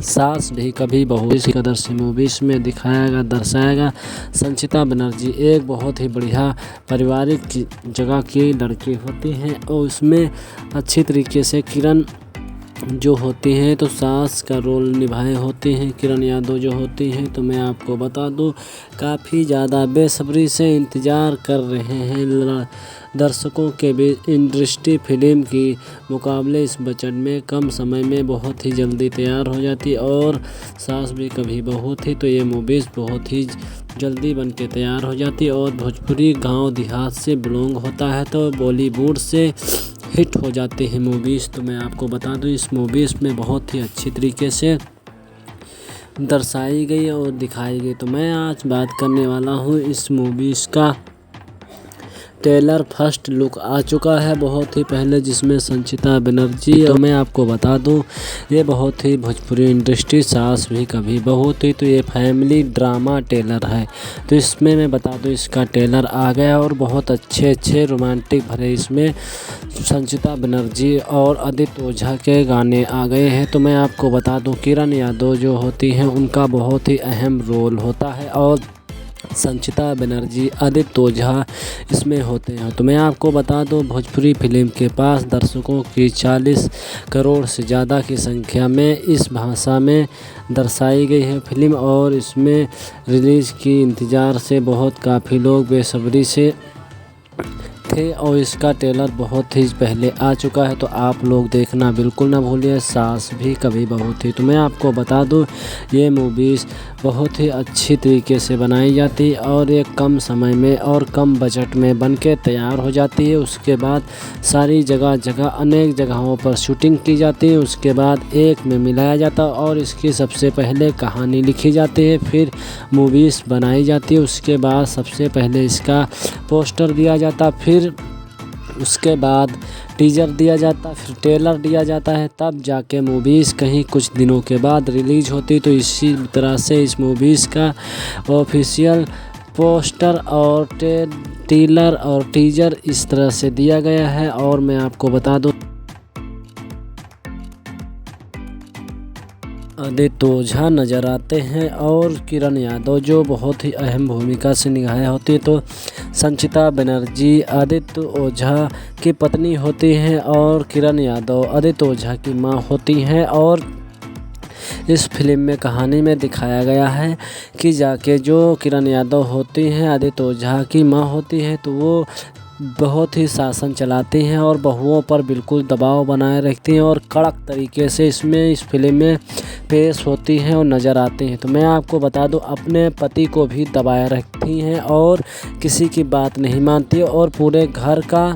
सास भी कभी बहू। इस कदर से मूवीज़ में दिखाया दर्शाएगा संचिता बनर्जी एक बहुत ही बढ़िया पारिवारिक जगह की लड़की होती हैं और उसमें अच्छी तरीके से किरण जो होती हैं तो सास का रोल निभाए होते हैं किरण यादव जो होती हैं। तो मैं आपको बता दूं, काफ़ी ज़्यादा बेसब्री से इंतज़ार कर रहे हैं दर्शकों के बीच। इंडस्ट्री फिल्म की मुकाबले इस बजट में कम समय में बहुत ही जल्दी तैयार हो जाती और सास भी कभी बहू थी तो ये मूवीज़ बहुत ही जल्दी बन के तैयार हो जाती और भोजपुरी गांव देहात से बिलोंग होता है तो बॉलीवुड से हिट हो जाते हैं मूवीज़। तो मैं आपको बता दूं, इस मूवीज़ में बहुत ही अच्छी तरीके से दर्शाई गई और दिखाई गई। तो मैं आज बात करने वाला हूं इस मूवीज़ का ट्रेलर फर्स्ट लुक आ चुका है बहुत ही पहले, जिसमें संचिता बनर्जी। तो मैं आपको बता दूं ये बहुत ही भोजपुरी इंडस्ट्री सास भी कभी बहू थी, तो ये फैमिली ड्रामा ट्रेलर है। तो इसमें मैं बता दूं इसका ट्रेलर आ गया और बहुत अच्छे रोमांटिक भरे इसमें संचिता बनर्जी और आदित्य ओझा के गाने आ गए हैं। तो मैं आपको बता दूं किरण यादव जो होती हैं उनका बहुत ही अहम रोल होता है और संचिता बनर्जी आदित्य ओझा इसमें होते हैं। तो मैं आपको बता दूं भोजपुरी फिल्म के पास दर्शकों की 40 करोड़ से ज़्यादा की संख्या में इस भाषा में दर्शाई गई है फिल्म, और इसमें रिलीज़ की इंतज़ार से बहुत काफ़ी लोग बेसब्री से थे और इसका ट्रेलर बहुत ही पहले आ चुका है। तो आप लोग देखना बिल्कुल ना भूलिए, सास भी कभी बहू थी। तो मैं आपको बता दूं ये मूवीज़ बहुत ही अच्छी तरीके से बनाई जाती है और ये कम समय में और कम बजट में बन के तैयार हो जाती है। उसके बाद सारी जगह अनेक जगहों पर शूटिंग की जाती है, उसके बाद एक में मिलाया जाता है और इसकी सबसे पहले कहानी लिखी जाती है, फिर मूवीज़ बनाई जाती है। उसके बाद सबसे पहले इसका पोस्टर दिया जाता, फिर उसके बाद टीजर दिया जाता, फिर ट्रेलर दिया जाता है, तब जाके मूवीज़ कहीं कुछ दिनों के बाद रिलीज होती। तो इसी तरह से इस मूवीज़ का ऑफिशियल पोस्टर और ट्रेलर और टीजर इस तरह से दिया गया है। और मैं आपको बता दूं आदित्य ओझा नज़र आते हैं और किरण यादव जो बहुत ही अहम भूमिका से निभाई होती है। तो संचिता बनर्जी आदित्य ओझा की पत्नी होती हैं और किरण यादव आदित्य ओझा की मां होती हैं। और इस फिल्म में कहानी में दिखाया गया है कि जाके जो किरण यादव होती हैं आदित्य ओझा की मां होती है, तो वो बहुत ही शासन चलाती हैं और बहुओं पर बिल्कुल दबाव बनाए रखती हैं और कड़क तरीके से इस फिल्म में पेश होती हैं और नज़र आती हैं। तो मैं आपको बता दूं अपने पति को भी दबाए रखती हैं और किसी की बात नहीं मानती और पूरे घर का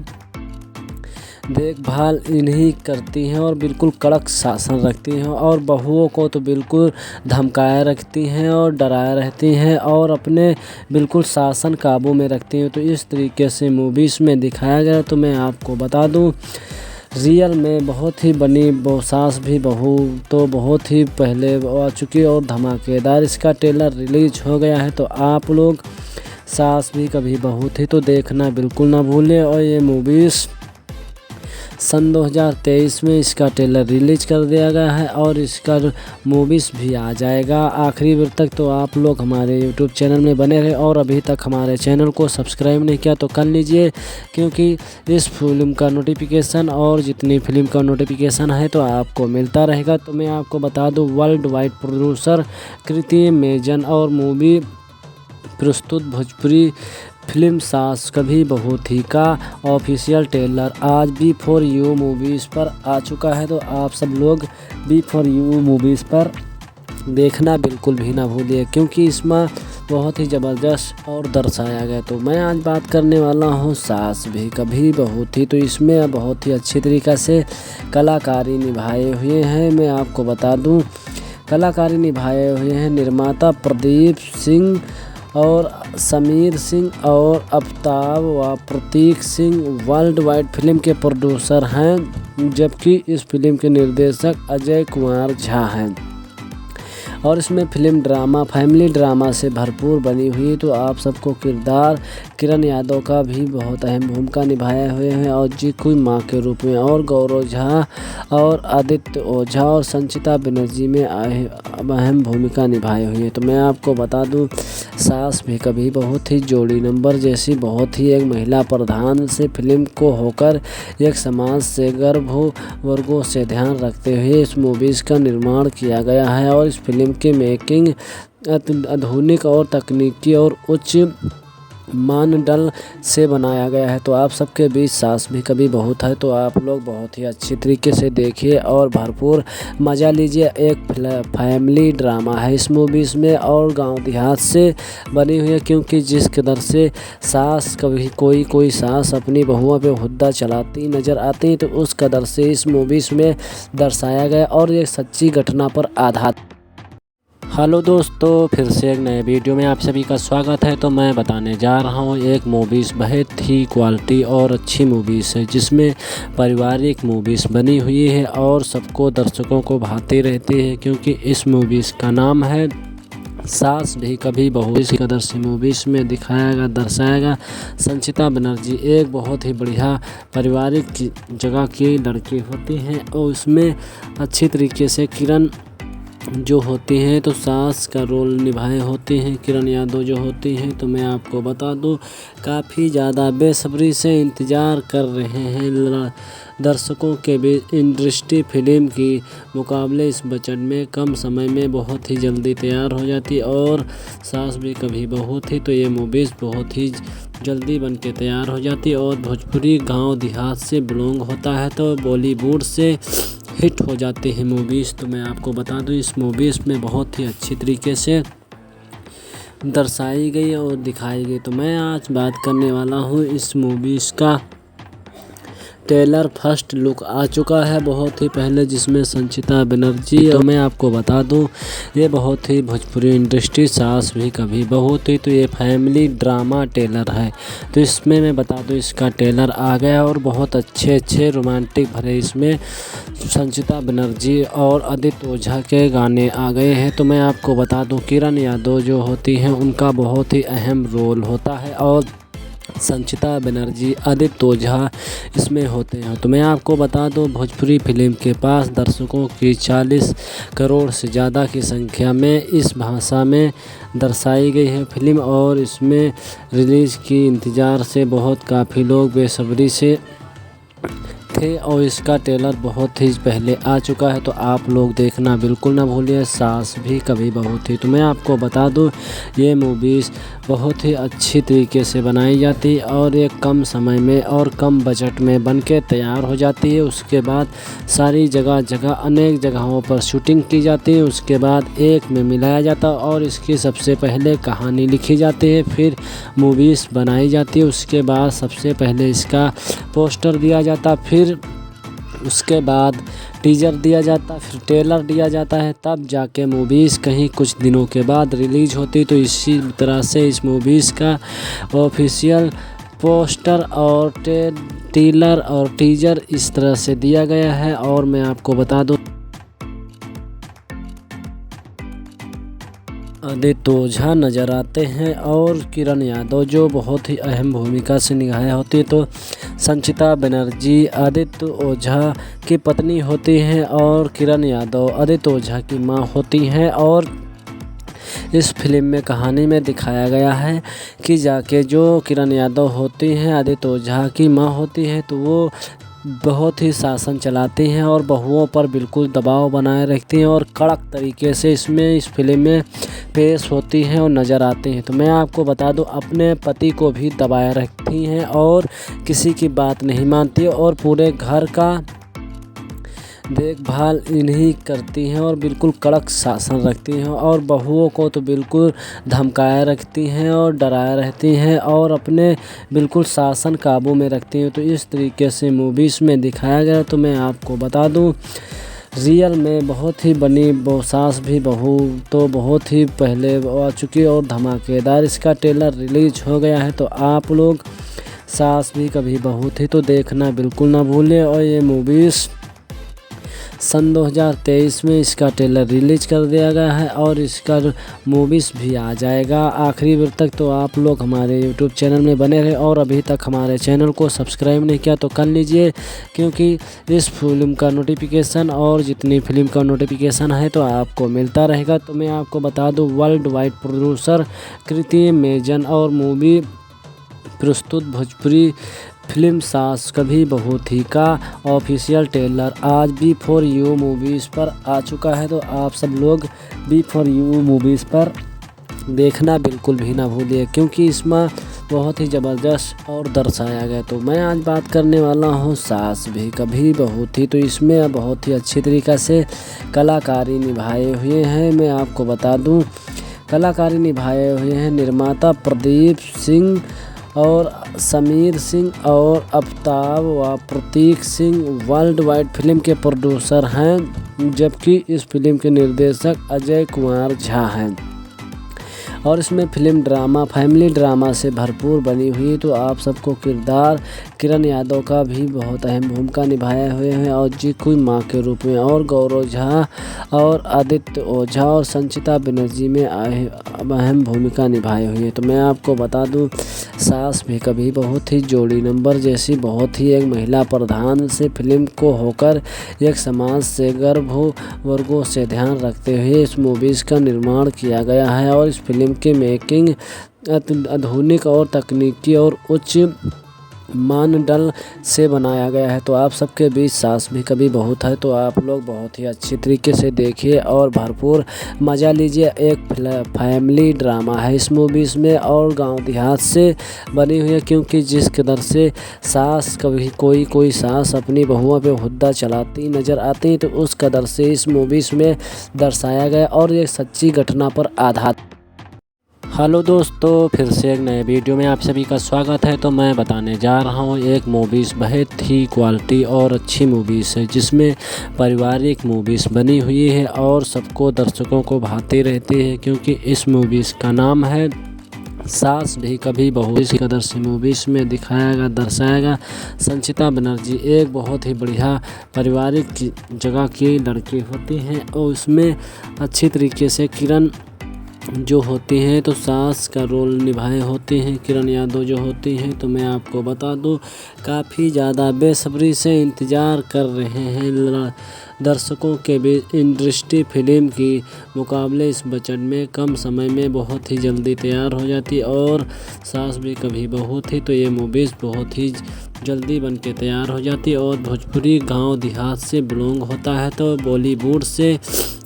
देखभाल इन्हीं करती हैं और बिल्कुल कड़क शासन रखती हैं और बहुओं को तो बिल्कुल धमकाए रखती हैं और डराए रहती हैं और अपने बिल्कुल शासन काबू में रखती हैं। तो इस तरीके से मूवीज़ में दिखाया गया। तो मैं आपको बता दूं रियल में बहुत ही बनी सास भी बहू तो बहुत ही पहले आ चुकी और धमाकेदार इसका ट्रेलर रिलीज हो गया है। तो आप लोग सास भी कभी बहू थी तो देखना बिल्कुल ना भूलें। और ये मूवीज़ सन 2023 में इसका ट्रेलर रिलीज कर दिया गया है और इसका मूवीज़ भी आ जाएगा आखिरी बार तक। तो आप लोग हमारे यूट्यूब चैनल में बने रहे और अभी तक हमारे चैनल को सब्सक्राइब नहीं किया तो कर लीजिए, क्योंकि इस फिल्म का नोटिफिकेशन और जितनी फिल्म का नोटिफिकेशन है तो आपको मिलता रहेगा। तो मैं आपको बता दूं वर्ल्ड वाइड प्रोड्यूसर कृति मेजन और मूवी प्रस्तुत भोजपुरी फिल्म सास कभी बहू थी का ऑफिशियल ट्रेलर आज B4U मूवीज़ पर आ चुका है। तो आप सब लोग B4U मूवीज़ पर देखना बिल्कुल भी ना भूलिए, क्योंकि इसमें बहुत ही ज़बरदस्त और दर्शाया गया। तो मैं आज बात करने वाला हूँ सास भी कभी बहू थी। तो इसमें बहुत ही अच्छी तरीक़ा से कलाकारी निभाए हुए हैं। मैं आपको बता दूँ कलाकारी निभाए हुए हैं निर्माता प्रदीप सिंह और समीर सिंह और अफ्ताब व प्रतीक सिंह वर्ल्ड वाइड फिल्म के प्रोड्यूसर हैं, जबकि इस फिल्म के निर्देशक अजय कुमार झा हैं। और इसमें फिल्म ड्रामा फैमिली ड्रामा से भरपूर बनी हुई। तो आप सबको किरदार किरण यादव का भी बहुत अहम भूमिका निभाए हुए हैं और जी कोई माँ के रूप में, और गौरव झा और आदित्य ओझा और संचिता बनर्जी में अहम भूमिका निभाई हुई है। तो मैं आपको बता दूं सास भी कभी बहुत ही जोड़ी नंबर जैसी बहुत ही एक महिला प्रधान से फिल्म को होकर एक समाज से गर्भ वर्गों से ध्यान रखते हुए इस मूवीज़ का निर्माण किया गया है। और इस फिल्म की मेकिंग आधुनिक और तकनीकी और उच्च मानदंड से बनाया गया है। तो आप सबके बीच सास भी कभी बहू है तो आप लोग बहुत ही अच्छी तरीके से देखिए और भरपूर मज़ा लीजिए। एक फैमिली ड्रामा है इस मूवीज़ में और गांव देहात से बनी हुई है, क्योंकि जिस कदर से सास कभी कोई सास अपनी बहुओं पे हुद्दा चलाती नज़र आती है, तो उस कदर से इस मूवीज़ में दर्शाया गया और ये सच्ची घटना पर आधारित हेलो दोस्तों, फिर से एक नए वीडियो में आप सभी का स्वागत है। तो मैं बताने जा रहा हूँ एक मूवीज़ बहुत ही क्वालिटी और अच्छी मूवीज़ है, जिसमें पारिवारिक मूवीज़ बनी हुई है और सबको दर्शकों को भाती रहती है, क्योंकि इस मूवीज़ का नाम है सास भी कभी बहू। इस कदर से मूवीज़ में दिखाया दर्शाएगा संचिता बनर्जी एक बहुत ही बढ़िया पारिवारिक जगह की लड़की होती हैं और उसमें अच्छी तरीके से किरण जो होती हैं तो सास का रोल निभाए होते हैं। किरण यादव जो होती हैं, तो मैं आपको बता दूं काफ़ी ज़्यादा बेसब्री से इंतज़ार कर रहे हैं दर्शकों के बीच। इंडस्ट्री फिल्म की मुकाबले इस बजट में कम समय में बहुत ही जल्दी तैयार हो जाती है और सास भी कभी बहू थी, तो ये मूवीज़ बहुत ही जल्दी बन के तैयार हो जाती है और भोजपुरी गांव देहात से बिलोंग होता है तो बॉलीवुड से हिट हो जाती है मूवीज़। तो मैं आपको बता दूं इस मूवीज़ में बहुत ही अच्छी तरीके से दर्शाई गई और दिखाई गई। तो मैं आज बात करने वाला हूं इस मूवीज़ का ट्रेलर फर्स्ट लुक आ चुका है बहुत ही पहले, जिसमें संचिता बनर्जी। तो मैं आपको बता दूं ये बहुत ही भोजपुरी इंडस्ट्री सास भी कभी बहू थी, तो ये फैमिली ड्रामा ट्रेलर है। तो इसमें मैं बता दूं इसका ट्रेलर आ गया और बहुत अच्छे रोमांटिक भरे इसमें संचिता बनर्जी और आदित्य ओझा के गाने आ गए हैं। तो मैं आपको बता दूं किरण यादव जो होती हैं उनका बहुत ही अहम रोल होता है और संचिता बनर्जी आदित्य ओझा इसमें होते हैं। तो मैं आपको बता दूं भोजपुरी फिल्म के पास दर्शकों की 40 करोड़ से ज़्यादा की संख्या में इस भाषा में दर्शाई गई है फिल्म और इसमें रिलीज़ की इंतज़ार से बहुत काफ़ी लोग बेसब्री से थे और इसका ट्रेलर बहुत ही पहले आ चुका है। तो आप लोग देखना बिल्कुल ना भूलिए, सास भी कभी बहू थी। तो मैं आपको बता दूं ये मूवीज़ बहुत ही अच्छी तरीके से बनाई जाती है और ये कम समय में और कम बजट में बन के तैयार हो जाती है। उसके बाद सारी जगह अनेक जगहों पर शूटिंग की जाती है, उसके बाद एक में मिलाया जाता है और इसकी सबसे पहले कहानी लिखी जाती है, फिर मूवीज़ बनाई जाती है। उसके बाद सबसे पहले इसका पोस्टर दिया जाता, फिर उसके बाद टीजर दिया जाता, फिर ट्रेलर दिया जाता है, तब जाके मूवीज़ कहीं कुछ दिनों के बाद रिलीज होती। तो इसी तरह से इस मूवीज़ का ऑफिशियल पोस्टर और ट्रेलर और टीजर इस तरह से दिया गया है। और मैं आपको बता दूं आदित्य ओझा नज़र आते हैं और किरण यादव जो बहुत ही अहम भूमिका से निभाई होती है। तो संचिता बनर्जी आदित्य ओझा की पत्नी होती हैं और किरण यादव आदित्य ओझा की मां होती हैं। और इस फिल्म में कहानी में दिखाया गया है कि जाके जो किरण यादव होती हैं आदित्य ओझा की मां होती है, तो वो बहुत ही शासन चलाती हैं और बहुओं पर बिल्कुल दबाव बनाए रखती हैं और कड़क तरीके से इस फिल्म में पेश होती हैं और नज़र आती हैं। तो मैं आपको बता दूं अपने पति को भी दबाए रखती हैं और किसी की बात नहीं मानती और पूरे घर का देखभाल इन्हीं करती हैं और बिल्कुल कड़क शासन रखती हैं और बहुओं को तो बिल्कुल धमकाए रखती हैं और डराए रहती हैं और अपने बिल्कुल शासन काबू में रखती हैं। तो इस तरीके से मूवीज़ में दिखाया गया। तो मैं आपको बता दूं रियल में बहुत ही बनी सास भी बहू तो बहुत ही पहले आ चुकी और धमाकेदार इसका ट्रेलर रिलीज हो गया है। तो आप लोग सास भी कभी बहू थी तो देखना बिल्कुल ना भूलें। और ये मूवीज़ सन 2023 में इसका ट्रेलर रिलीज कर दिया गया है और इसका मूवीज़ भी आ जाएगा आखिरी बार तक। तो आप लोग हमारे यूट्यूब चैनल में बने रहे और अभी तक हमारे चैनल को सब्सक्राइब नहीं किया तो कर लीजिए, क्योंकि इस फिल्म का नोटिफिकेशन और जितनी फिल्म का नोटिफिकेशन है तो आपको मिलता रहेगा। तो मैं आपको बता दूं वर्ल्ड वाइड प्रोड्यूसर कृति मेजन और मूवी प्रस्तुत भोजपुरी फिल्म सास कभी बहू थी का ऑफिशियल ट्रेलर आज B4U मूवीज़ पर आ चुका है। तो आप सब लोग B4U मूवीज़ पर देखना बिल्कुल भी ना भूलिए, क्योंकि इसमें बहुत ही ज़बरदस्त और दर्शाया गया। तो मैं आज बात करने वाला हूँ सास भी कभी बहू थी। तो इसमें बहुत ही अच्छी तरीक़ा से कलाकारी निभाए हुए हैं। मैं आपको बता दूँ कलाकारी निभाए हुए हैं निर्माता प्रदीप सिंह और समीर सिंह और अमिताभ व प्रतीक सिंह वर्ल्ड वाइड फिल्म के प्रोड्यूसर हैं, जबकि इस फिल्म के निर्देशक अजय कुमार झा हैं। और इसमें फिल्म ड्रामा फैमिली ड्रामा से भरपूर बनी हुई। तो आप सबको किरदार किरण यादव का भी बहुत अहम भूमिका निभाए हुए हैं और जीकू माँ के रूप में, और गौरव झा और आदित्य ओझा और संचिता बनर्जी में अहम भूमिका निभाई हुई है। तो मैं आपको बता दूं, सास भी कभी बहुत ही जोड़ी नंबर जैसी बहुत ही एक महिला प्रधान से फिल्म को होकर एक समाज से गर्भ वर्गों से ध्यान रखते हुए इस मूवीज़ का निर्माण किया गया है। और इस फिल्म की मेकिंग आधुनिक और तकनीकी और उच्च मानदंड से बनाया गया है। तो आप सबके बीच सास भी कभी बहुत है, तो आप लोग बहुत ही अच्छी तरीके से देखिए और भरपूर मज़ा लीजिए। एक फैमिली ड्रामा है इस मूवीज़ में और गांव देहात से बनी हुई है, क्योंकि जिस कदर से सास कभी कोई सास अपनी बहुओं पे हुद्दा चलाती नज़र आती, तो उस कदर से इस मूवीज़ में दर्शाया गया और ये सच्ची घटना पर आधारित। हेलो दोस्तों, फिर से एक नए वीडियो में आप सभी का स्वागत है। तो मैं बताने जा रहा हूँ एक मूवीज़ बहुत ही क्वालिटी और अच्छी मूवीज़ है, जिसमें पारिवारिक मूवीज़ बनी हुई है और सबको दर्शकों को भाती रहती है, क्योंकि इस मूवीज़ का नाम है सास भी कभी बहू। इस कदर से मूवीज़ में दिखाया दर्शाएगा संचिता बनर्जी एक बहुत ही बढ़िया पारिवारिक जगह की लड़की होती हैं और उसमें अच्छी तरीके से किरण जो होती हैं तो सास का रोल निभाए होते हैं किरण यादव जो होती हैं। तो मैं आपको बता दूं, काफ़ी ज़्यादा बेसब्री से इंतज़ार कर रहे हैं दर्शकों के बीच। इंडस्ट्री फिल्म की मुकाबले इस बजट में कम समय में बहुत ही जल्दी तैयार हो जाती है और सास भी कभी बहू थी, तो ये मूवीज़ बहुत ही जल्दी बन के तैयार हो जाती है। और भोजपुरी गांव देहात से बिलोंग होता है, तो बॉलीवुड से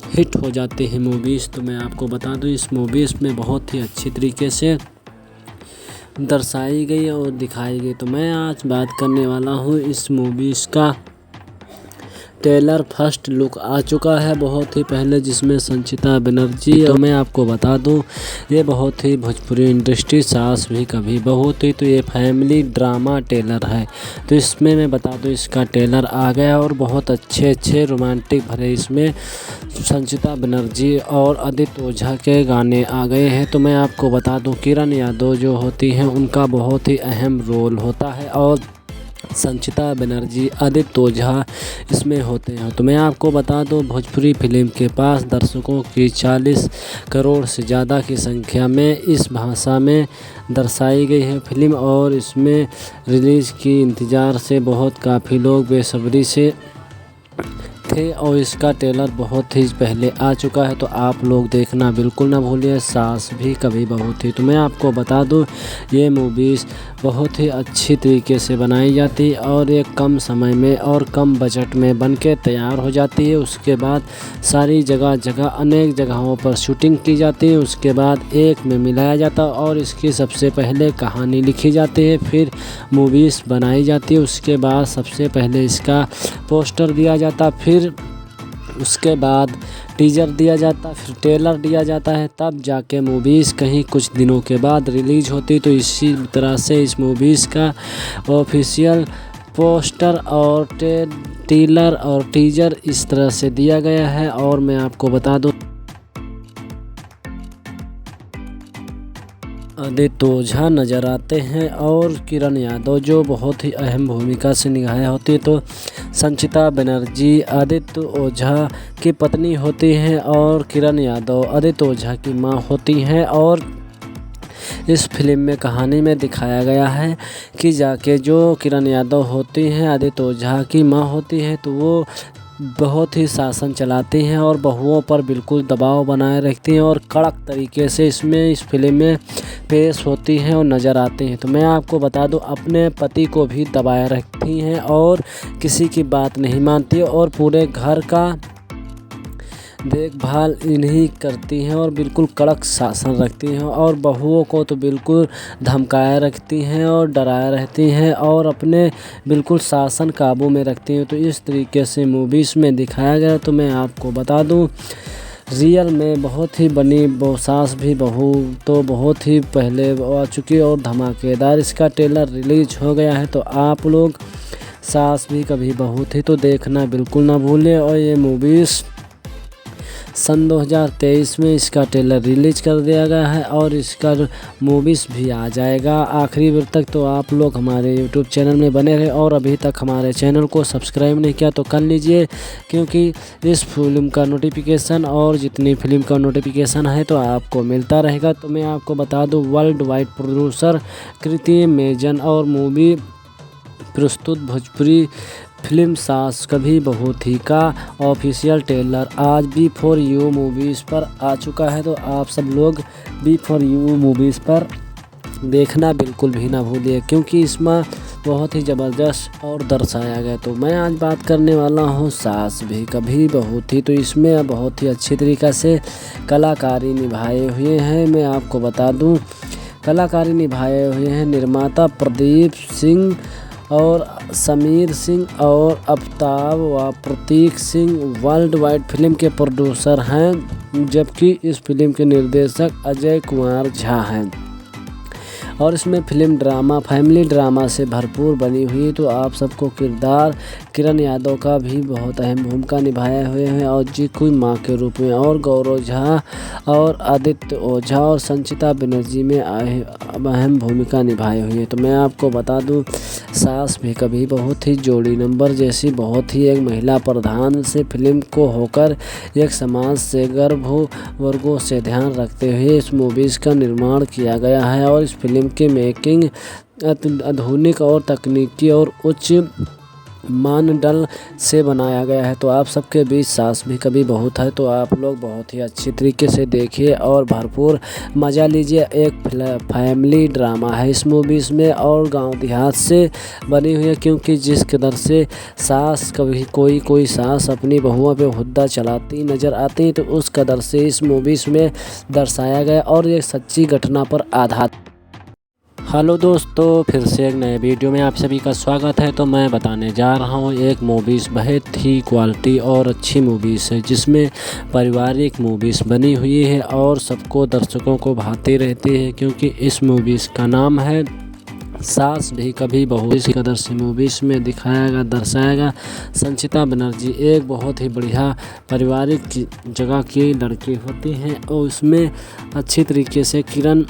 हिट हो जाते हैं मूवीज़। तो मैं आपको बता दूं, इस मूवीज़ में बहुत ही अच्छी तरीके से दर्शाई गई और दिखाई गई। तो मैं आज बात करने वाला हूं इस मूवीज़ का ट्रेलर फर्स्ट लुक आ चुका है बहुत ही पहले, जिसमें संचिता बनर्जी। तो मैं आपको बता दूं, ये बहुत ही भोजपुरी इंडस्ट्री सास भी कभी बहू थी, तो ये फैमिली ड्रामा ट्रेलर है। तो इसमें मैं बता दूं, इसका ट्रेलर आ गया और बहुत अच्छे रोमांटिक भरे इसमें संचिता बनर्जी और आदित्य ओझा के गाने आ गए हैं। तो मैं आपको बता दूं, किरण यादव जो होती हैं उनका बहुत ही अहम रोल होता है और संचिता बनर्जी आदित्य ओझा इसमें होते हैं। तो मैं आपको बता दूं, भोजपुरी फिल्म के पास दर्शकों की 40 करोड़ से ज़्यादा की संख्या में इस भाषा में दर्शाई गई है फिल्म और इसमें रिलीज़ की इंतज़ार से बहुत काफ़ी लोग बेसब्री से थे और इसका ट्रेलर बहुत ही पहले आ चुका है। तो आप लोग देखना बिल्कुल ना भूलिए, सास भी कभी बहू थी। तो मैं आपको बता दूं, ये मूवीज़ बहुत ही अच्छी तरीके से बनाई जाती है और ये कम समय में और कम बजट में बन के तैयार हो जाती है। उसके बाद सारी जगह अनेक जगहों पर शूटिंग की जाती है, उसके बाद एक में मिलाया जाता है और इसकी सबसे पहले कहानी लिखी जाती है, फिर मूवीज़ बनाई जाती है। उसके बाद सबसे पहले इसका पोस्टर दिया जाता, फिर उसके बाद टीजर दिया जाता, फिर ट्रेलर दिया जाता है, तब जाके मूवीज़ कहीं कुछ दिनों के बाद रिलीज होती। तो इसी तरह से इस मूवीज़ का ऑफिशियल पोस्टर और ट्रेलर और टीजर इस तरह से दिया गया है। और मैं आपको बता दूं, आदित्य ओझा नज़र आते हैं और किरण यादव जो बहुत ही अहम भूमिका से निभाई होती है। तो संचिता बनर्जी आदित्य ओझा की पत्नी होती हैं और किरण यादव आदित्य ओझा की मां होती हैं। और इस फिल्म में कहानी में दिखाया गया है कि जाके जो किरण यादव होती हैं आदित्य ओझा की मां होती है, तो वो बहुत ही शासन चलाती हैं और बहुओं पर बिल्कुल दबाव बनाए रखती हैं और कड़क तरीके से इस फिल्म में पेश होती हैं और नज़र आती हैं। तो मैं आपको बता दूं, अपने पति को भी दबाए रखती हैं और किसी की बात नहीं मानती और पूरे घर का देखभाल इन्हीं करती हैं और बिल्कुल कड़क शासन रखती हैं और बहुओं को तो बिल्कुल धमकाए रखती हैं और डराए रहती हैं और अपने बिल्कुल शासन काबू में रखती हैं। तो इस तरीके से मूवीज़ में दिखाया गया। तो मैं आपको बता दूं, रियल में बहुत ही बनी सास भी बहू तो बहुत ही पहले आ चुकी और धमाकेदार इसका ट्रेलर रिलीज हो गया है। तो आप लोग सास भी कभी बहू थी तो देखना बिल्कुल ना भूलें। और ये मूवीज़ सन 2023 में इसका ट्रेलर रिलीज कर दिया गया है और इसका मूवीज़ भी आ जाएगा आखिरी वेळ तक। तो आप लोग हमारे यूट्यूब चैनल में बने रहे और अभी तक हमारे चैनल को सब्सक्राइब नहीं किया तो कर लीजिए, क्योंकि इस फिल्म का नोटिफिकेशन और जितनी फिल्म का नोटिफिकेशन है तो आपको मिलता रहेगा। तो मैं आपको बता दूं, वर्ल्ड वाइड प्रोड्यूसर कृति मेजन और मूवी प्रस्तुत भोजपुरी फिल्म सास कभी बहू थी का ऑफिशियल ट्रेलर आज बी4U मूवीज़ पर आ चुका है। तो आप सब लोग बी4U मूवीज़ पर देखना बिल्कुल भी ना भूलिए, क्योंकि इसमें बहुत ही ज़बरदस्त और दर्शाया गया। तो मैं आज बात करने वाला हूँ सास भी कभी बहू थी। तो इसमें बहुत ही अच्छी तरीक़ा से कलाकारी निभाए हुए हैं। मैं आपको बता दूँ, कलाकारी निभाए हुए हैं निर्माता प्रदीप सिंह और समीर सिंह और अफ्ताब व प्रतीक सिंह वर्ल्ड वाइड फिल्म के प्रोड्यूसर हैं, जबकि इस फिल्म के निर्देशक अजय कुमार झा हैं। और इसमें फिल्म ड्रामा फैमिली ड्रामा से भरपूर बनी हुई। तो आप सबको किरदार किरण यादव का भी बहुत अहम भूमिका निभाए हुए हैं और जीकू माँ के रूप में, और गौरव झा और आदित्य ओझा और संचिता बनर्जी में अहम भूमिका निभाई हुई है। तो मैं आपको बता दूं, सास भी कभी बहुत ही जोड़ी नंबर जैसी बहुत ही एक महिला प्रधान से फिल्म को होकर एक समाज से गर्भ वर्गों से ध्यान रखते हुए इस मूवीज़ का निर्माण किया गया है। और इस फिल्म की मेकिंग आधुनिक और तकनीकी और उच्च मानदंड से बनाया गया है। तो आप सबके बीच सास भी कभी बहू है तो आप लोग बहुत ही अच्छी तरीके से देखिए और भरपूर मज़ा लीजिए। एक फैमिली ड्रामा है इस मूवीज़ में और गांव देहात से बनी हुई है, क्योंकि जिस कदर से सास कभी कोई सास अपनी बहुओं पे हुद्दा चलाती नज़र आती, तो उस कदर से इस मूवीज़ में दर्शाया गया और ये सच्ची घटना पर आधारित। हेलो दोस्तों, फिर से एक नए वीडियो में आप सभी का स्वागत है। तो मैं बताने जा रहा हूँ एक मूवीज़ बहुत ही क्वालिटी और अच्छी मूवीज़ है, जिसमें पारिवारिक मूवीज़ बनी हुई है और सबको दर्शकों को भाती रहती है, क्योंकि इस मूवीज़ का नाम है सास भी कभी बहू। इस कदर से मूवीज़ में दिखाया दर्शाएगा संचिता बनर्जी एक बहुत ही बढ़िया पारिवारिक जगह की लड़की होती हैं और उसमें अच्छी तरीके से किरण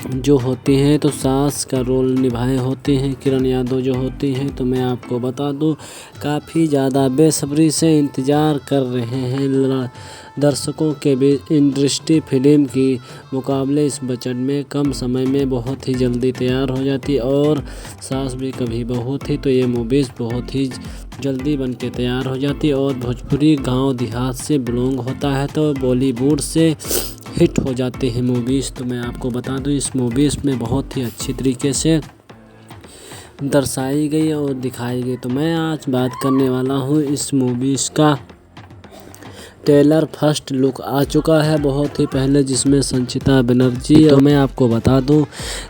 जो होती हैं तो सास का रोल निभाए होते हैं किरण यादव जो होती हैं। तो मैं आपको बता दूं, काफ़ी ज़्यादा बेसब्री से इंतज़ार कर रहे हैं दर्शकों के बीच। इंडस्ट्री फिल्म की मुकाबले इस बजट में कम समय में बहुत ही जल्दी तैयार हो जाती है और सास भी कभी बहू थी तो ये मूवीज़ बहुत ही जल्दी बन के तैयार हो जाती है और भोजपुरी गांव देहात से बिलोंग होता है तो बॉलीवुड से हिट हो जाते हैं मूवीज़। तो मैं आपको बता दूं, इस मूवीज़ में बहुत ही अच्छी तरीके से दर्शाई गई और दिखाई गई। तो मैं आज बात करने वाला हूं इस मूवीज़ का ट्रेलर फर्स्ट लुक आ चुका है बहुत ही पहले, जिसमें संचिता बनर्जी। तो मैं आपको बता दूं,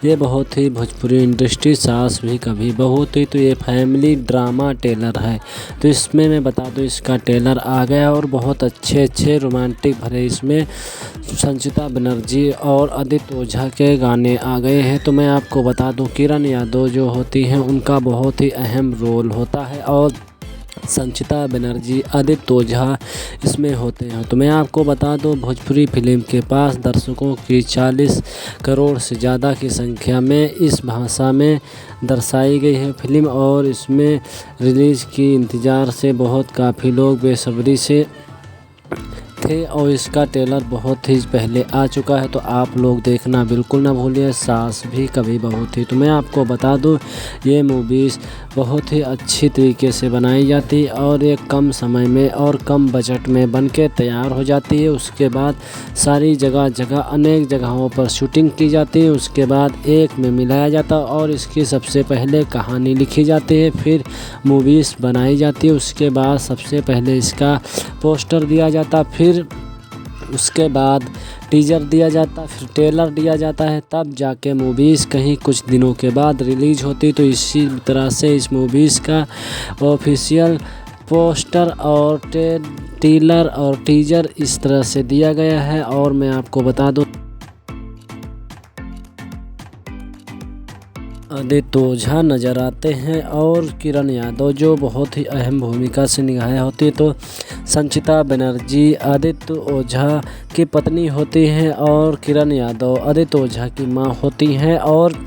ये बहुत ही भोजपुरी इंडस्ट्री सास भी कभी बहू थी तो ये फैमिली ड्रामा ट्रेलर है। तो इसमें मैं बता दूं, इसका ट्रेलर आ गया और बहुत अच्छे रोमांटिक भरे इसमें संचिता बनर्जी और आदित्य ओझा के गाने आ गए हैं। तो मैं आपको बता दूं, किरण यादव जो होती हैं उनका बहुत ही अहम रोल होता है और संचिता बनर्जी आदित्य ओझा इसमें होते हैं। तो मैं आपको बता दूं, भोजपुरी फिल्म के पास दर्शकों की 40 करोड़ से ज़्यादा की संख्या में इस भाषा में दर्शाई गई है फिल्म और इसमें रिलीज़ की इंतज़ार से बहुत काफ़ी लोग बेसब्री से थे और इसका ट्रेलर बहुत ही पहले आ चुका है। तो आप लोग देखना बिल्कुल ना भूलिए, सास भी कभी बहू थी। तो मैं आपको बता दूं, ये मूवीज़ बहुत ही अच्छी तरीके से बनाई जाती है और ये कम समय में और कम बजट में बन के तैयार हो जाती है। उसके बाद सारी जगह अनेक जगहों पर शूटिंग की जाती है, उसके बाद एक में मिलाया जाता है और इसकी सबसे पहले कहानी लिखी जाती है, फिर मूवीज़ बनाई जाती है। उसके बाद सबसे पहले इसका पोस्टर दिया जाता, फिर उसके बाद टीजर दिया जाता, फिर ट्रेलर दिया जाता है, तब जाके मूवीज़ कहीं कुछ दिनों के बाद रिलीज़ होती। तो इसी तरह से इस मूवीज़ का ऑफिशियल पोस्टर और टीलर और टीजर इस तरह से दिया गया है। और मैं आपको बता दूं, आदित्य ओझा नज़र आते हैं और किरण यादव जो बहुत ही अहम भूमिका से निभाई होती है। तो संचिता बनर्जी आदित्य ओझा की पत्नी होती हैं और किरण यादव आदित्य ओझा की मां होती हैं। और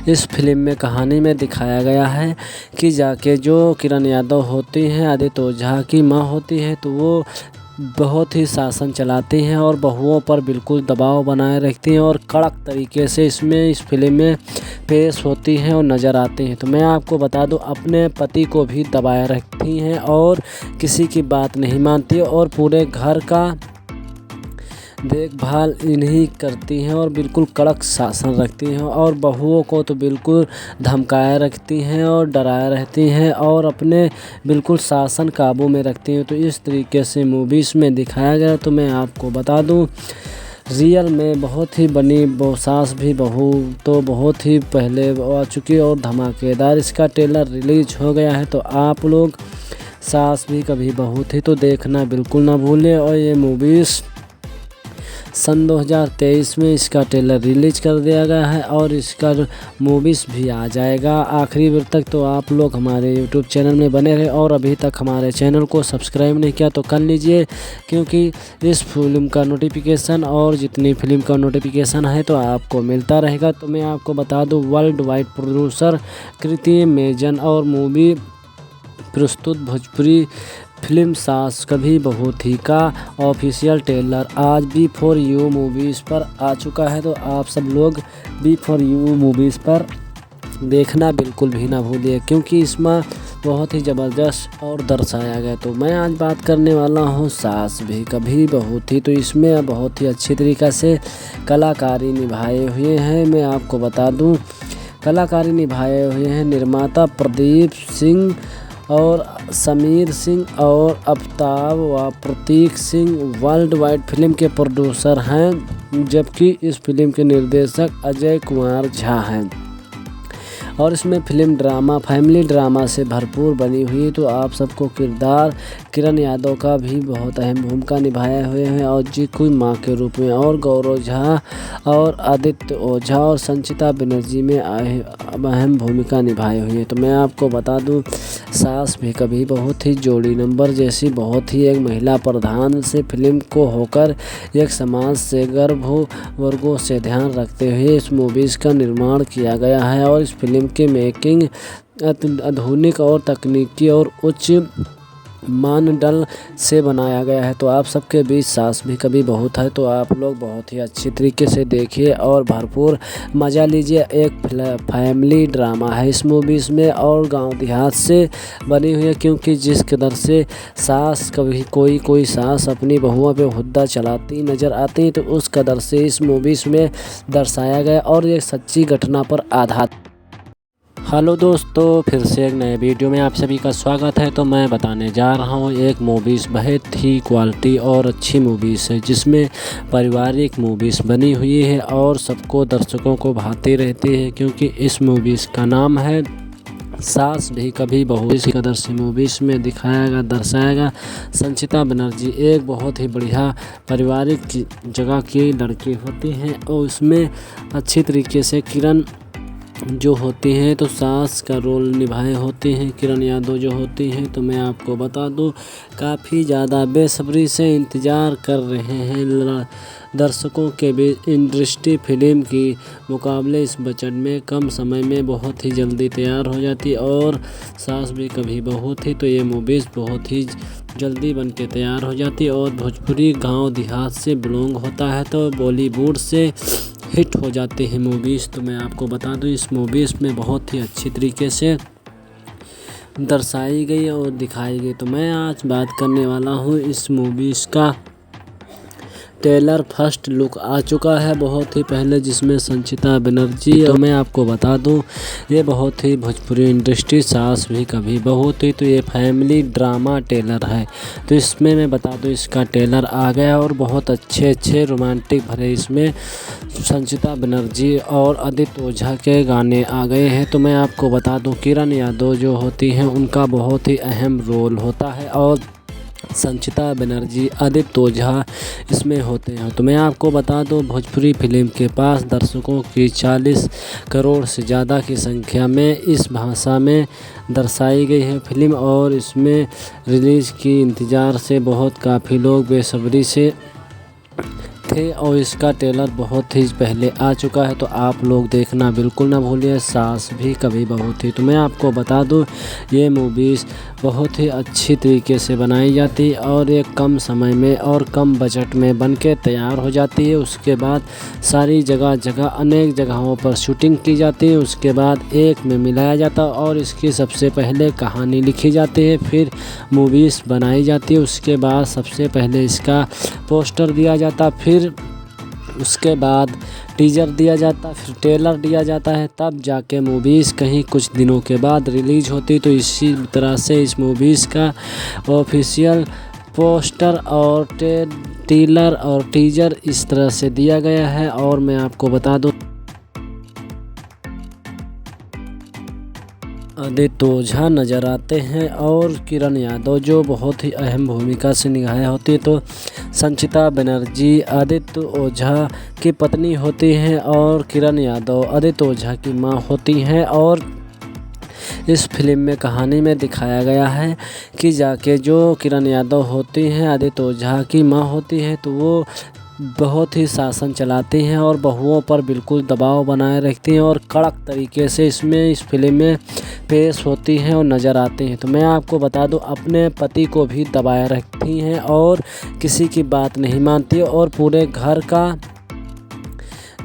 इस फिल्म में कहानी में दिखाया गया है कि जाके जो किरण यादव होती हैं आदित्य ओझा की मां होती है, तो वो बहुत ही शासन चलाती हैं और बहुओं पर बिल्कुल दबाव बनाए रखती हैं और कड़क तरीके से इस फिल्म में पेश होती हैं और नज़र आती हैं। तो मैं आपको बता दूं, अपने पति को भी दबाए रखती हैं और किसी की बात नहीं मानती और पूरे घर का देखभाल इन्हीं करती हैं और बिल्कुल कड़क शासन रखती हैं और बहुओं को तो बिल्कुल धमकाए रखती हैं और डराए रहती हैं और अपने बिल्कुल शासन काबू में रखती हैं। तो इस तरीके से मूवीज़ में दिखाया गया। तो मैं आपको बता दूं, रियल में बहुत ही बनी सास भी बहू तो बहुत ही पहले आ चुकी और धमाकेदार इसका ट्रेलर रिलीज हो गया है। तो आप लोग सास भी कभी बहू थी तो देखना बिल्कुल ना भूलें। और ये मूवीज़ सन 2023 में इसका ट्रेलर रिलीज कर दिया गया है और इसका मूवीज़ भी आ जाएगा आखिरी वक्त तक। तो आप लोग हमारे यूट्यूब चैनल में बने रहे और अभी तक हमारे चैनल को सब्सक्राइब नहीं किया तो कर लीजिए, क्योंकि इस फिल्म का नोटिफिकेशन और जितनी फिल्म का नोटिफिकेशन है तो आपको मिलता रहेगा। तो मैं आपको बता दूं, वर्ल्ड वाइड प्रोड्यूसर कृति मेजन और मूवी प्रस्तुत भोजपुरी फिल्म सास कभी बहू थी का ऑफिशियल ट्रेलर आज B4U मूवीज़ पर आ चुका है। तो आप सब लोग B4U मूवीज़ पर देखना बिल्कुल भी ना भूलिए, क्योंकि इसमें बहुत ही ज़बरदस्त और दर्शाया गया। तो मैं आज बात करने वाला हूँ सास भी कभी बहू थी। तो इसमें बहुत ही अच्छी तरीक़ा से कलाकारी निभाए हुए हैं। मैं आपको बता दूँ, कलाकारी निभाए हुए हैं निर्माता प्रदीप सिंह और समीर सिंह और अफ्ताब व प्रतीक सिंह वर्ल्ड वाइड फिल्म के प्रोड्यूसर हैं, जबकि इस फिल्म के निर्देशक अजय कुमार झा हैं। और इसमें फिल्म ड्रामा फैमिली ड्रामा से भरपूर बनी हुई। तो आप सबको किरदार किरण यादव का भी बहुत अहम भूमिका निभाए हुए हैं और जी कोई माँ के रूप में, और गौरव झा और आदित्य ओझा और संचिता बनर्जी में अहम भूमिका निभाई हुई है। तो मैं आपको बता दूं, सास भी कभी बहुत ही जोड़ी नंबर जैसी बहुत ही एक महिला प्रधान से फिल्म को होकर एक समाज से गर्भ वर्गों से ध्यान रखते हुए इस मूवीज़ का निर्माण किया गया है। और इस फिल्म के मेकिंग आधुनिक और तकनीकी और उच्च मानदंड से बनाया गया है। तो आप सबके बीच सास भी कभी बहू है तो आप लोग बहुत ही अच्छी तरीके से देखिए और भरपूर मज़ा लीजिए। एक फैमिली ड्रामा है इस मूवीज़ में और गांव देहात से बनी हुई है, क्योंकि जिस कदर से सास कभी कोई सास अपनी बहुओं पे हुद्दा चलाती नज़र आती है, तो उस कदर से इस मूवीज़ में दर्शाया गया और एक सच्ची घटना पर आधारित। हेलो दोस्तों, फिर से एक नए वीडियो में आप सभी का स्वागत है। तो मैं बताने जा रहा हूँ एक मूवीज़ बहुत ही क्वालिटी और अच्छी मूवीज़ है, जिसमें पारिवारिक मूवीज़ बनी हुई है और सबको दर्शकों को भाती रहती है, क्योंकि इस मूवीज़ का नाम है सास भी कभी बहू। इस कदर से मूवीज़ में दिखाया दर्शाएगा संचिता बनर्जी एक बहुत ही बढ़िया पारिवारिक जगह की लड़की होती हैं और उसमें अच्छी तरीके से किरण जो होती हैं तो सास का रोल निभाए होते हैं किरण यादव जो होती हैं। तो मैं आपको बता दूं, काफ़ी ज़्यादा बेसब्री से इंतज़ार कर रहे हैं दर्शकों के बीच। इंडस्ट्री फिल्म की मुकाबले इस बजट में कम समय में बहुत ही जल्दी तैयार हो जाती है और सास भी कभी बहू थी तो ये मूवीज़ बहुत ही जल्दी बन के तैयार हो जाती है और भोजपुरी गांव देहात से बिलोंग होता है तो बॉलीवुड से हिट हो जाते हैं मूवीज़। तो मैं आपको बता दूं, इस मूवीज़ में बहुत ही अच्छी तरीके से दर्शाई गई और दिखाई गई। तो मैं आज बात करने वाला हूं इस मूवीज़ का ट्रेलर फर्स्ट लुक आ चुका है बहुत ही पहले, जिसमें संचिता बनर्जी। तो मैं आपको बता दूं, ये बहुत ही भोजपुरी इंडस्ट्री सास भी कभी बहू थी, तो ये फैमिली ड्रामा ट्रेलर है। तो इसमें मैं बता दूं, इसका ट्रेलर आ गया और बहुत अच्छे रोमांटिक भरे इसमें संचिता बनर्जी और आदित्य ओझा के गाने आ गए हैं। तो मैं आपको बता दूं, किरण यादव जो होती हैं उनका बहुत ही अहम रोल होता है और संचिता बनर्जी, आदित्य ओझा इसमें होते हैं। तो मैं आपको बता दूं, भोजपुरी फिल्म के पास दर्शकों की 40 करोड़ से ज़्यादा की संख्या में इस भाषा में दर्शाई गई है फिल्म, और इसमें रिलीज़ की इंतज़ार से बहुत काफ़ी लोग बेसब्री से थे और इसका ट्रेलर बहुत ही पहले आ चुका है। तो आप लोग देखना बिल्कुल ना भूलिए, सास भी कभी बहू थी। तो मैं आपको बता दूं, ये मूवीज़ बहुत ही अच्छी तरीके से बनाई जाती है और ये कम समय में और कम बजट में बन के तैयार हो जाती है। उसके बाद सारी जगह अनेक जगहों पर शूटिंग की जाती है, उसके बाद एक में मिलाया जाता है और इसकी सबसे पहले कहानी लिखी जाती है, फिर मूवीज़ बनाई जाती है। उसके बाद सबसे पहले इसका पोस्टर दिया जाता, फिर उसके बाद टीजर दिया जाता, फिर ट्रेलर दिया जाता है, तब जाके मूवीज़ कहीं कुछ दिनों के बाद रिलीज होती। तो इसी तरह से इस मूवीज़ का ऑफिशियल पोस्टर और ट्रेलर और टीजर इस तरह से दिया गया है। और मैं आपको बता दूं, आदित्य ओझा नज़र आते हैं और किरण यादव जो बहुत ही अहम भूमिका से निभाई होती है। तो संचिता बनर्जी आदित्य ओझा की पत्नी होती हैं और किरण यादव आदित्य ओझा की मां होती हैं। और इस फिल्म में कहानी में दिखाया गया है कि जाके जो किरण यादव होती हैं आदित्य ओझा की मां होती है, तो वो बहुत ही शासन चलाती हैं और बहुओं पर बिल्कुल दबाव बनाए रखती हैं और कड़क तरीके से इस फिल्म में पेश होती हैं और नज़र आती हैं। तो मैं आपको बता दूं, अपने पति को भी दबाए रखती हैं और किसी की बात नहीं मानती और पूरे घर का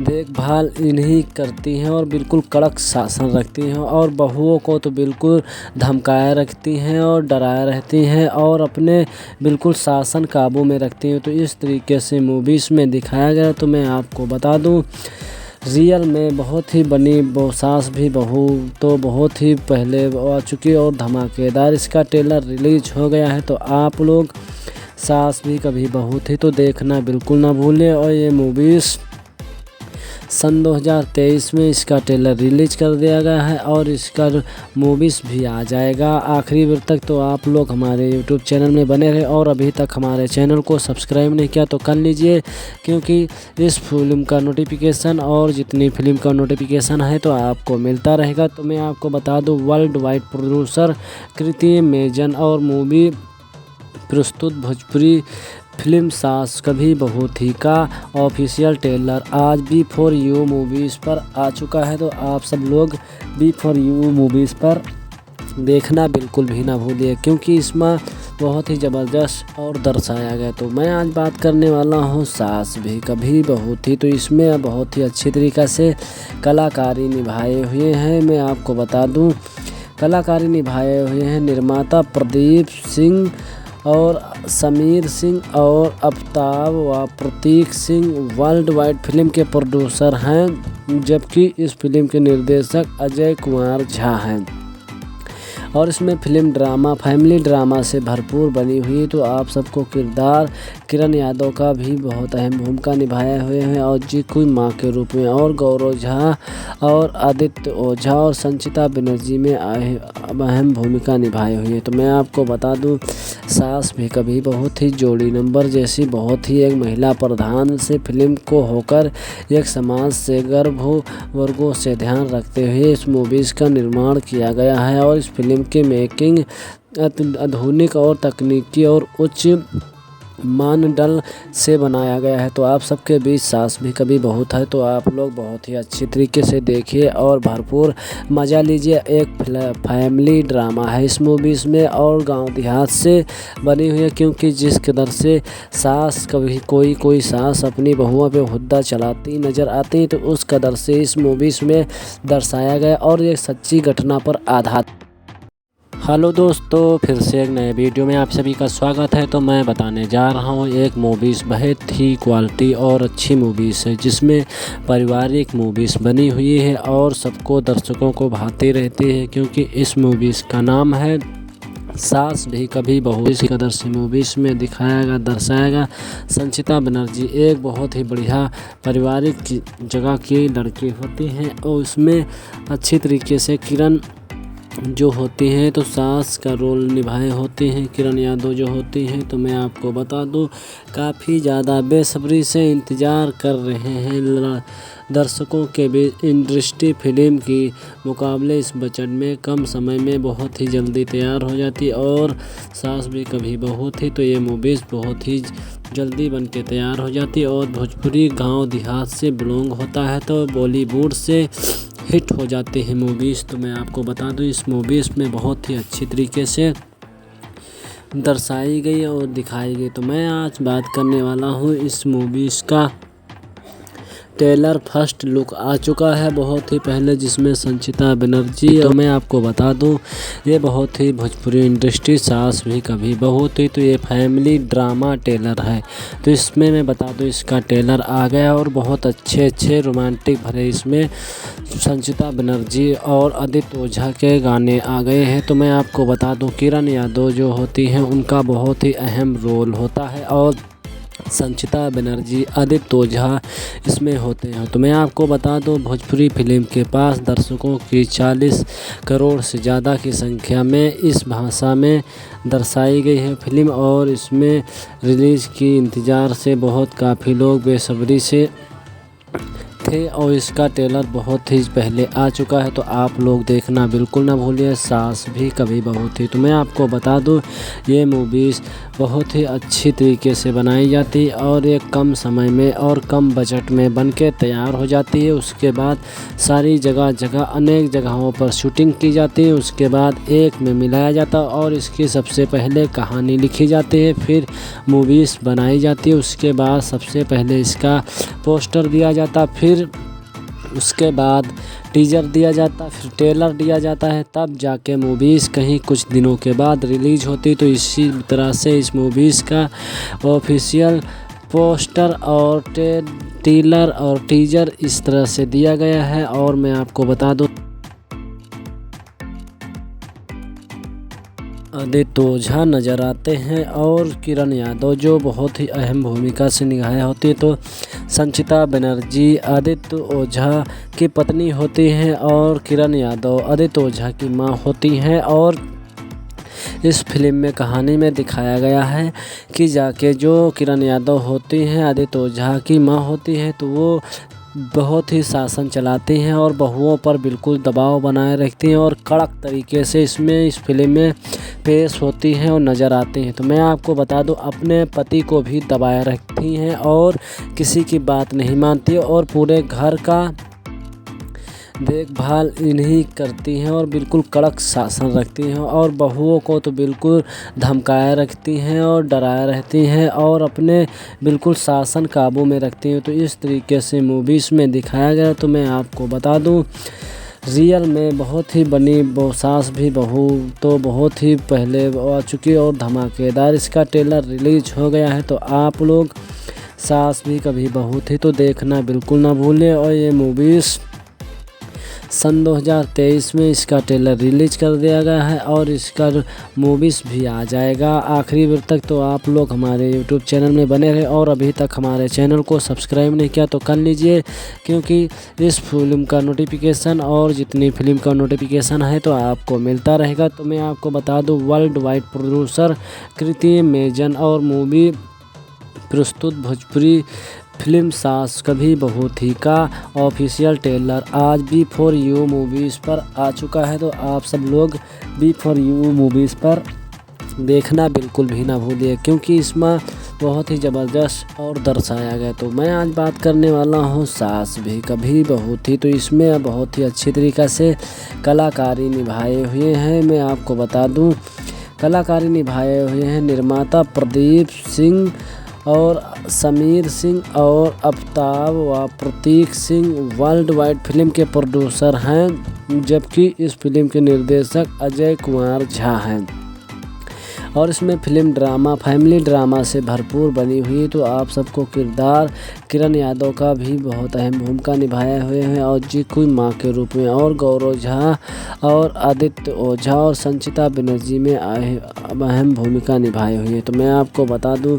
देखभाल इन्हीं करती हैं और बिल्कुल कड़क शासन रखती हैं और बहुओं को तो बिल्कुल धमकाए रखती हैं और डराए रहती हैं और अपने बिल्कुल शासन काबू में रखती हैं। तो इस तरीके से मूवीज़ में दिखाया गया। तो मैं आपको बता दूं, रियल में बहुत ही बनी सास भी बहू तो बहुत ही पहले आ चुकी और धमाकेदार इसका ट्रेलर रिलीज हो गया है। तो आप लोग सास भी कभी बहू थी तो देखना बिल्कुल ना भूलें। और ये मूवीज़ सन 2023 में इसका ट्रेलर रिलीज कर दिया गया है और इसका मूवीज़ भी आ जाएगा आखिरी बार तक। तो आप लोग हमारे यूट्यूब चैनल में बने रहे और अभी तक हमारे चैनल को सब्सक्राइब नहीं किया तो कर लीजिए, क्योंकि इस फिल्म का नोटिफिकेशन और जितनी फिल्म का नोटिफिकेशन है तो आपको मिलता रहेगा। तो मैं आपको बता दूं, वर्ल्ड वाइड प्रोड्यूसर कृति मेजन और मूवी प्रस्तुत भोजपुरी फिल्म सास कभी बहू थी का ऑफिशियल ट्रेलर आज B4U मूवीज़ पर आ चुका है। तो आप सब लोग B4U मूवीज़ पर देखना बिल्कुल भी ना भूलिए, क्योंकि इसमें बहुत ही ज़बरदस्त और दर्शाया गया। तो मैं आज बात करने वाला हूँ सास भी कभी बहू थी। तो इसमें बहुत ही अच्छी तरीक़ा से कलाकारी निभाए हुए हैं। मैं आपको बता दूँ, कलाकारी निभाए हुए हैं निर्माता प्रदीप सिंह और समीर सिंह और अफ्ताब व प्रतीक सिंह वर्ल्ड वाइड फिल्म के प्रोड्यूसर हैं, जबकि इस फिल्म के निर्देशक अजय कुमार झा हैं। और इसमें फिल्म ड्रामा फैमिली ड्रामा से भरपूर बनी हुई। तो आप सबको किरदार किरण यादव का भी बहुत अहम भूमिका निभाए हुए हैं और जी कोई माँ के रूप में, और गौरव झा और आदित्य ओझा और संचिता बनर्जी में अहम भूमिका निभाई हुई है। तो मैं आपको बता दूं, सास भी कभी बहुत ही जोड़ी नंबर जैसी बहुत ही एक महिला प्रधान से फिल्म को होकर एक समाज से गर्भ वर्गों से ध्यान रखते हुए इस मूवीज़ का निर्माण किया गया है। और इस फिल्म की मेकिंग आधुनिक और तकनीकी और उच्च मानदंड से बनाया गया है। तो आप सबके बीच सास भी कभी बहू है तो आप लोग बहुत ही अच्छी तरीके से देखिए और भरपूर मज़ा लीजिए। एक फैमिली ड्रामा है इस मूवीज़ में और गांव देहात से बनी हुई है, क्योंकि जिस कदर से सास कभी कोई सास अपनी बहुओं पे हुद्दा चलाती नज़र आती तो उस कदर से इस मूवीज़ में दर्शाया गया और एक सच्ची घटना पर आधारित। हेलो दोस्तों, फिर से एक नए वीडियो में आप सभी का स्वागत है। तो मैं बताने जा रहा हूँ एक मूवीज़ बहुत ही क्वालिटी और अच्छी मूवीज़ है, जिसमें पारिवारिक मूवीज़ बनी हुई है और सबको दर्शकों को भाती रहती है, क्योंकि इस मूवीज़ का नाम है सास भी कभी बहू। इस कदर से मूवीज़ में दर्शाएगा संचिता बनर्जी एक बहुत ही बढ़िया पारिवारिक जगह की लड़की होती हैं और उसमें अच्छी तरीके से किरण जो होती हैं तो सास का रोल निभाए होती हैं। किरण यादव जो होती हैं, तो मैं आपको बता दूं काफ़ी ज़्यादा बेसब्री से इंतज़ार कर रहे हैं दर्शकों के बीच। इंडस्ट्री फिल्म की मुकाबले इस बजट में कम समय में बहुत ही जल्दी तैयार हो जाती है और सास भी कभी बहू थी, तो ये मूवीज़ बहुत ही जल्दी बन के तैयार हो जाती है और भोजपुरी गांव देहात से बिलोंग होता है, तो बॉलीवुड से हिट हो जाते हैं मूवीज़। तो मैं आपको बता दूं इस मूवीज़ में बहुत ही अच्छी तरीके से दर्शाई गई और दिखाई गई। तो मैं आज बात करने वाला हूं इस मूवीज़ का ट्रेलर फर्स्ट लुक आ चुका है बहुत ही पहले, जिसमें संचिता बनर्जी। तो मैं आपको बता दूं ये बहुत ही भोजपुरी इंडस्ट्री सास भी कभी बहू थी, तो ये फैमिली ड्रामा ट्रेलर है। तो इसमें मैं बता दूं इसका ट्रेलर आ गया और बहुत अच्छे रोमांटिक भरे इसमें संचिता बनर्जी और आदित्य ओझा के गाने आ गए हैं। तो मैं आपको बता दूं किरण यादव जो होती हैं उनका बहुत ही अहम रोल होता है और संचिता बनर्जी आदित्य ओझा इसमें होते हैं। तो मैं आपको बता दूं भोजपुरी फिल्म के पास दर्शकों की 40 करोड़ से ज़्यादा की संख्या में इस भाषा में दर्शाई गई है फिल्म और इसमें रिलीज़ की इंतज़ार से काफ़ी लोग बेसब्री से थे और इसका ट्रेलर बहुत ही पहले आ चुका है। तो आप लोग देखना बिल्कुल ना भूलिए, सास भी कभी बहू थी। तो मैं आपको बता दूं ये मूवीज़ बहुत ही अच्छी तरीके से बनाई जाती है और एक कम समय में और कम बजट में बन के तैयार हो जाती है। उसके बाद सारी जगह अनेक जगहों पर शूटिंग की जाती है, उसके बाद एक में मिलाया जाता है और इसकी सबसे पहले कहानी लिखी जाती है, फिर मूवीज़ बनाई जाती है। उसके बाद सबसे पहले इसका पोस्टर दिया जाता, फिर उसके बाद टीजर दिया जाता, फिर ट्रेलर दिया जाता है, तब जाके मूवीज़ कहीं कुछ दिनों के बाद रिलीज होती। तो इसी तरह से इस मूवीज़ का ऑफिशियल पोस्टर और ट्रेलर और टीजर इस तरह से दिया गया है। और मैं आपको बता दूं आदित्य ओझा नज़र आते हैं और किरण यादव जो बहुत ही अहम भूमिका से निभाई होती है। तो संचिता बनर्जी आदित्य ओझा की पत्नी होती हैं और किरण यादव आदित्य ओझा की मां होती हैं। और इस फिल्म में कहानी में दिखाया गया है कि जाके जो किरण यादव होती हैं आदित्य ओझा की मां होती है, तो वो बहुत ही शासन चलाती हैं और बहुओं पर बिल्कुल दबाव बनाए रखती हैं और कड़क तरीके से इस फिल्म में पेश होती हैं और नज़र आती हैं। तो मैं आपको बता दूं अपने पति को भी दबाए रखती हैं और किसी की बात नहीं मानती और पूरे घर का देखभाल इन्हीं करती हैं और बिल्कुल कड़क शासन रखती हैं और बहुओं को तो बिल्कुल धमकाए रखती हैं और डराए रहती हैं और अपने बिल्कुल शासन काबू में रखती हैं। तो इस तरीके से मूवीज़ में दिखाया गया। तो मैं आपको बता दूं रियल में बहुत ही बनी सास भी बहू तो बहुत ही पहले आ चुकी और धमाकेदार इसका ट्रेलर रिलीज हो गया है। तो आप लोग सास भी कभी बहू थी तो देखना बिल्कुल ना भूलें। और ये मूवीज़ सन 2023 में इसका ट्रेलर रिलीज कर दिया गया है और इसका मूवीज़ भी आ जाएगा आखिरी बार तक। तो आप लोग हमारे यूट्यूब चैनल में बने रहे और अभी तक हमारे चैनल को सब्सक्राइब नहीं किया तो कर लीजिए, क्योंकि इस फिल्म का नोटिफिकेशन और जितनी फिल्म का नोटिफिकेशन है तो आपको मिलता रहेगा। तो मैं आपको बता दूं वर्ल्ड वाइड प्रोड्यूसर कृति मेजन और मूवी प्रस्तुत भोजपुरी फिल्म सास कभी बहू थी का ऑफिशियल ट्रेलर आज B4U मूवीज़ पर आ चुका है। तो आप सब लोग B4U मूवीज़ पर देखना बिल्कुल भी ना भूलिए, क्योंकि इसमें बहुत ही ज़बरदस्त और दर्शाया गया। तो मैं आज बात करने वाला हूँ सास भी कभी बहू थी। तो इसमें बहुत ही अच्छी तरीक़े से कलाकारी निभाए हुए हैं। मैं आपको बता दूँ कलाकारी निभाए हुए हैं निर्माता प्रदीप सिंह और समीर सिंह और अमिताभ व प्रतीक सिंह वर्ल्ड वाइड फिल्म के प्रोड्यूसर हैं, जबकि इस फिल्म के निर्देशक अजय कुमार झा हैं। और इसमें फिल्म ड्रामा फैमिली ड्रामा से भरपूर बनी हुई। तो आप सबको किरदार किरण यादव का भी बहुत अहम भूमिका निभाए हुए हैं और जीकू माँ के रूप में, और गौरव झा और आदित्य ओझा और संचिता बनर्जी में अहम भूमिका निभाई हुई है। तो मैं आपको बता दूं,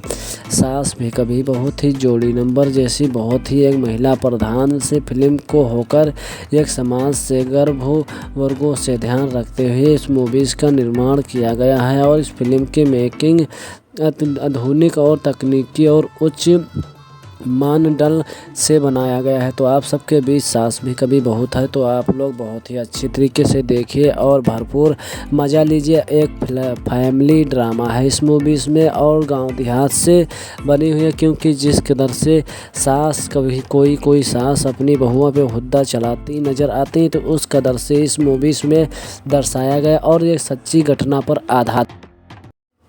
सास भी कभी बहुत ही जोड़ी नंबर जैसी बहुत ही एक महिला प्रधान से फिल्म को होकर एक समाज से गर्भ वर्गों से ध्यान रखते हुए इस मूवीज़ का निर्माण किया गया है। और इस फिल्म के मेकिंग आधुनिक और तकनीकी और उच्च मानदंड से बनाया गया है। तो आप सबके बीच सास भी कभी बहुत है, तो आप लोग बहुत ही अच्छी तरीके से देखिए और भरपूर मज़ा लीजिए। एक फैमिली ड्रामा है इस मूवीज़ में और गांव देहात से बनी हुई है, क्योंकि जिस कदर से सास कभी कोई सास अपनी बहुओं पे हुद्दा चलाती नज़र आती है, तो उस कदर से इस मूवीज़ में दर्शाया गया और एक सच्ची घटना पर आधारित।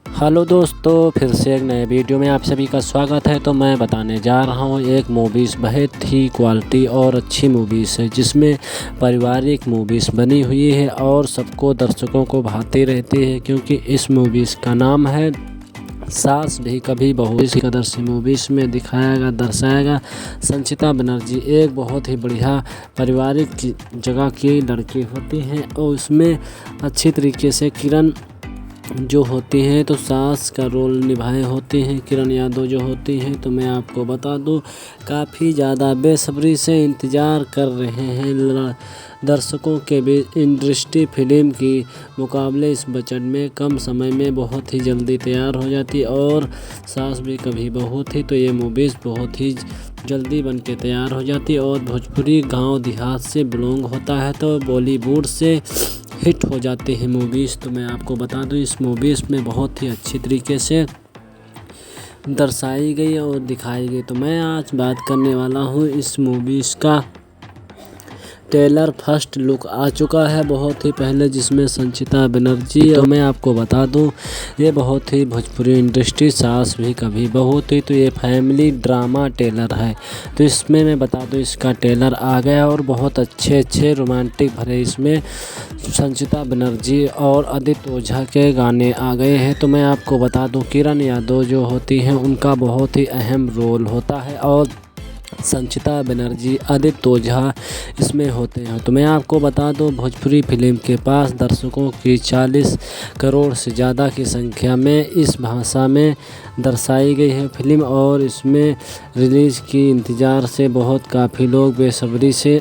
हेलो दोस्तों, फिर से एक नए वीडियो में आप सभी का स्वागत है। तो मैं बताने जा रहा हूँ एक मूवीज़ बहुत ही क्वालिटी और अच्छी मूवीज़ है, जिसमें पारिवारिक मूवीज़ बनी हुई है और सबको दर्शकों को भाती रहती है, क्योंकि इस मूवीज़ का नाम है सास भी कभी बहू। इस कदर से मूवीज़ में दिखाया दर्शाएगा संचिता बनर्जी एक बहुत ही बढ़िया पारिवारिक जगह की लड़की होती हैं और उसमें अच्छी तरीके से किरण जो होती हैं तो सास का रोल निभाए होती हैं किरण यादव जो होती हैं। तो मैं आपको बता दूं, काफ़ी ज़्यादा बेसब्री से इंतज़ार कर रहे हैं दर्शकों के बीच। इंडस्ट्री फिल्म की मुकाबले इस बजट में कम समय में बहुत ही जल्दी तैयार हो जाती और सास भी कभी बहू थी, तो ये मूवीज़ बहुत ही जल्दी बन के तैयार हो जाती और भोजपुरी गांव देहात से बिलोंग होता है, तो बॉलीवुड से हिट हो जाते हैं मूवीज़। तो मैं आपको बता दूं, इस मूवीज़ में बहुत ही अच्छी तरीके से दर्शाई गई और दिखाई गई। तो मैं आज बात करने वाला हूं इस मूवीज़ का ट्रेलर फर्स्ट लुक आ चुका है बहुत ही पहले, जिसमें संचिता बनर्जी। तो मैं आपको बता दूं, ये बहुत ही भोजपुरी इंडस्ट्री सास भी कभी बहू थी, तो ये फैमिली ड्रामा ट्रेलर है। तो इसमें मैं बता दूं, इसका ट्रेलर आ गया और बहुत अच्छे रोमांटिक भरे इसमें संचिता बनर्जी और आदित्य ओझा के गाने आ गए हैं। तो मैं आपको बता दूं, किरण यादव जो होती हैं उनका बहुत ही अहम रोल होता है और संचिता बनर्जी आदित्य ओझा इसमें होते हैं। तो मैं आपको बता दूं, भोजपुरी फिल्म के पास दर्शकों की 40 करोड़ से ज़्यादा की संख्या में इस भाषा में दर्शाई गई है फिल्म और इसमें रिलीज़ की इंतज़ार से बहुत काफ़ी लोग बेसब्री से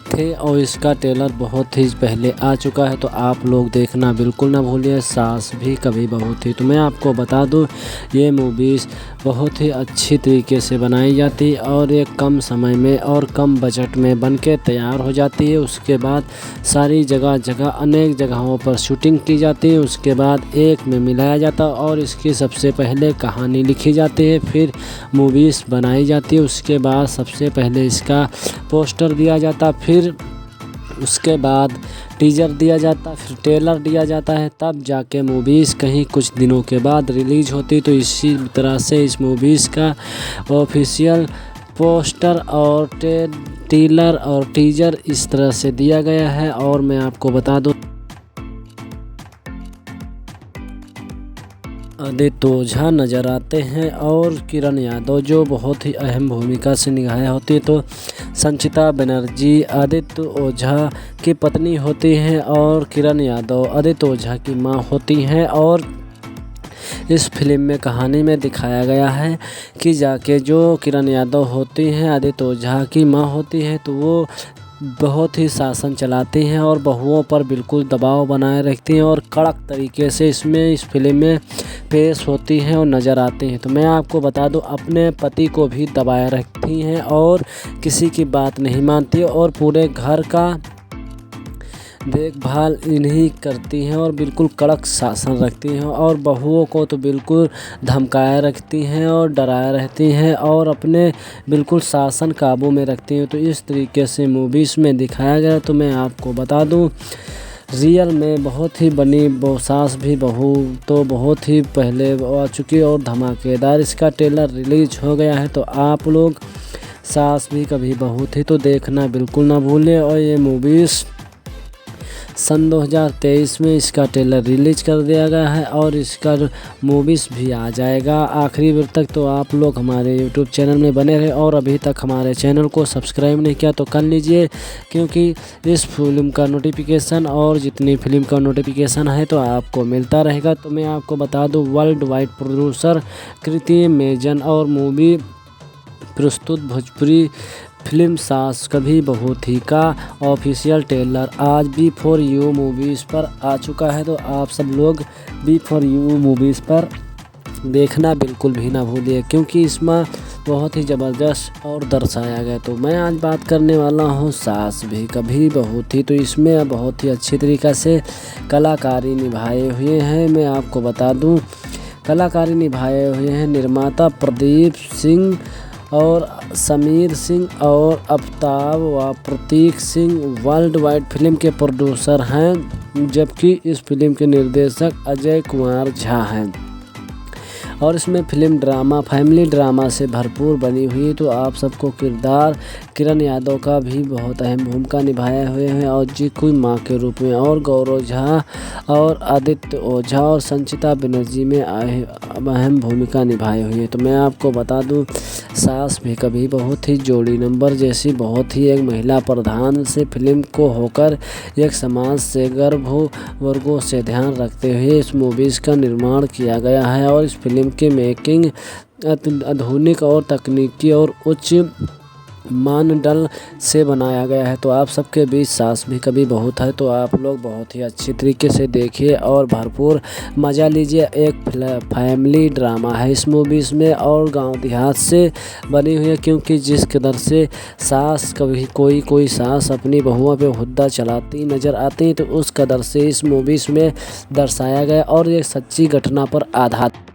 थे और इसका ट्रेलर बहुत ही पहले आ चुका है। तो आप लोग देखना बिल्कुल ना भूलिए, सास भी कभी बहू थी। तो मैं आपको बता दूं, ये मूवीज़ बहुत ही अच्छी तरीके से बनाई जाती है और एक कम समय में और कम बजट में बन के तैयार हो जाती है। उसके बाद सारी जगह अनेक जगहों पर शूटिंग की जाती है, उसके बाद एक में मिलाया जाता है और इसकी सबसे पहले कहानी लिखी जाती है, फिर मूवीज़ बनाई जाती है। उसके बाद सबसे पहले इसका पोस्टर दिया जाता, फिर उसके बाद टीजर दिया जाता, फिर ट्रेलर दिया जाता है, तब जाके मूवीज़ कहीं कुछ दिनों के बाद रिलीज होती। तो इसी तरह से इस मूवीज़ का ऑफिशियल पोस्टर और ट्रेलर और टीजर इस तरह से दिया गया है। और मैं आपको बता दूं, आदित्य ओझा नज़र आते हैं और किरण यादव जो बहुत ही अहम भूमिका से निभाई होती है। तो संचिता बनर्जी आदित्य ओझा की पत्नी होती हैं और किरण यादव आदित्य ओझा की मां होती हैं। और इस फिल्म में कहानी में दिखाया गया है कि जाके जो किरण यादव होती हैं आदित्य ओझा की मां होती है, तो वो बहुत ही शासन चलाती हैं और बहुओं पर बिल्कुल दबाव बनाए रखती हैं और कड़क तरीके से इस फिल्म में पेश होती हैं और नज़र आती हैं। तो मैं आपको बता दूं, अपने पति को भी दबाए रखती हैं और किसी की बात नहीं मानती और पूरे घर का देखभाल इन्हीं करती हैं और बिल्कुल कड़क शासन रखती हैं और बहुओं को तो बिल्कुल धमकाए रखती हैं और डराए रहती हैं और अपने बिल्कुल शासन काबू में रखती हैं। तो इस तरीके से मूवीज़ में दिखाया गया। तो मैं आपको बता दूं, रियल में बहुत ही बनी सास भी बहू तो बहुत ही पहले आ चुकी और धमाकेदार इसका ट्रेलर रिलीज हो गया है। तो आप लोग सास भी कभी बहू थी तो देखना बिल्कुल ना भूलें। और ये मूवीज़ सन 2023 में इसका ट्रेलर रिलीज कर दिया गया है और इसका मूवीज़ भी आ जाएगा आखिरी बार तक। तो आप लोग हमारे यूट्यूब चैनल में बने रहे और अभी तक हमारे चैनल को सब्सक्राइब नहीं किया तो कर लीजिए, क्योंकि इस फिल्म का नोटिफिकेशन और जितनी फिल्म का नोटिफिकेशन है तो आपको मिलता रहेगा। तो मैं आपको बता दूं, वर्ल्ड वाइड प्रोड्यूसर कृति मेजन और मूवी प्रस्तुत भोजपुरी फिल्म सास कभी बहू थी का ऑफिशियल ट्रेलर आज B4U मूवीज़ पर आ चुका है। तो आप सब लोग B4U मूवीज़ पर देखना बिल्कुल भी ना भूलिए, क्योंकि इसमें बहुत ही ज़बरदस्त और दर्शाया गया। तो मैं आज बात करने वाला हूँ सास भी कभी बहू थी। तो इसमें बहुत ही अच्छी तरीक़ा से कलाकारी निभाए हुए हैं। मैं आपको बता दूँ, कलाकारी निभाए हुए हैं निर्माता प्रदीप सिंह और समीर सिंह और अफ्ताब व प्रतीक सिंह वर्ल्ड वाइड फिल्म के प्रोड्यूसर हैं, जबकि इस फिल्म के निर्देशक अजय कुमार झा हैं। और इसमें फिल्म ड्रामा फैमिली ड्रामा से भरपूर बनी हुई। तो आप सबको किरदार किरण यादव का भी बहुत अहम भूमिका निभाए हुए हैं और जीकू माँ के रूप में, और गौरव झा और आदित्य ओझा और संचिता बनर्जी में अहम भूमिका निभाई हुई है। तो मैं आपको बता दूं, सास भी कभी बहुत ही जोड़ी नंबर जैसी बहुत ही एक महिला प्रधान से फिल्म को होकर एक समाज से गर्भ वर्गों से ध्यान रखते हुए इस मूवीज़ का निर्माण किया गया है। और इस फिल्म की मेकिंग आधुनिक और तकनीकी और उच्च मानदंड से बनाया गया है। तो आप सबके बीच सास भी कभी बहू है तो आप लोग बहुत ही अच्छी तरीके से देखिए और भरपूर मज़ा लीजिए। एक फैमिली ड्रामा है इस मूवीज़ में और गांव देहात से बनी हुई है, क्योंकि जिस कदर से सास कभी कोई सास अपनी बहुओं पे हुद्दा चलाती नज़र आती है, तो उस कदर से इस मूवीज़ में दर्शाया गया और ये सच्ची घटना पर आधारित